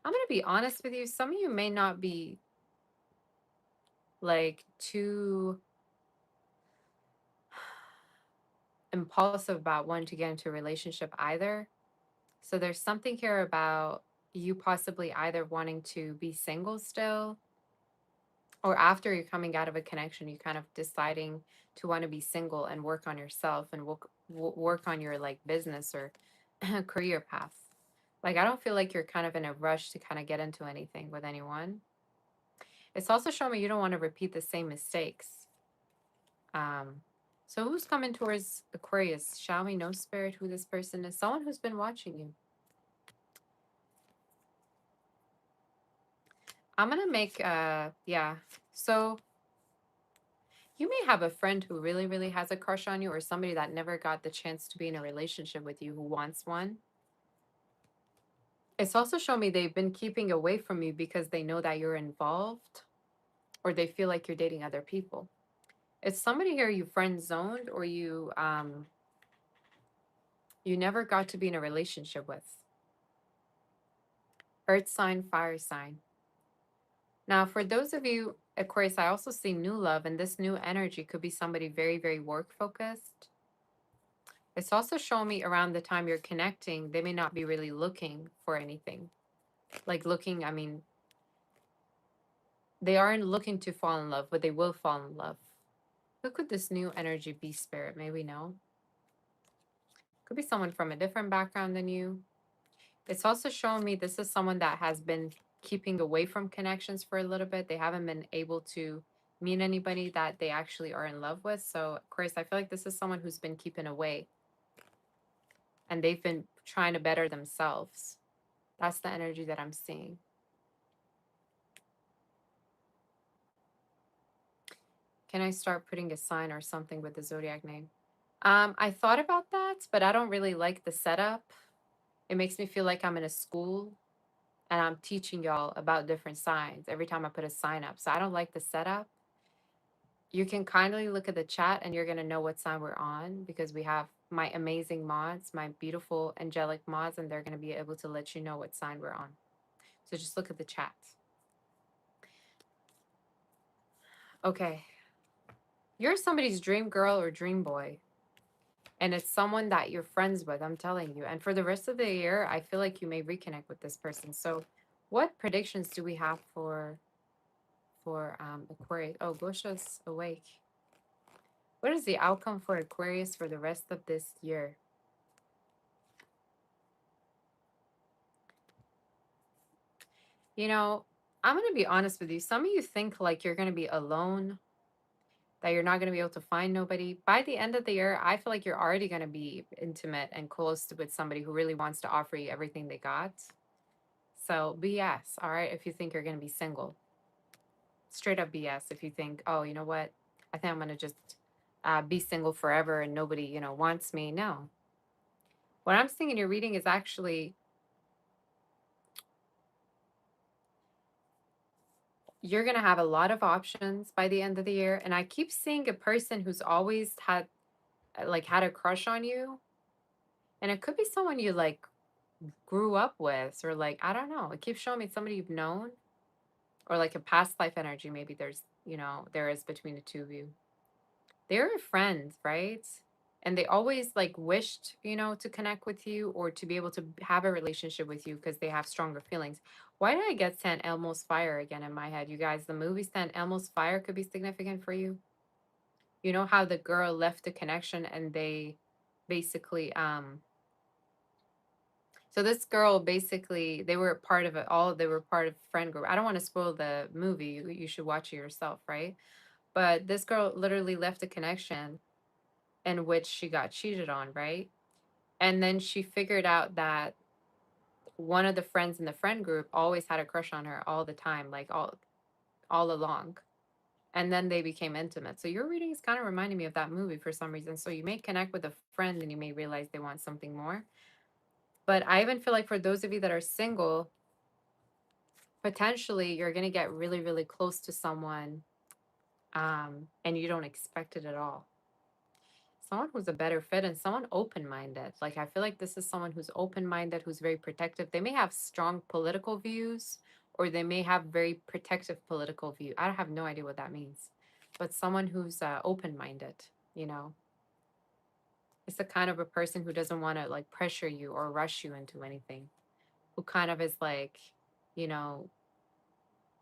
I'm going to be honest with you. Some of you may not be like too impulsive about wanting to get into a relationship either. So there's something here about you possibly either wanting to be single still, or after you're coming out of a connection, you kind of deciding to want to be single and work on yourself and work on your like business or career path. Like, I don't feel like you're kind of in a rush to kind of get into anything with anyone. It's also showing me you don't want to repeat the same mistakes. So who's coming towards Aquarius? Shall we know, Spirit, who this person is? Someone who's been watching you. I'm going to make, yeah. So you may have a friend who really, really has a crush on you, or somebody that never got the chance to be in a relationship with you who wants one. It's also showing me they've been keeping away from you because they know that you're involved, or they feel like you're dating other people. It's somebody here you friend zoned, or you never got to be in a relationship with. Earth sign, fire sign. Now, for those of you, Aquarius, I also see new love, and this new energy could be somebody very, very work focused. It's also showing me around the time you're connecting, they may not be really looking for anything. Like looking, I mean, they aren't looking to fall in love, but they will fall in love. Who could this new energy be, Spirit? May we know? Could be someone from a different background than you. It's also showing me this is someone that has been keeping away from connections for a little bit. They haven't been able to meet anybody that they actually are in love with. So, Aquarius, I feel like this is someone who's been keeping away, and they've been trying to better themselves. That's the energy that I'm seeing. Can I start putting a sign or something with the zodiac name? I thought about that, but I don't really like the setup. It makes me feel like I'm in a school and I'm teaching y'all about different signs every time I put a sign up. So I don't like the setup. You can kindly look at the chat and you're going to know what sign we're on because we have my amazing mods, my beautiful angelic mods, and they're going to be able to let you know what sign we're on. So just look at the chat. Okay. You're somebody's dream girl or dream boy. And it's someone that you're friends with, I'm telling you. And for the rest of the year, I feel like you may reconnect with this person. So what predictions do we have for Aquarius? Oh, Gosha's awake. What is the outcome for Aquarius for the rest of this year? You know, I'm going to be honest with you. Some of you think like you're going to be alone, that you're not going to be able to find nobody. By the end of the year, I feel like you're already going to be intimate and close with somebody who really wants to offer you everything they got. So BS, all right, if you think you're going to be single. Straight up BS if you think, oh, you know what? I think I'm going to just be single forever and nobody, wants me. No. What I'm seeing in your reading is actually you're going to have a lot of options by the end of the year. And I keep seeing a person who's always had a crush on you. And it could be someone you like grew up with or like, I don't know. It keeps showing me somebody you've known or like a past life energy. Maybe there is between the two of you. They're friends, right? And they always like wished, to connect with you or to be able to have a relationship with you because they have stronger feelings. Why did I get St. Elmo's Fire again in my head? You guys, the movie St. Elmo's Fire could be significant for you. You know how the girl left the connection and they basically so this girl basically they were part of it all they were part of friend group. I don't want to spoil the movie. You should watch it yourself, right? But this girl literally left a connection in which she got cheated on, right? And then she figured out that one of the friends in the friend group always had a crush on her all the time, like all along. And then they became intimate. So your reading is kind of reminding me of that movie for some reason. So you may connect with a friend and you may realize they want something more. But I even feel like for those of you that are single, potentially you're going to get really, really close to someone and you don't expect it at all. Someone who's a better fit and someone open-minded. Like I feel like this is someone who's open-minded, who's very protective. They may have strong political views or they may have very protective political view. I have no idea what that means. But someone who's open-minded, you know. It's the kind of a person who doesn't want to like pressure you or rush you into anything. Who kind of is like, you know,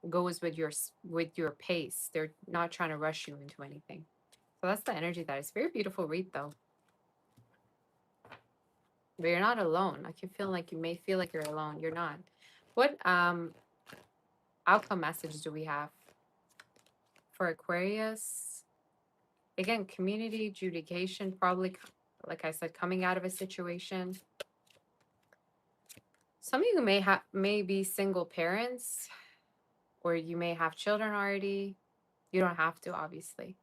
goes with your pace. They're not trying to rush you into anything. So that's the energy that is very beautiful read though. But you're not alone. I keep feeling like you may feel like you're alone. You're not. What outcome message do we have for Aquarius? Again, community adjudication, probably like I said, coming out of a situation. Some of you may be single parents, or you may have children already. You don't have to, obviously.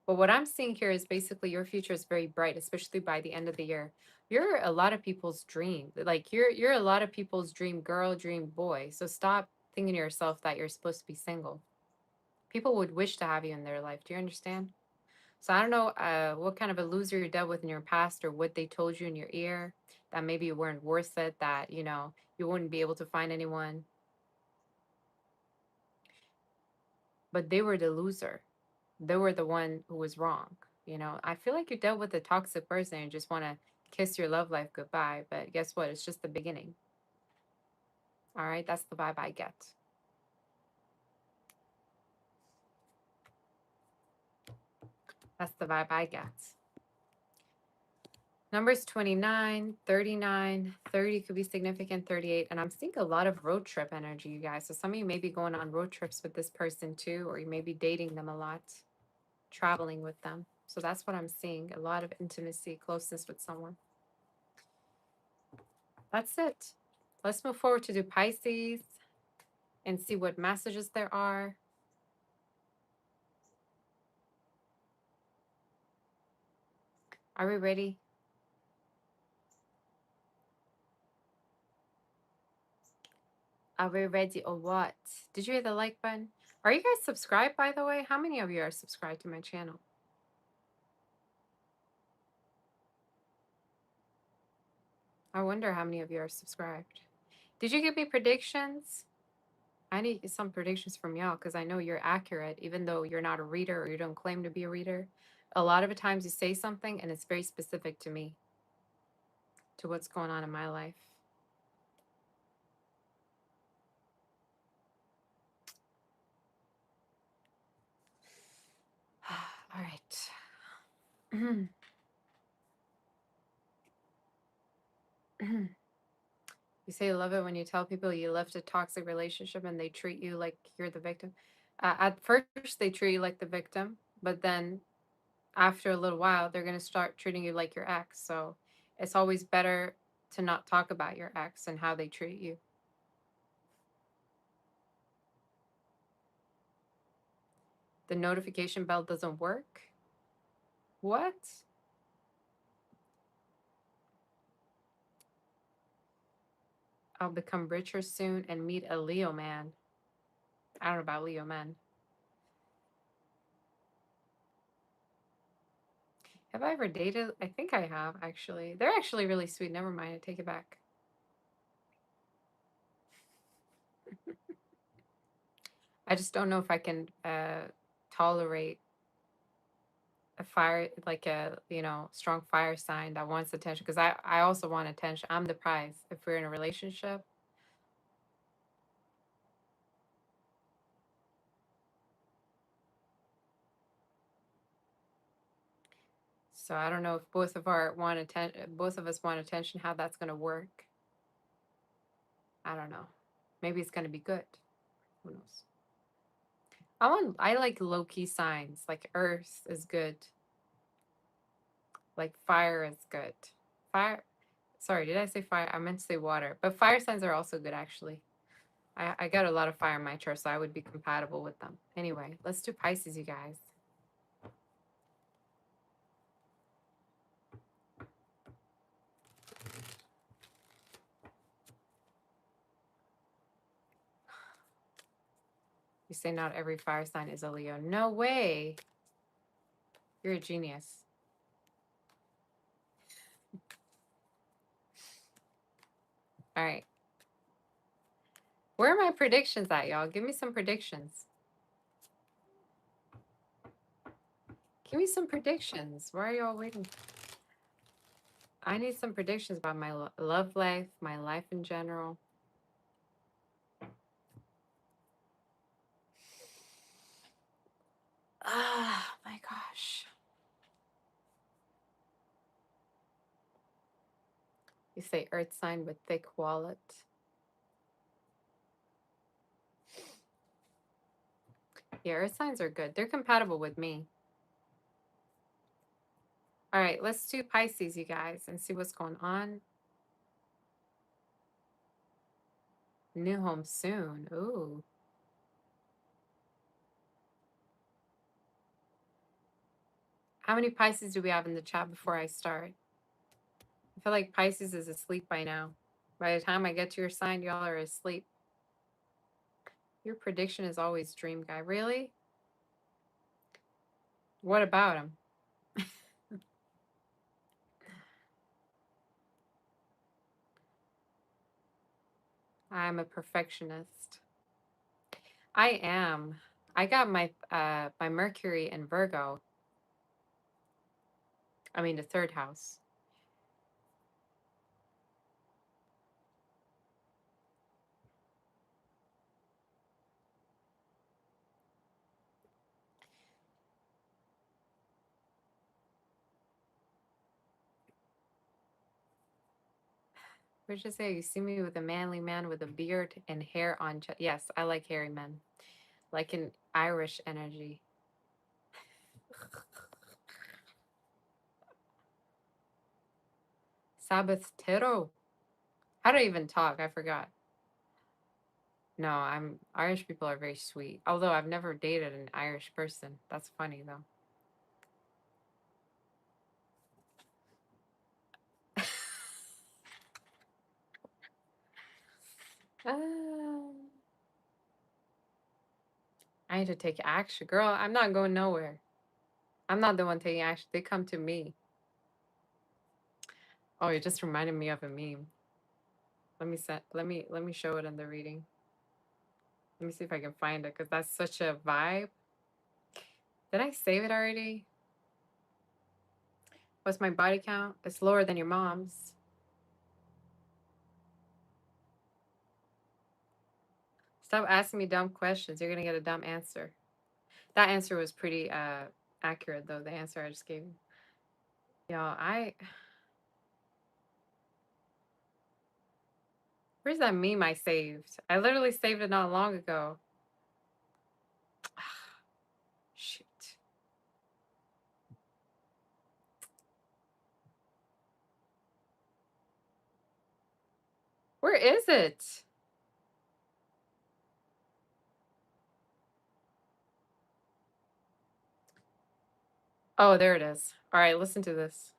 But what I'm seeing here is basically your future is very bright, especially by the end of the year. You're a lot of people's dream. Like you're a lot of people's dream girl, dream boy. So stop thinking to yourself that you're supposed to be single. People would wish to have you in their life. Do you understand? So I don't know what kind of a loser you dealt with in your past or what they told you in your ear that maybe you weren't worth it, that, you wouldn't be able to find anyone. But they were the loser. They were the one who was wrong. I feel like you dealt with a toxic person and just want to kiss your love life goodbye. But guess what? It's just the beginning. All right. That's the vibe I get. That's the vibe I get. Numbers 29, 39, 30 could be significant, 38. And I'm seeing a lot of road trip energy, you guys. So some of you may be going on road trips with this person too, or you may be dating them a lot, traveling with them. So that's what I'm seeing. A lot of intimacy, closeness with someone. That's it. Let's move forward to do Pisces and see what messages there are. Are we ready? Are we ready or what? Did you hit the like button? Are you guys subscribed, by the way? How many of you are subscribed to my channel? I wonder how many of you are subscribed. Did you give me predictions? I need some predictions from y'all because I know you're accurate, even though you're not a reader or you don't claim to be a reader. A lot of the times you say something and it's very specific to me, to what's going on in my life. All right. You say you love it when you tell people you left a toxic relationship and they treat you like you're the victim. At first, they treat you like the victim, but then after a little while, they're going to start treating you like your ex. So it's always better to not talk about your ex and how they treat you. The notification bell doesn't work. What? I'll become richer soon and meet a Leo man. I don't know about Leo men. Have I ever dated? I think I have, actually. They're actually really sweet. Never mind. I take it back. I just don't know if I can tolerate a fire, like a, strong fire sign that wants attention. Because I also want attention. I'm the prize if we're in a relationship. So I don't know if both of us want attention, how that's gonna work. I don't know. Maybe it's gonna be good. Who knows? I like low key signs. Like earth is good. Like fire is good. Fire. Sorry, did I say fire? I meant to say water. But fire signs are also good, actually. I got a lot of fire in my chart, so I would be compatible with them. Anyway, let's do Pisces, you guys. You say not every fire sign is a Leo. No way. You're a genius. All right. Where are my predictions at, y'all? Give me some predictions. Give me some predictions. Why are y'all waiting? I need some predictions about my love life, my life in general. Ah, my gosh. You say earth sign with thick wallet. Yeah, earth signs are good. They're compatible with me. All right, let's do Pisces, you guys, and see what's going on. New home soon. Ooh. How many Pisces do we have in the chat before I start? I feel like Pisces is asleep by now. By the time I get to your sign, y'all are asleep. Your prediction is always dream guy. Really? What about him? I'm a perfectionist. I am. I got my Mercury in Virgo. I mean the third house. What'd you say? You see me with a manly man with a beard and hair on yes, I like hairy men. Like an Irish energy. Sabbath Tero. How do I even talk? I forgot. No, Irish people are very sweet. Although I've never dated an Irish person. That's funny though. I need to take action. Girl, I'm not going nowhere. I'm not the one taking action. They come to me. Oh, it just reminded me of a meme. Let me show it in the reading. Let me see if I can find it because that's such a vibe. Did I save it already? What's my body count? It's lower than your mom's. Stop asking me dumb questions. You're gonna get a dumb answer. That answer was pretty accurate though, the answer I just gave you. Y'all, where's that meme I saved? I literally saved it not long ago. Shoot. Where is it? Oh, there it is. All right, listen to this.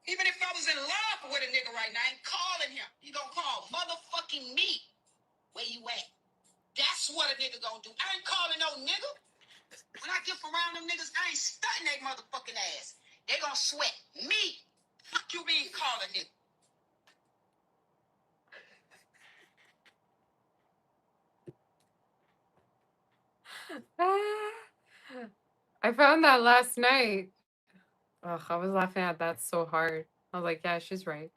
Even if I was in love with a nigga right now, I ain't calling him. He gonna call motherfucking me. Where you at? That's what a nigga gonna do. I ain't calling no nigga. When I get around them niggas, I ain't stunting they motherfucking ass. They gonna sweat me. Fuck you being calling nigga. I found that last night. Ugh, I was laughing at that so hard. I was like, yeah, she's right.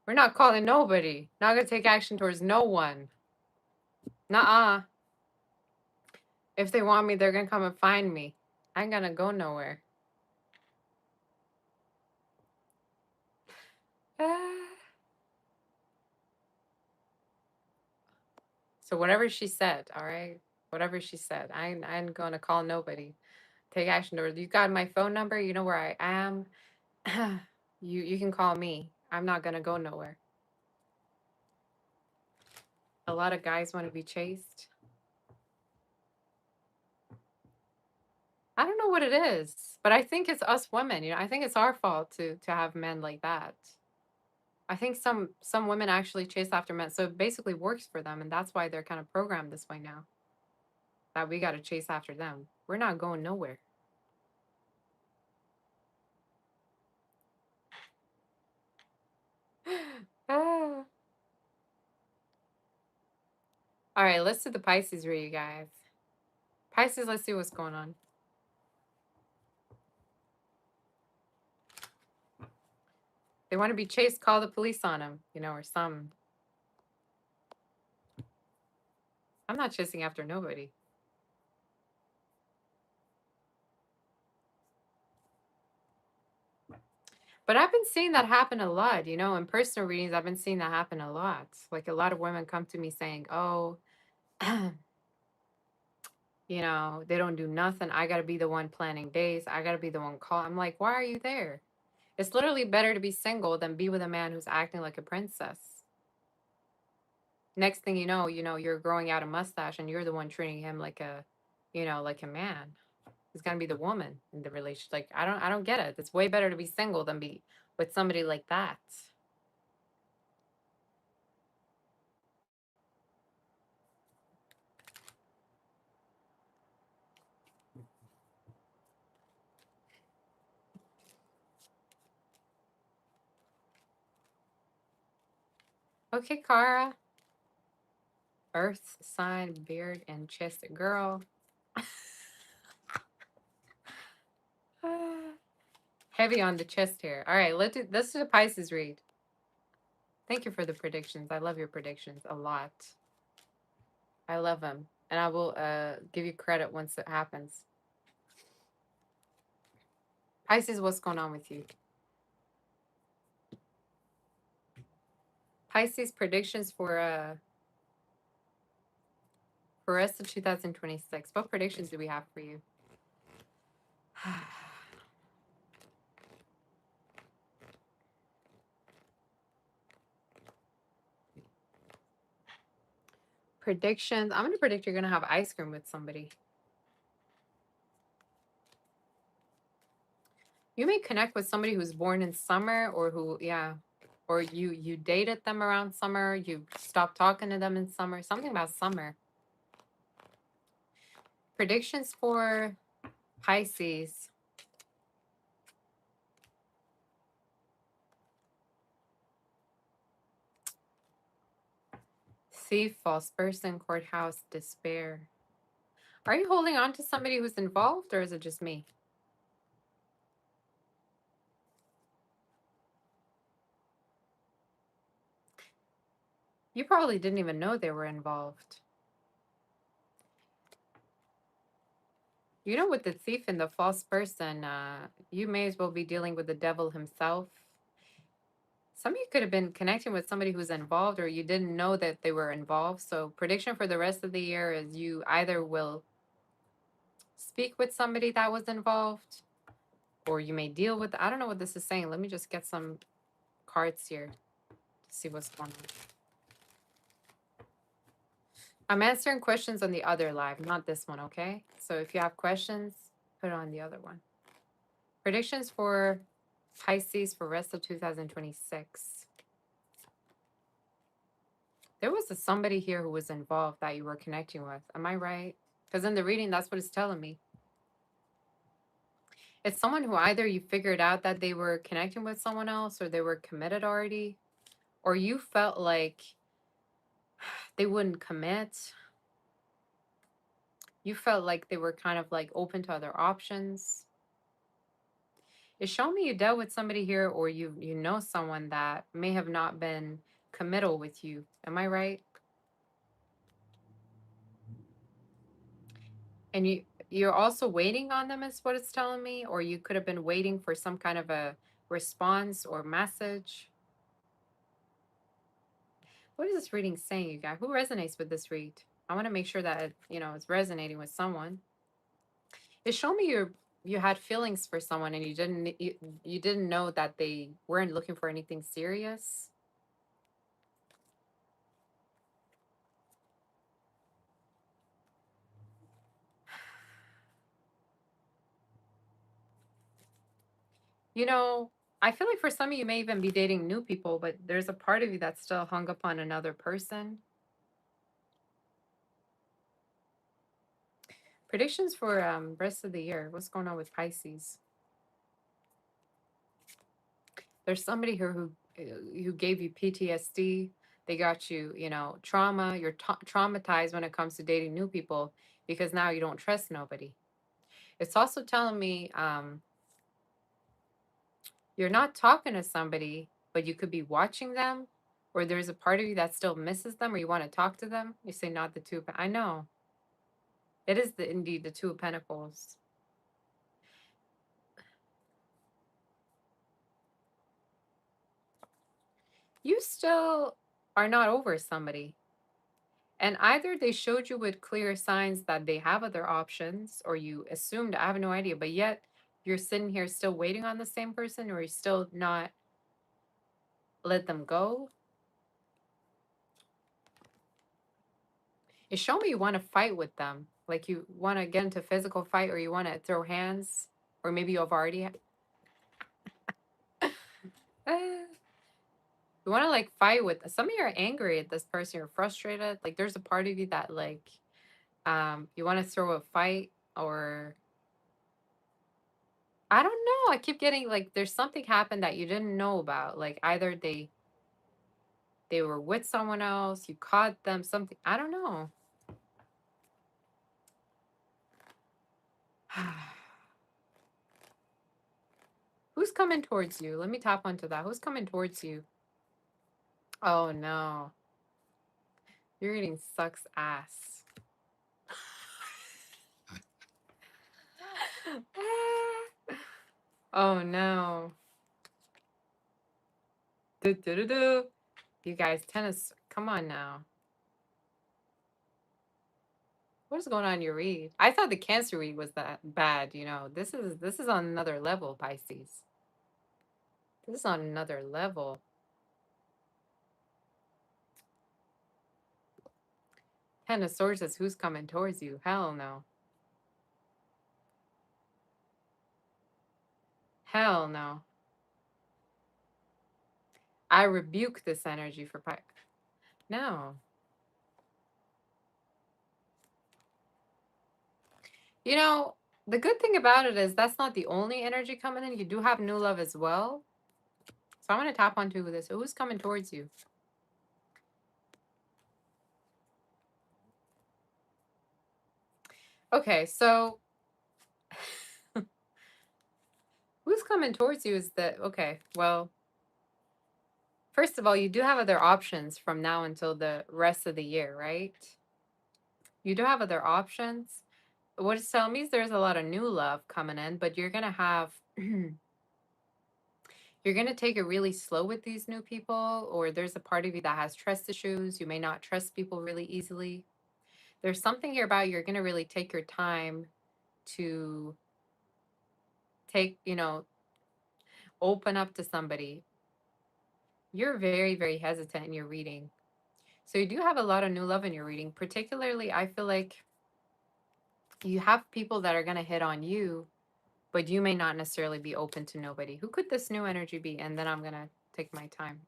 We're not calling nobody. Not gonna take action towards no one. Nuh-uh. If they want me, they're gonna come and find me. I ain't gonna go nowhere. So whatever she said, all right? Whatever she said, I ain't gonna call nobody. Take action towards. You got my phone number. You know where I am. You can call me. I'm not gonna go nowhere. A lot of guys want to be chased. I don't know what it is, but I think it's us women. You know, I think it's our fault to have men like that. I think some women actually chase after men, so it basically works for them, and that's why they're kind of programmed this way now. That we got to chase after them. We're not going nowhere. Ah. All right, let's do the Pisces read, you guys. Pisces, let's see what's going on. They want to be chased, call the police on them, you know, or some. I'm not chasing after nobody. But I've been seeing that happen a lot, you know, in personal readings, I've been seeing that happen a lot. Like a lot of women come to me saying, oh, you know, they don't do nothing. I got to be the one planning days. I got to be the one call. I'm like, why are you there? It's literally better to be single than be with a man who's acting like a princess. Next thing you know, you're growing out a mustache and you're the one treating him like a, like a man. He's gonna be the woman in the relationship. Like I don't get it. It's way better to be single than be with somebody like that. Okay, Kara. Earth sign, beard, and chest girl. Heavy on the chest hair. All right, let's do the Pisces read. Thank you for the predictions. I love your predictions a lot. I love them, and I will give you credit once it happens. Pisces, what's going on with you? Pisces predictions for rest of 2026. What predictions do we have for you? Predictions. I'm gonna predict you're gonna have ice cream with somebody. You may connect with somebody who's born in summer or who, yeah. Or you dated them around summer, you stopped talking to them in summer, something about summer. Predictions for Pisces. Thief, false person, courthouse, despair. Are you holding on to somebody who's involved, or is it just me? You probably didn't even know they were involved. You know, with the thief and the false person, you may as well be dealing with the devil himself. Some of you could have been connecting with somebody who's involved, or you didn't know that they were involved. So prediction for the rest of the year is you either will speak with somebody that was involved, or you may deal with, I don't know what this is saying. Let me just get some cards here to see what's going on. I'm answering questions on the other live, not this one, okay? So if you have questions, put it on the other one. Predictions for Pisces for rest of 2026. There was somebody here who was involved that you were connecting with. Am I right? Because in the reading, that's what it's telling me. It's someone who either you figured out that they were connecting with someone else, or they were committed already, or you felt like they wouldn't commit. You felt like they were kind of like open to other options. It's showing me you dealt with somebody here, or you know someone that may have not been committal with you. Am I right? And you're also waiting on them is what it's telling me, or you could have been waiting for some kind of a response or message. What is this reading saying, you guys? Who resonates with this read? I want to make sure that it's resonating with someone. It's showing me you had feelings for someone, and you didn't know that they weren't looking for anything serious. I feel like for some of you may even be dating new people, but there's a part of you that's still hung up on another person. Predictions for rest of the year. What's going on with Pisces? There's somebody here who gave you PTSD. They got you, trauma. You're traumatized when it comes to dating new people because now you don't trust nobody. It's also telling me you're not talking to somebody, but you could be watching them, or there's a part of you that still misses them, or you want to talk to them. You say not the two. I know. It is indeed the Two of Pentacles. You still are not over somebody. And either they showed you with clear signs that they have other options, or you assumed, I have no idea, but yet you're sitting here still waiting on the same person, or you still not let them go. It's showing me you want to fight with them. Like you want to get into physical fight, or you want to throw hands, or maybe you've already. You want to like fight with some of you are angry at this person, you're frustrated. Like there's a part of you that like you want to throw a fight, or I don't know. I keep getting like there's something happened that you didn't know about. Like either they were with someone else, you caught them, something. I don't know. Who's coming towards you? Let me tap onto that. Who's coming towards you? Oh no. Your reading sucks ass. Oh no. Do, do, do, do. You guys, tennis, come on now. What is going on in your read? I thought the Cancer read was that bad, This is on another level, Pisces. This is on another level. Ten of Swords says, who's coming towards you? Hell no. Hell no. I rebuke this energy for no. You know, the good thing about it is that's not the only energy coming in. You do have new love as well. So I'm going to tap onto this. Who's coming towards you? Okay, so who's coming towards you is that, okay, well, first of all, you do have other options from now until the rest of the year, right? You do have other options. What it's telling me is there's a lot of new love coming in, but you're going to have, you're going to take it really slow with these new people, or there's a part of you that has trust issues. You may not trust people really easily. There's something here about you're going to really take your time to take, open up to somebody. You're very, very hesitant in your reading. So you do have a lot of new love in your reading. Particularly, I feel like you have people that are going to hit on you, but you may not necessarily be open to nobody. Who could this new energy be? And then I'm going to take my time.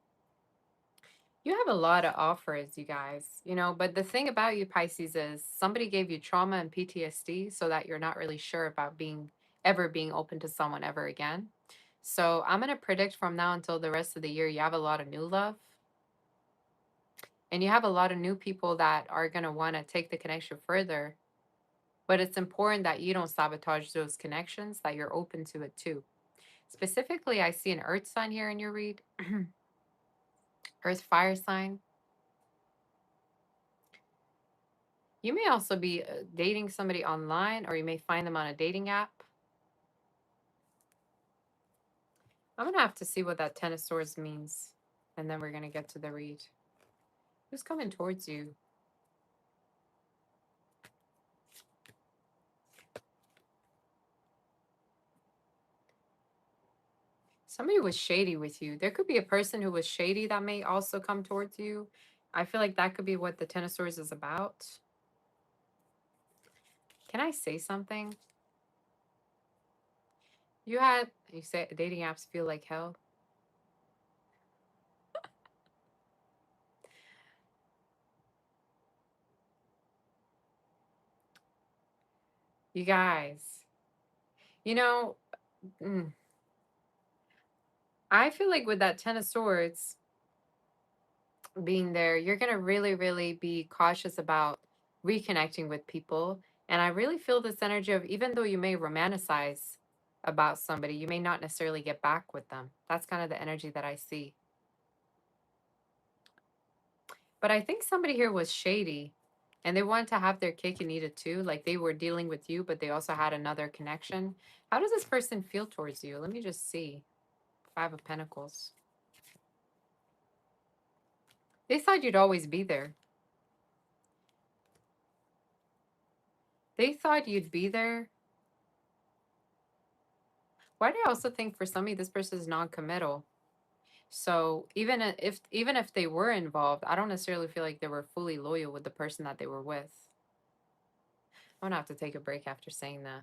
You have a lot of offers, you guys, but the thing about you, Pisces, is somebody gave you trauma and PTSD so that you're not really sure about ever being open to someone ever again. So I'm going to predict from now until the rest of the year, you have a lot of new love. And you have a lot of new people that are going to want to take the connection further. But it's important that you don't sabotage those connections, that you're open to it too. Specifically, I see an earth sign here in your read. Earth fire sign. You may also be dating somebody online, or you may find them on a dating app. I'm going to have to see what that Ten of Swords means. And then we're going to get to the read. Who's coming towards you? Somebody was shady with you. There could be a person who was shady that may also come towards you. I feel like that could be what the Ten of Swords is about. Can I say something? You say dating apps feel like hell. You guys, you know, mm, I feel like with that Ten of Swords being there, you're going to really, really be cautious about reconnecting with people. And I really feel this energy of even though you may romanticize about somebody, you may not necessarily get back with them. That's kind of the energy that I see. But I think somebody here was shady and they wanted to have their cake and eat it too. Like they were dealing with you, but they also had another connection. How does this person feel towards you? Let me just see. Five of Pentacles. They thought you'd always be there. They thought you'd be there. Why do I also think for somebody this person is non-committal? So even if they were involved, I don't necessarily feel like they were fully loyal with the person that they were with. I'm gonna have to take a break after saying that.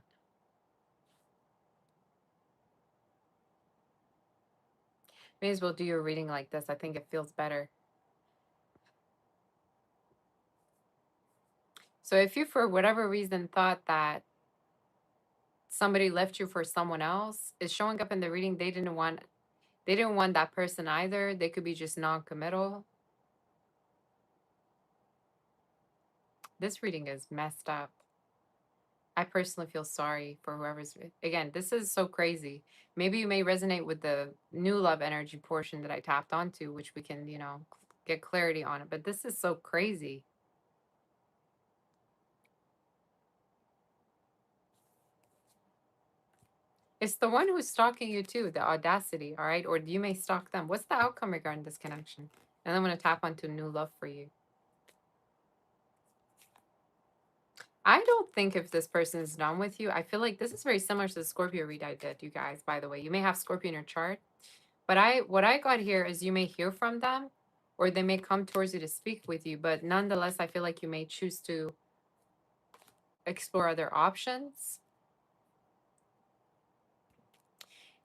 May as well do your reading like this. I think it feels better. So if you, for whatever reason, thought that somebody left you for someone else, is showing up in the reading, they didn't want that person either. They could be just non-committal. This reading is messed up. I personally feel sorry for whoever's, again, this is so crazy. Maybe you may resonate with the new love energy portion that I tapped onto, which we can, get clarity on it. But this is so crazy. It's the one who's stalking you too, the audacity, all right? Or you may stalk them. What's the outcome regarding this connection? And I'm going to tap onto new love for you. I don't think if this person is done with you, I feel like this is very similar to the Scorpio read I did, you guys, by the way. You may have Scorpio in your chart. But what I got here is you may hear from them or they may come towards you to speak with you. But nonetheless, I feel like you may choose to explore other options.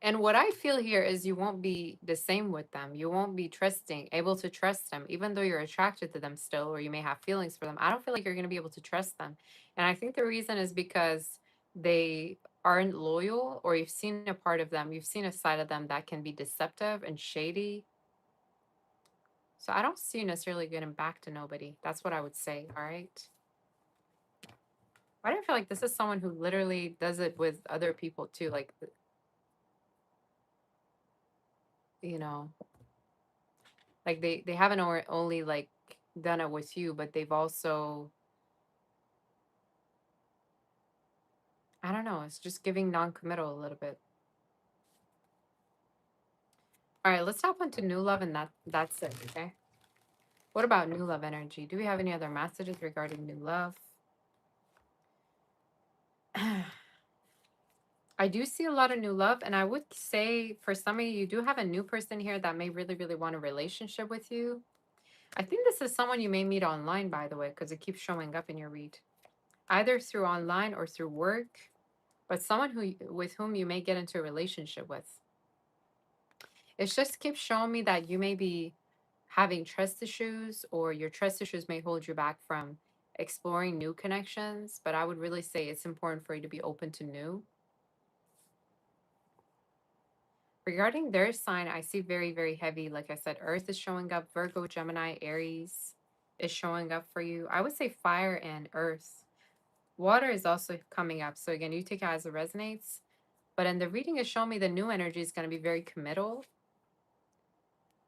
And what I feel here is you won't be the same with them. You won't be able to trust them, even though you're attracted to them still, or you may have feelings for them. I don't feel like you're going to be able to trust them. And I think the reason is because they aren't loyal, or you've seen a part of them, you've seen a side of them that can be deceptive and shady. So I don't see you necessarily getting back to nobody. That's what I would say. All right. Why do I feel like this is someone who literally does it with other people too? Like, you know, like they haven't only like done it with you, but they've also, I don't know, it's just giving non-committal a little bit. All right, let's hop into new love, and that's it. Okay. What about new love energy? Do we have any other messages regarding new love? I do see a lot of new love, and I would say for some of you, you do have a new person here that may really, really want a relationship with you. I think this is someone you may meet online, by the way, because it keeps showing up in your read, either through online or through work, but someone with whom you may get into a relationship with. It just keeps showing me that you may be having trust issues, or your trust issues may hold you back from exploring new connections. But I would really say it's important for you to be open to new. Regarding their sign, I see very, very heavy. Like I said, Earth is showing up, Virgo, Gemini, Aries is showing up for you. I would say fire and earth. Water is also coming up. So again, you take it as it resonates. But in the reading, is showing me the new energy is going to be very committal.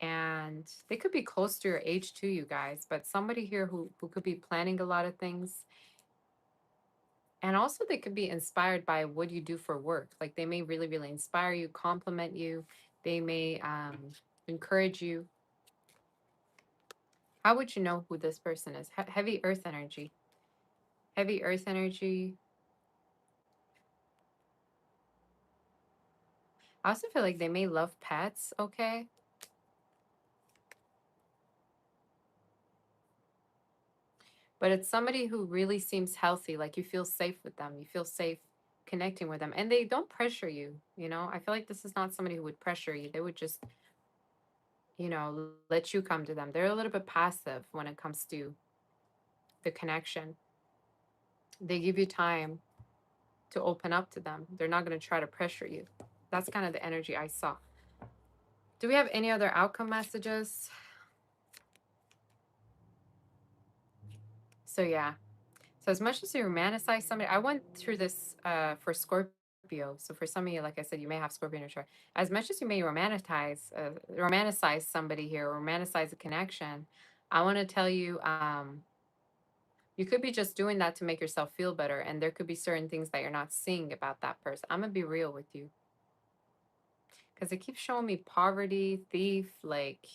And they could be close to your age too, you guys. But somebody here who could be planning a lot of things. And also they could be inspired by what you do for work. Like they may really, really inspire you, compliment you. They may encourage you. How would you know who this person is? Heavy earth energy. Heavy earth energy. I also feel like they may love pets, okay? But it's somebody who really seems healthy. Like you feel safe with them. You feel safe connecting with them. And they don't pressure you, you know? I feel like this is not somebody who would pressure you. They would just, let you come to them. They're a little bit passive when it comes to the connection. They give you time to open up to them. They're not going to try to pressure you. That's kind of the energy I saw. Do we have any other outcome messages? So yeah. So as much as you romanticize somebody, I went through this for Scorpio. So for some of you, like I said, you may have Scorpio in your chart. As much as you may romanticize somebody here, or romanticize a connection, I want to tell you, you could be just doing that to make yourself feel better, and there could be certain things that you're not seeing about that person. I'm gonna be real with you, because it keeps showing me poverty, thief. Like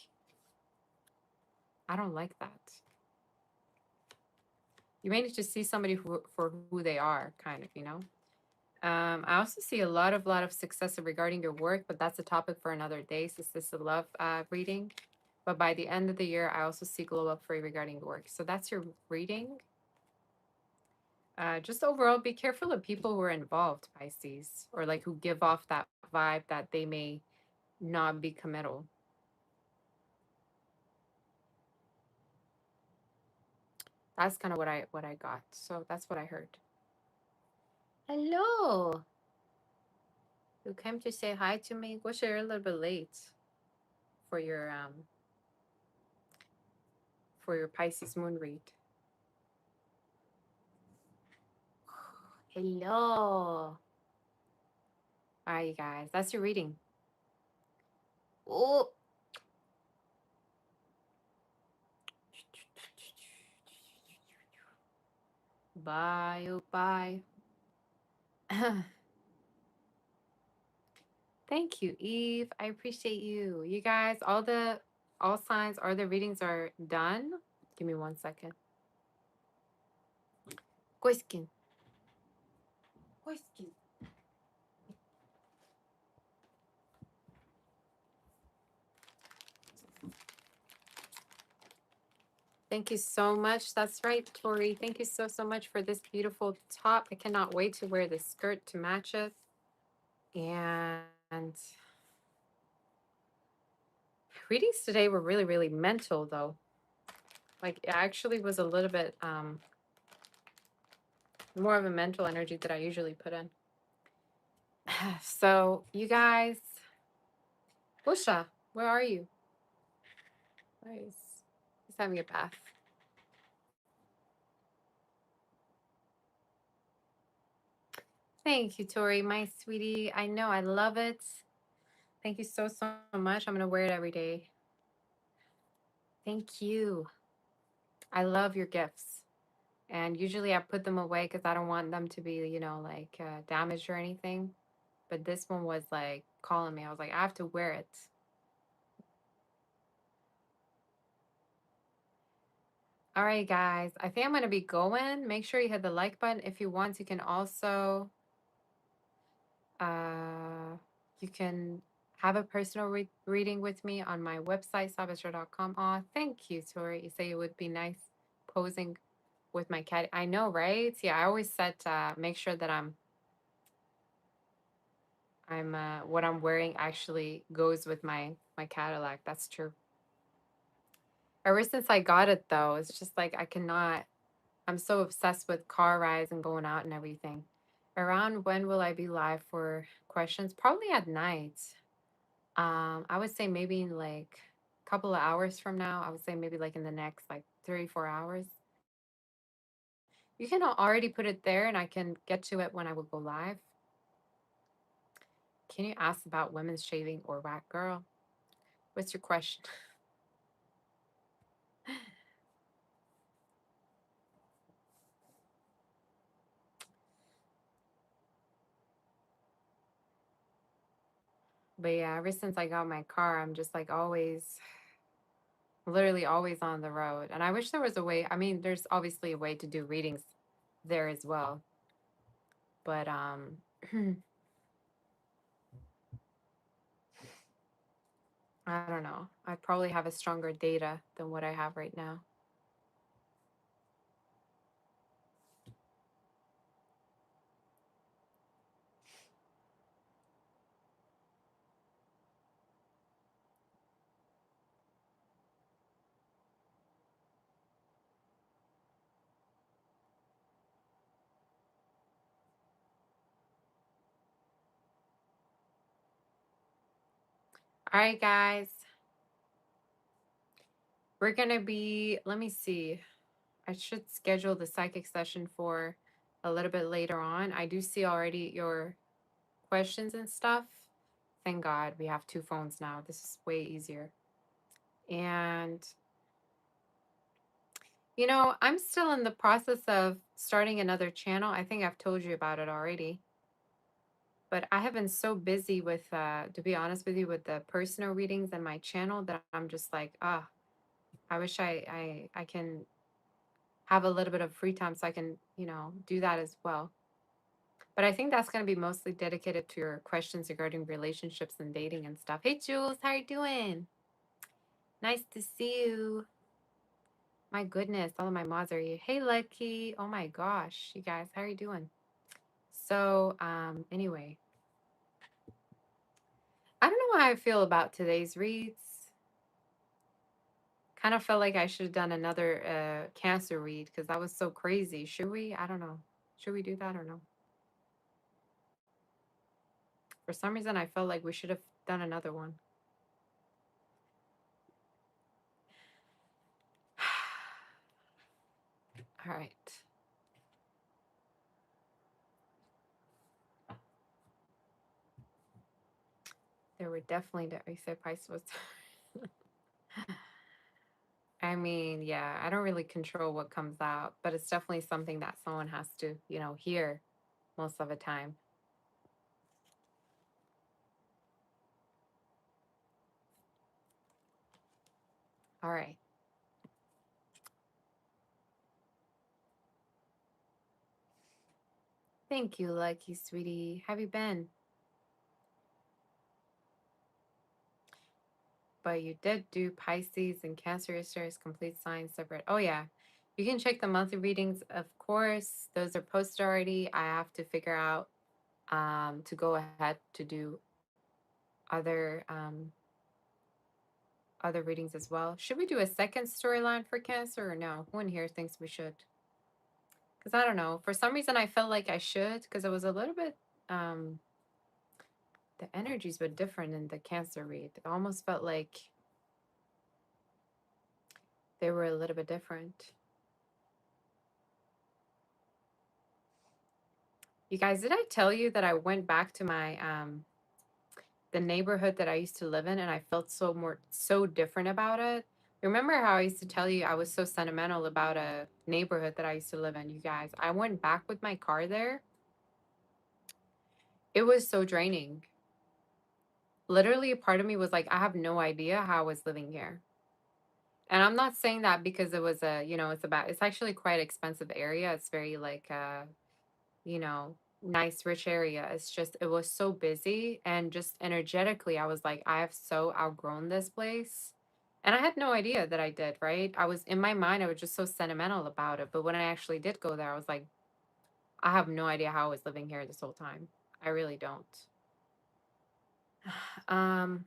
I don't like that. You may need to see somebody for who they are, kind of, I also see a lot of success regarding your work, but that's a topic for another day. Since this is a love reading, but by the end of the year, I also see glow up for you regarding your work. So that's your reading. Just overall, be careful of people who are involved, Pisces, or like who give off that vibe that they may not be committal. That's kind of what I got. So that's what I heard. Hello. You came to say hi to me. Wish you're a little bit late for your Pisces moon read. Hello. All right, you guys. That's your reading. Oh. Bye. Oh, bye. Thank you, Eve. I appreciate you. You guys, all signs, all the readings are done. Give me 1 second. Question. Question. Thank you so much. That's right, Tori. Thank you so much for this beautiful top. I cannot wait to wear the skirt to match it. And readings today were really, really mental though. Like it actually was a little bit more of a mental energy that I usually put in. So you guys, Busha, where are you? Nice. He's having a bath. Thank you, Tori, my sweetie. I know I love it. Thank you so, so much. I'm going to wear it every day. Thank you. I love your gifts. And usually I put them away because I don't want them to be, like damaged or anything. But this one was like calling me. I was like, I have to wear it. All right, guys. I think I'm going to be going. Make sure you hit the like button. If you want, you can also you can have a personal reading with me on my website, sabasher.com. Aw, thank you, Tori. You say it would be nice posing with my cat. I know, right? Yeah, I always set make sure that I'm what I'm wearing actually goes with my Cadillac. That's true. Ever since I got it though, it's just like I cannot. I'm so obsessed with car rides and going out and everything. Around when will I be live for questions? Probably at night. I would say maybe in like a couple of hours from now. I would say maybe like in the next like 3, 4 hours. You can already put it there and I can get to it when I will go live. Can you ask about women's shaving or whack girl? What's your question? But yeah, ever since I got my car, I'm just like always, literally always on the road. And I wish there was a way. I mean, there's obviously a way to do readings there as well. But I don't know. I'd probably have a stronger data than what I have right now. All right, guys. We're going to be, let me see. I should schedule the psychic session for a little bit later on. I do see already your questions and stuff. Thank God we have 2 phones now. This is way easier. And, I'm still in the process of starting another channel. I think I've told you about it already. But I have been so busy with, to be honest with you, with the personal readings and my channel that I'm just like, I wish I can have a little bit of free time so I can, do that as well. But I think that's going to be mostly dedicated to your questions regarding relationships and dating and stuff. Hey, Jules, how are you doing? Nice to see you. My goodness, all of my mods are here. Hey, Lucky. Oh my gosh, you guys, how are you doing? So, anyway, I don't know how I feel about today's reads. Kind of felt like I should have done another cancer read because that was so crazy. Should we? I don't know. Should we do that or no? For some reason, I felt like we should have done another one. All right. There were definitely the I said price was. I mean, yeah, I don't really control what comes out, but it's definitely something that someone has to, hear most of the time. All right. Thank you, Lucky Sweetie. Have you been? But you did do Pisces and Cancer series complete signs separate. Oh yeah. You can check the monthly readings, of course. Those are posted already. I have to figure out to go ahead to do other other readings as well. Should we do a second storyline for Cancer or no? Who in here thinks we should? Because I don't know. For some reason, I felt like I should because it was a little bit, um, the energies were different in the Cancer read. It almost felt like they were a little bit different. You guys, did I tell you that I went back to my, the neighborhood that I used to live in and I felt so different about it? Remember how I used to tell you I was so sentimental about a neighborhood that I used to live in, you guys? I went back with my car there. It was so draining. Literally, a part of me was like, I have no idea how I was living here. And I'm not saying that because it was a, it's actually quite expensive area. It's very like you know, nice, rich area. It's just, it was so busy and just energetically, I was like, I have so outgrown this place. And I had no idea that I did, right? I was in my mind, I was just so sentimental about it. But when I actually did go there, I was like, I have no idea how I was living here this whole time. I really don't. Um,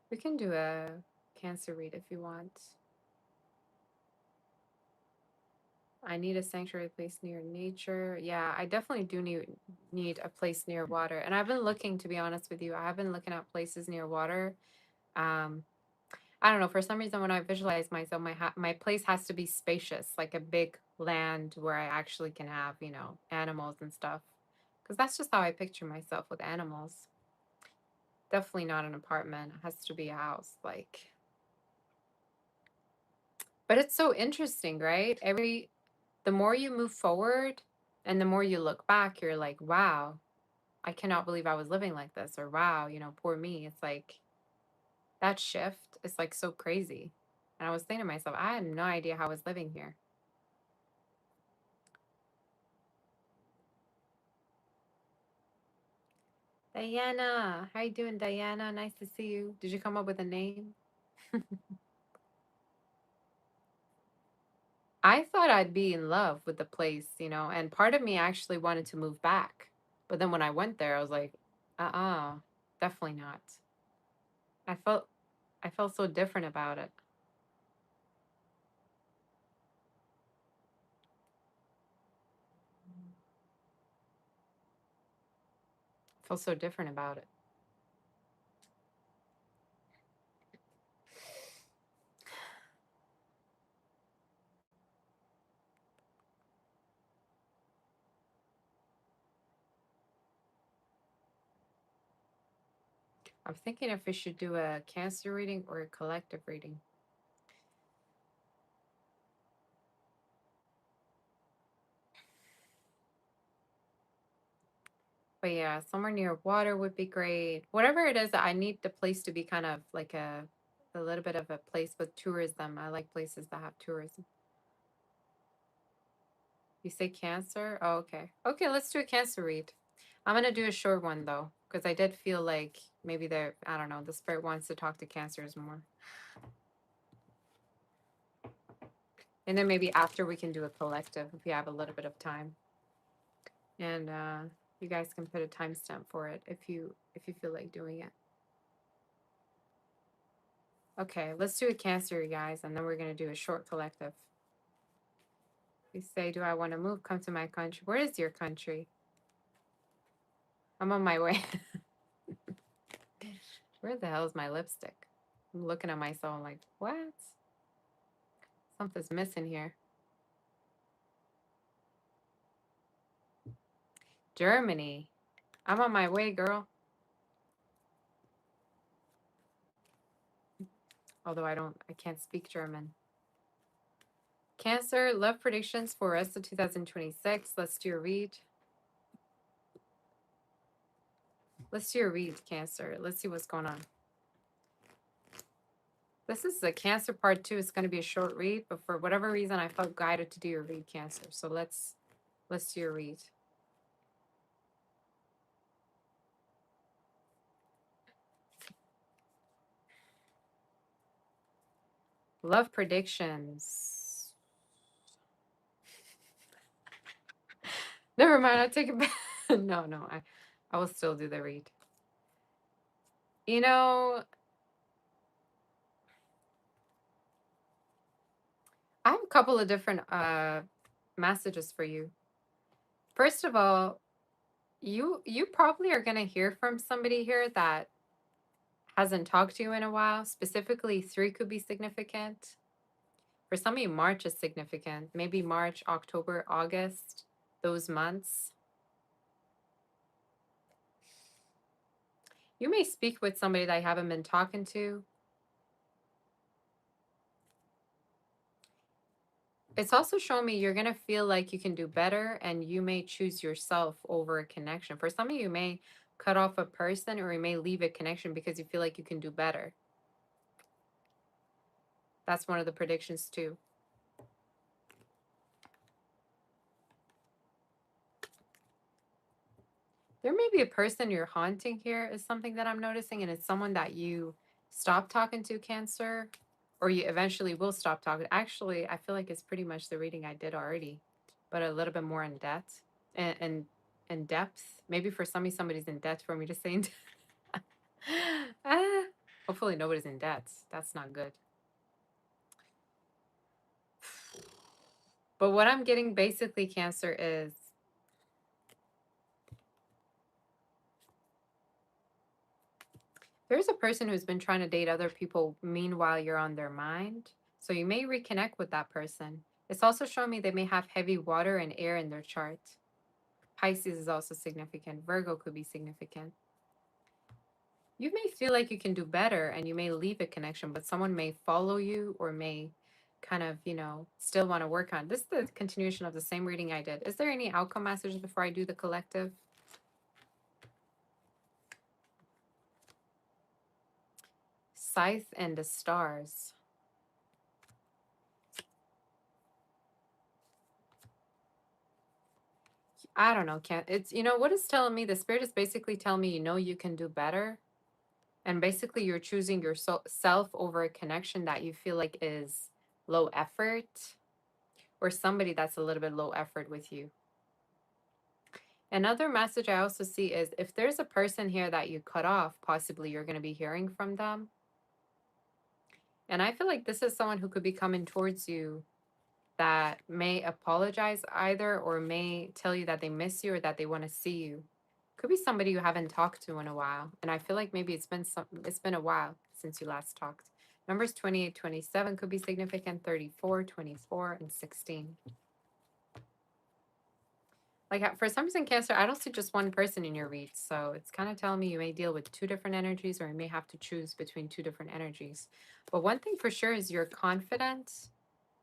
we can do a Cancer read if you want. I need a sanctuary place near nature. Yeah, I definitely do need a place near water. And I've been looking, to be honest with you, I have been looking at places near water. Um, I don't know, for some reason when I visualize myself, my place has to be spacious, like a big land where I actually can have, animals and stuff. Because that's just how I picture myself with animals. Definitely not an apartment. It has to be a house, like. But it's so interesting, right? The more you move forward and the more you look back, you're like, wow, I cannot believe I was living like this. Or wow, poor me. It's like that shift is like so crazy. And I was thinking to myself, I had no idea how I was living here. Diana, how you doing, Diana? Nice to see you. Did you come up with a name? I thought I'd be in love with the place, and part of me actually wanted to move back. But then when I went there, I was like, uh-uh, definitely not. I felt I felt so different about it. I felt so different about it. I'm thinking if we should do a Cancer reading or a collective reading. But yeah, somewhere near water would be great. Whatever it is, I need the place to be kind of like a little bit of a place with tourism. I like places that have tourism. You say Cancer? Oh, okay. Okay, let's do a Cancer read. I'm gonna do a short one though, because I did feel like maybe I don't know, the spirit wants to talk to Cancers more. And then maybe after we can do a collective if we have a little bit of time. And you guys can put a timestamp for it if you feel like doing it. Okay, let's do a Cancer, you guys, and then we're gonna do a short collective. You say, do I want to move? Come to my country. Where is your country? I'm on my way. Where the hell is my lipstick? I'm looking at myself. I'm like, what? Something's missing here. Germany. I'm on my way, girl. Although I can't speak German. Cancer, love predictions for rest of 2026. Let's do a read. Let's do a read, Cancer. Let's see what's going on. This is the Cancer part 2. It's going to be a short read, but for whatever reason, I felt guided to do your read, Cancer. So let's do your read. Love predictions. Never mind, I take it back. No, no, I will still do the read. You know, I have a couple of different messages for you. First of all, you probably are gonna hear from somebody here that hasn't talked to you in a while. Specifically, 3 could be significant. For some of you, March is significant. Maybe March, October, August, those months. You may speak with somebody that you haven't been talking to. It's also showing me you're going to feel like you can do better and you may choose yourself over a connection. For some of you, may cut off a person or you may leave a connection because you feel like you can do better. That's one of the predictions too. There may be a person you're haunting here is something that I'm noticing, and it's someone that you stop talking to, Cancer, or you eventually will stop talking. Actually, I feel like it's pretty much the reading I did already, but a little bit more in depth and in depth. Maybe for somebody's in debt for me to say. Ah, hopefully nobody's in debt. That's not good. But what I'm getting basically, Cancer, is there's a person who's been trying to date other people meanwhile you're on their mind. So you may reconnect with that person. It's also showing me they may have heavy water and air in their chart. Pisces is also significant. Virgo could be significant. You may feel like you can do better and you may leave a connection, but someone may follow you or may kind of, still want to work on. This is the continuation of the same reading I did. Is there any outcome messages before I do the collective? Scythe and the stars. I don't know, can't it's what it's telling me, the spirit is basically telling me you can do better. And basically you're choosing your self over a connection that you feel like is low effort, or somebody that's a little bit low effort with you. Another message I also see is if there's a person here that you cut off, possibly you're going to be hearing from them. And I feel like this is someone who could be coming towards you that may apologize either, or may tell you that they miss you or that they want to see you. Could be somebody you haven't talked to in a while. And I feel like maybe it's been a while since you last talked. Numbers 28, 27 could be significant, 34, 24, and 16. Like for some reason, Cancer, I don't see just one person in your read. So it's kind of telling me you may deal with 2 different energies, or you may have to choose between 2 different energies. But one thing for sure is you're confident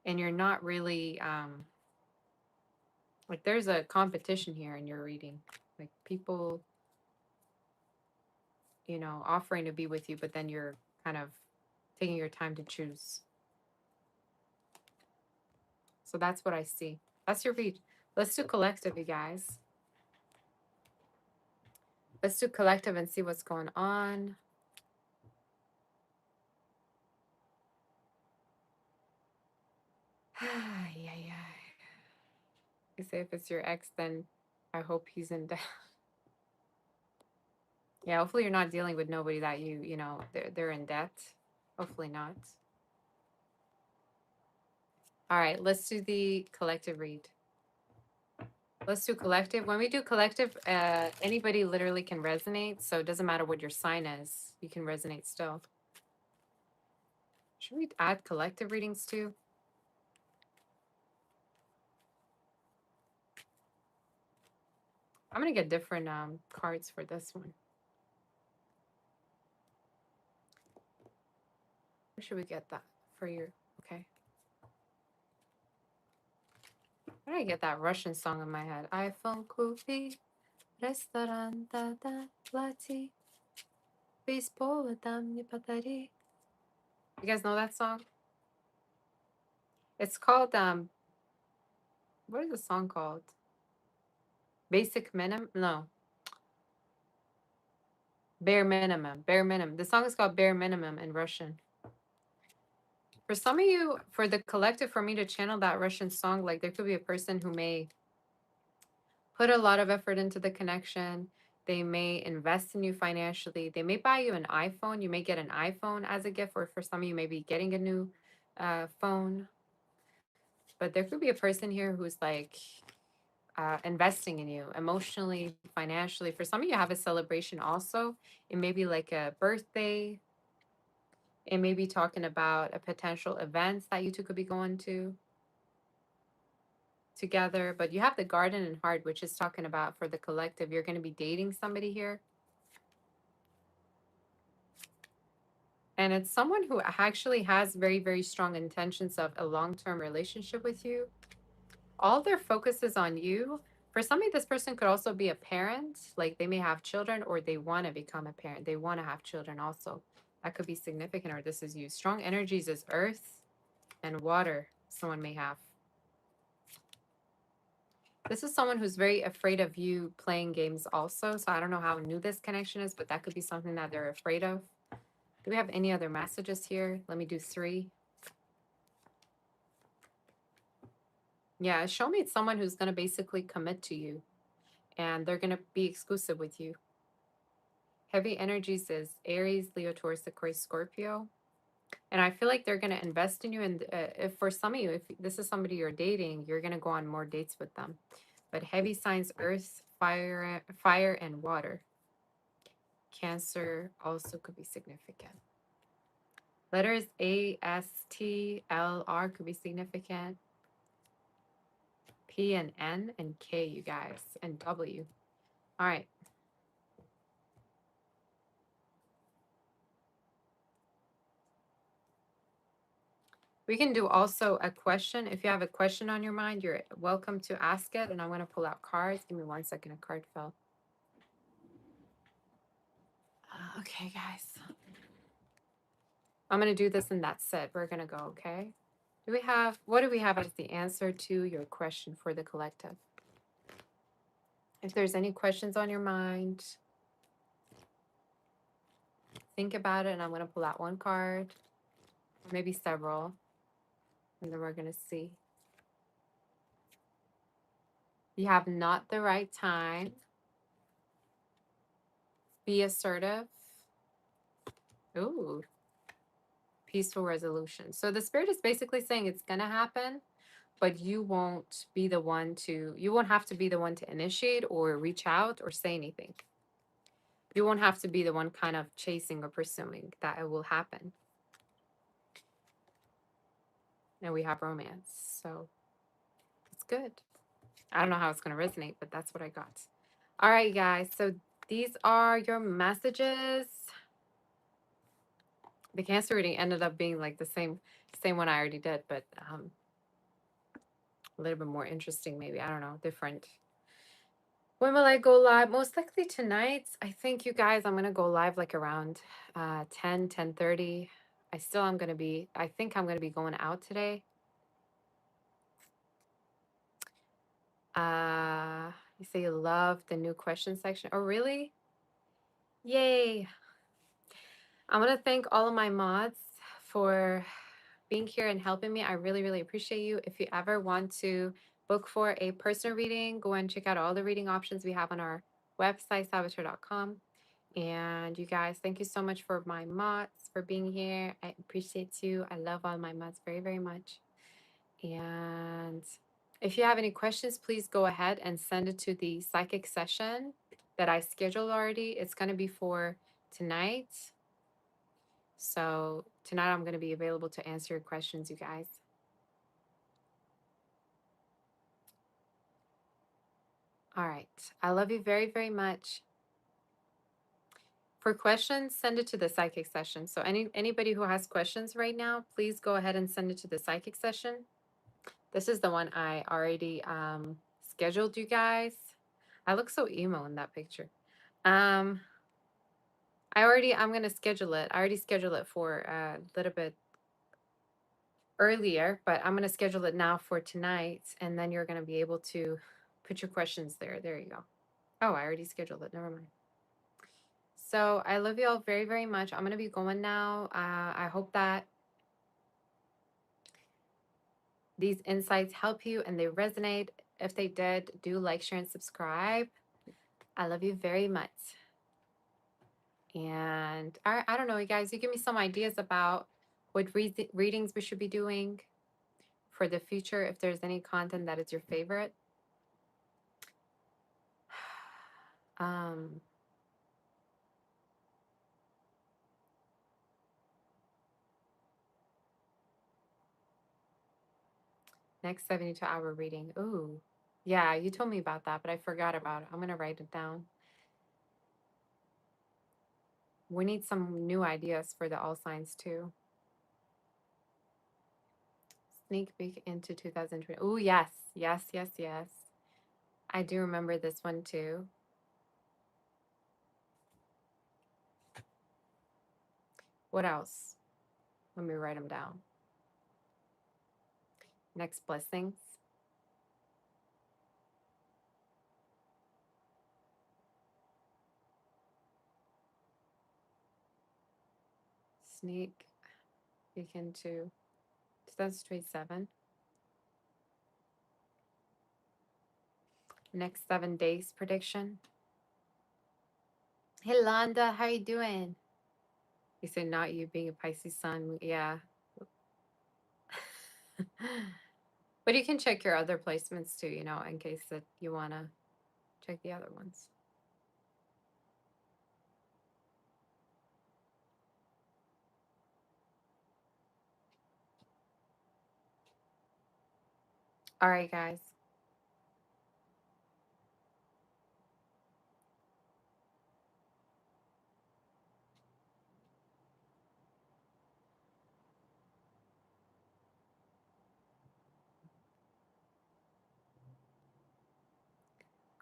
and you're not really like there's a competition here in your reading. Like people, offering to be with you, but then you're kind of taking your time to choose. So that's what I see. That's your read. Let's do collective, you guys. Let's do collective and see what's going on. Yeah. You say if it's your ex, then I hope he's in debt. Yeah, hopefully you're not dealing with nobody that they're in debt. Hopefully not. All right, let's do the collective read. Let's do collective. When we do collective, anybody literally can resonate. So it doesn't matter what your sign is. You can resonate still. Should we add collective readings too? I'm going to get different cards for this one. Where should we get that for your... Okay. Where did I get that Russian song in my head? iPhone coffee, restaurant, plati, без повода мне подари. You guys know that song? It's called what is the song called? Basic minimum? No. Bare minimum. Bare minimum. The song is called Bare Minimum in Russian. For some of you, for the collective, for me to channel that Russian song, like there could be a person who may put a lot of effort into the connection. They may invest in you financially. They may buy you an iPhone. You may get an iPhone as a gift, or for some of you, maybe getting a new phone. But there could be a person here who's like investing in you emotionally, financially. For some of you, have a celebration also. It may be like a birthday. It may be talking about a potential events that you two could be going to together. But you have the Garden and Heart, which is talking about for the collective. You're going to be dating somebody here. And it's someone who actually has very, very strong intentions of a long-term relationship with you. All their focus is on you. For some of you, this person could also be a parent. Like they may have children or they want to become a parent. They want to have children also. That could be significant, or this is you. Strong energies is earth and water someone may have. This is someone who's very afraid of you playing games also. So I don't know how new this connection is, but that could be something that they're afraid of. Do we have any other messages here? Let me do 3. Yeah, show me it's someone who's going to basically commit to you and they're going to be exclusive with you. Heavy energies is Aries, Leo, Taurus, Aquarius, Scorpio. And I feel like they're going to invest in you. And if for some of you, if this is somebody you're dating, you're going to go on more dates with them. But heavy signs, earth, fire, and water. Cancer also could be significant. Letters A, S, T, L, R could be significant. P and N and K, you guys, and W. All right. We can do also a question. If you have a question on your mind, you're welcome to ask it. And I'm going to pull out cards. Give me 1 second. A card fell. Okay, guys. I'm going to do this and that's it. We're going to go, okay? What do we have as the answer to your question for the collective? If there's any questions on your mind, think about it. And I'm going to pull out 1 card, maybe several. And then we're going to see. You have not the right time. Be assertive. Ooh. Peaceful resolution. So the spirit is basically saying it's going to happen, but you won't have to be the one to initiate or reach out or say anything. You won't have to be the one kind of chasing or pursuing that it will happen. And we have romance. So it's good. I don't know how it's going to resonate, but that's what I got. All right, guys. So these are your messages. The Cancer reading ended up being like the same one I already did, but a little bit more interesting, maybe. I don't know, different. When will I go live? Most likely tonight. I think, you guys, I'm going to go live like around 10:30. I think I'm going to be going out today. You say you love the new question section. Oh, really? Yay. I want to thank all of my mods for being here and helping me. I really, really appreciate you. If you ever want to book for a personal reading, go and check out all the reading options we have on our website, salvatore.com. And you guys, thank you so much for my mods for being here. I appreciate you. I love all my mods very, very much. And if you have any questions, please go ahead and send it to the psychic session that I scheduled already. It's going to be for tonight. So tonight I'm going to be available to answer your questions, you guys. All right. I love you very, very much. For questions, send it to the psychic session. So anybody who has questions right now, please go ahead and send it to the psychic session. This is the one I already scheduled, you guys. I look so emo in that picture. I'm going to schedule it. I already scheduled it for a little bit earlier, but I'm going to schedule it now for tonight. And then you're going to be able to put your questions there. There you go. Oh, I already scheduled it. Never mind. So I love you all very, very much. I'm going to be going now. I hope that these insights help you and they resonate. If they did, do like, share, and subscribe. I love you very much. And I don't know, you guys, you give me some ideas about what readings we should be doing for the future, if there's any content that is your favorite. Next 72-hour reading. Ooh, yeah, you told me about that, but I forgot about it. I'm gonna write it down. We need some new ideas for the all signs too. Sneak peek into 2020. Oh, yes, yes, yes, yes. I do remember this one too. What else? Let me write them down. Next blessings. Sneak peek into 2027. Next 7 days prediction. Hey, Londa, how you doing? You said not you being a Pisces sun. Yeah. But you can check your other placements too, you know, in case that you want to check the other ones. All right, guys.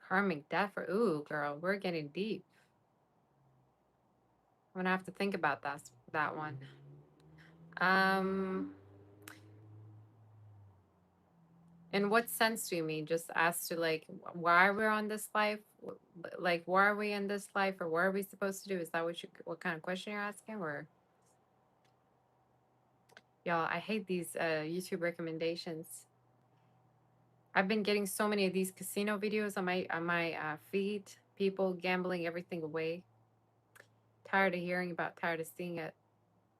Karmic death for, ooh, girl, we're getting deep. I'm gonna have to think about that one. In what sense do you mean? Just as to like why we're on this life? Like why are we in this life, or what are we supposed to do? Is that what kind of question you're asking? Or y'all, I hate these YouTube recommendations. I've been getting so many of these casino videos on my feed. People gambling everything away. Tired of hearing about, tired of seeing it.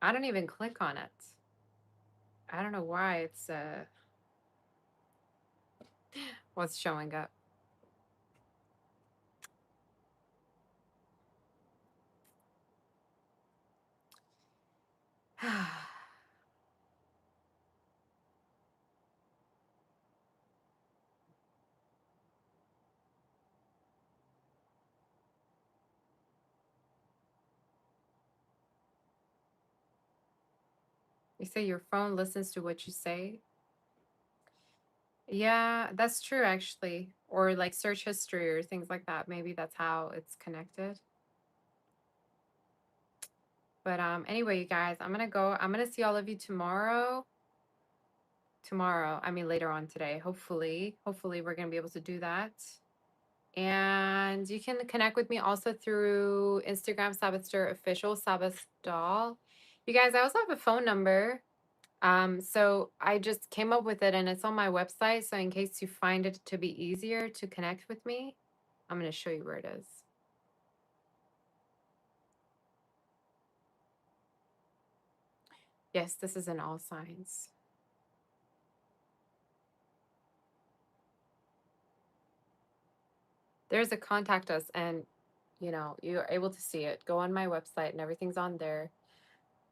I don't even click on it. I don't know why it's what's showing up. You say your phone listens to what you say? Yeah, that's true actually. Or like search history or things like that. Maybe that's how it's connected. But anyway, you guys, I'm gonna go. I'm gonna see all of you tomorrow. Tomorrow, I mean later on today. Hopefully we're gonna be able to do that. And you can connect with me also through Instagram, Sabbathster Official, Sabbath Doll. You guys, I also have a phone number. So I just came up with it and it's on my website. So in case you find it to be easier to connect with me, I'm going to show you where it is. Yes, this is in all signs. There's a contact us and, you know, you're able to see it. Go on my website and everything's on there.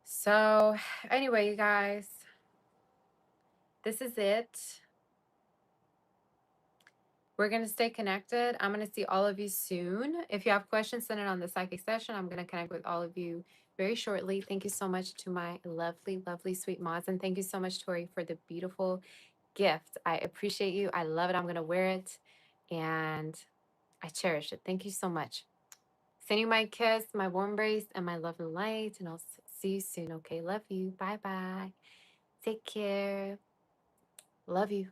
So anyway, you guys, this is it. We're going to stay connected. I'm going to see all of you soon. If you have questions, send it on the psychic session. I'm going to connect with all of you very shortly. Thank you so much to my lovely, lovely, sweet mods. And thank you so much, Tori, for the beautiful gift. I appreciate you. I love it. I'm going to wear it. And I cherish it. Thank you so much. Send you my kiss, my warm embrace, and my love and light. And I'll see you soon. Okay. Love you. Bye-bye. Take care. Love you.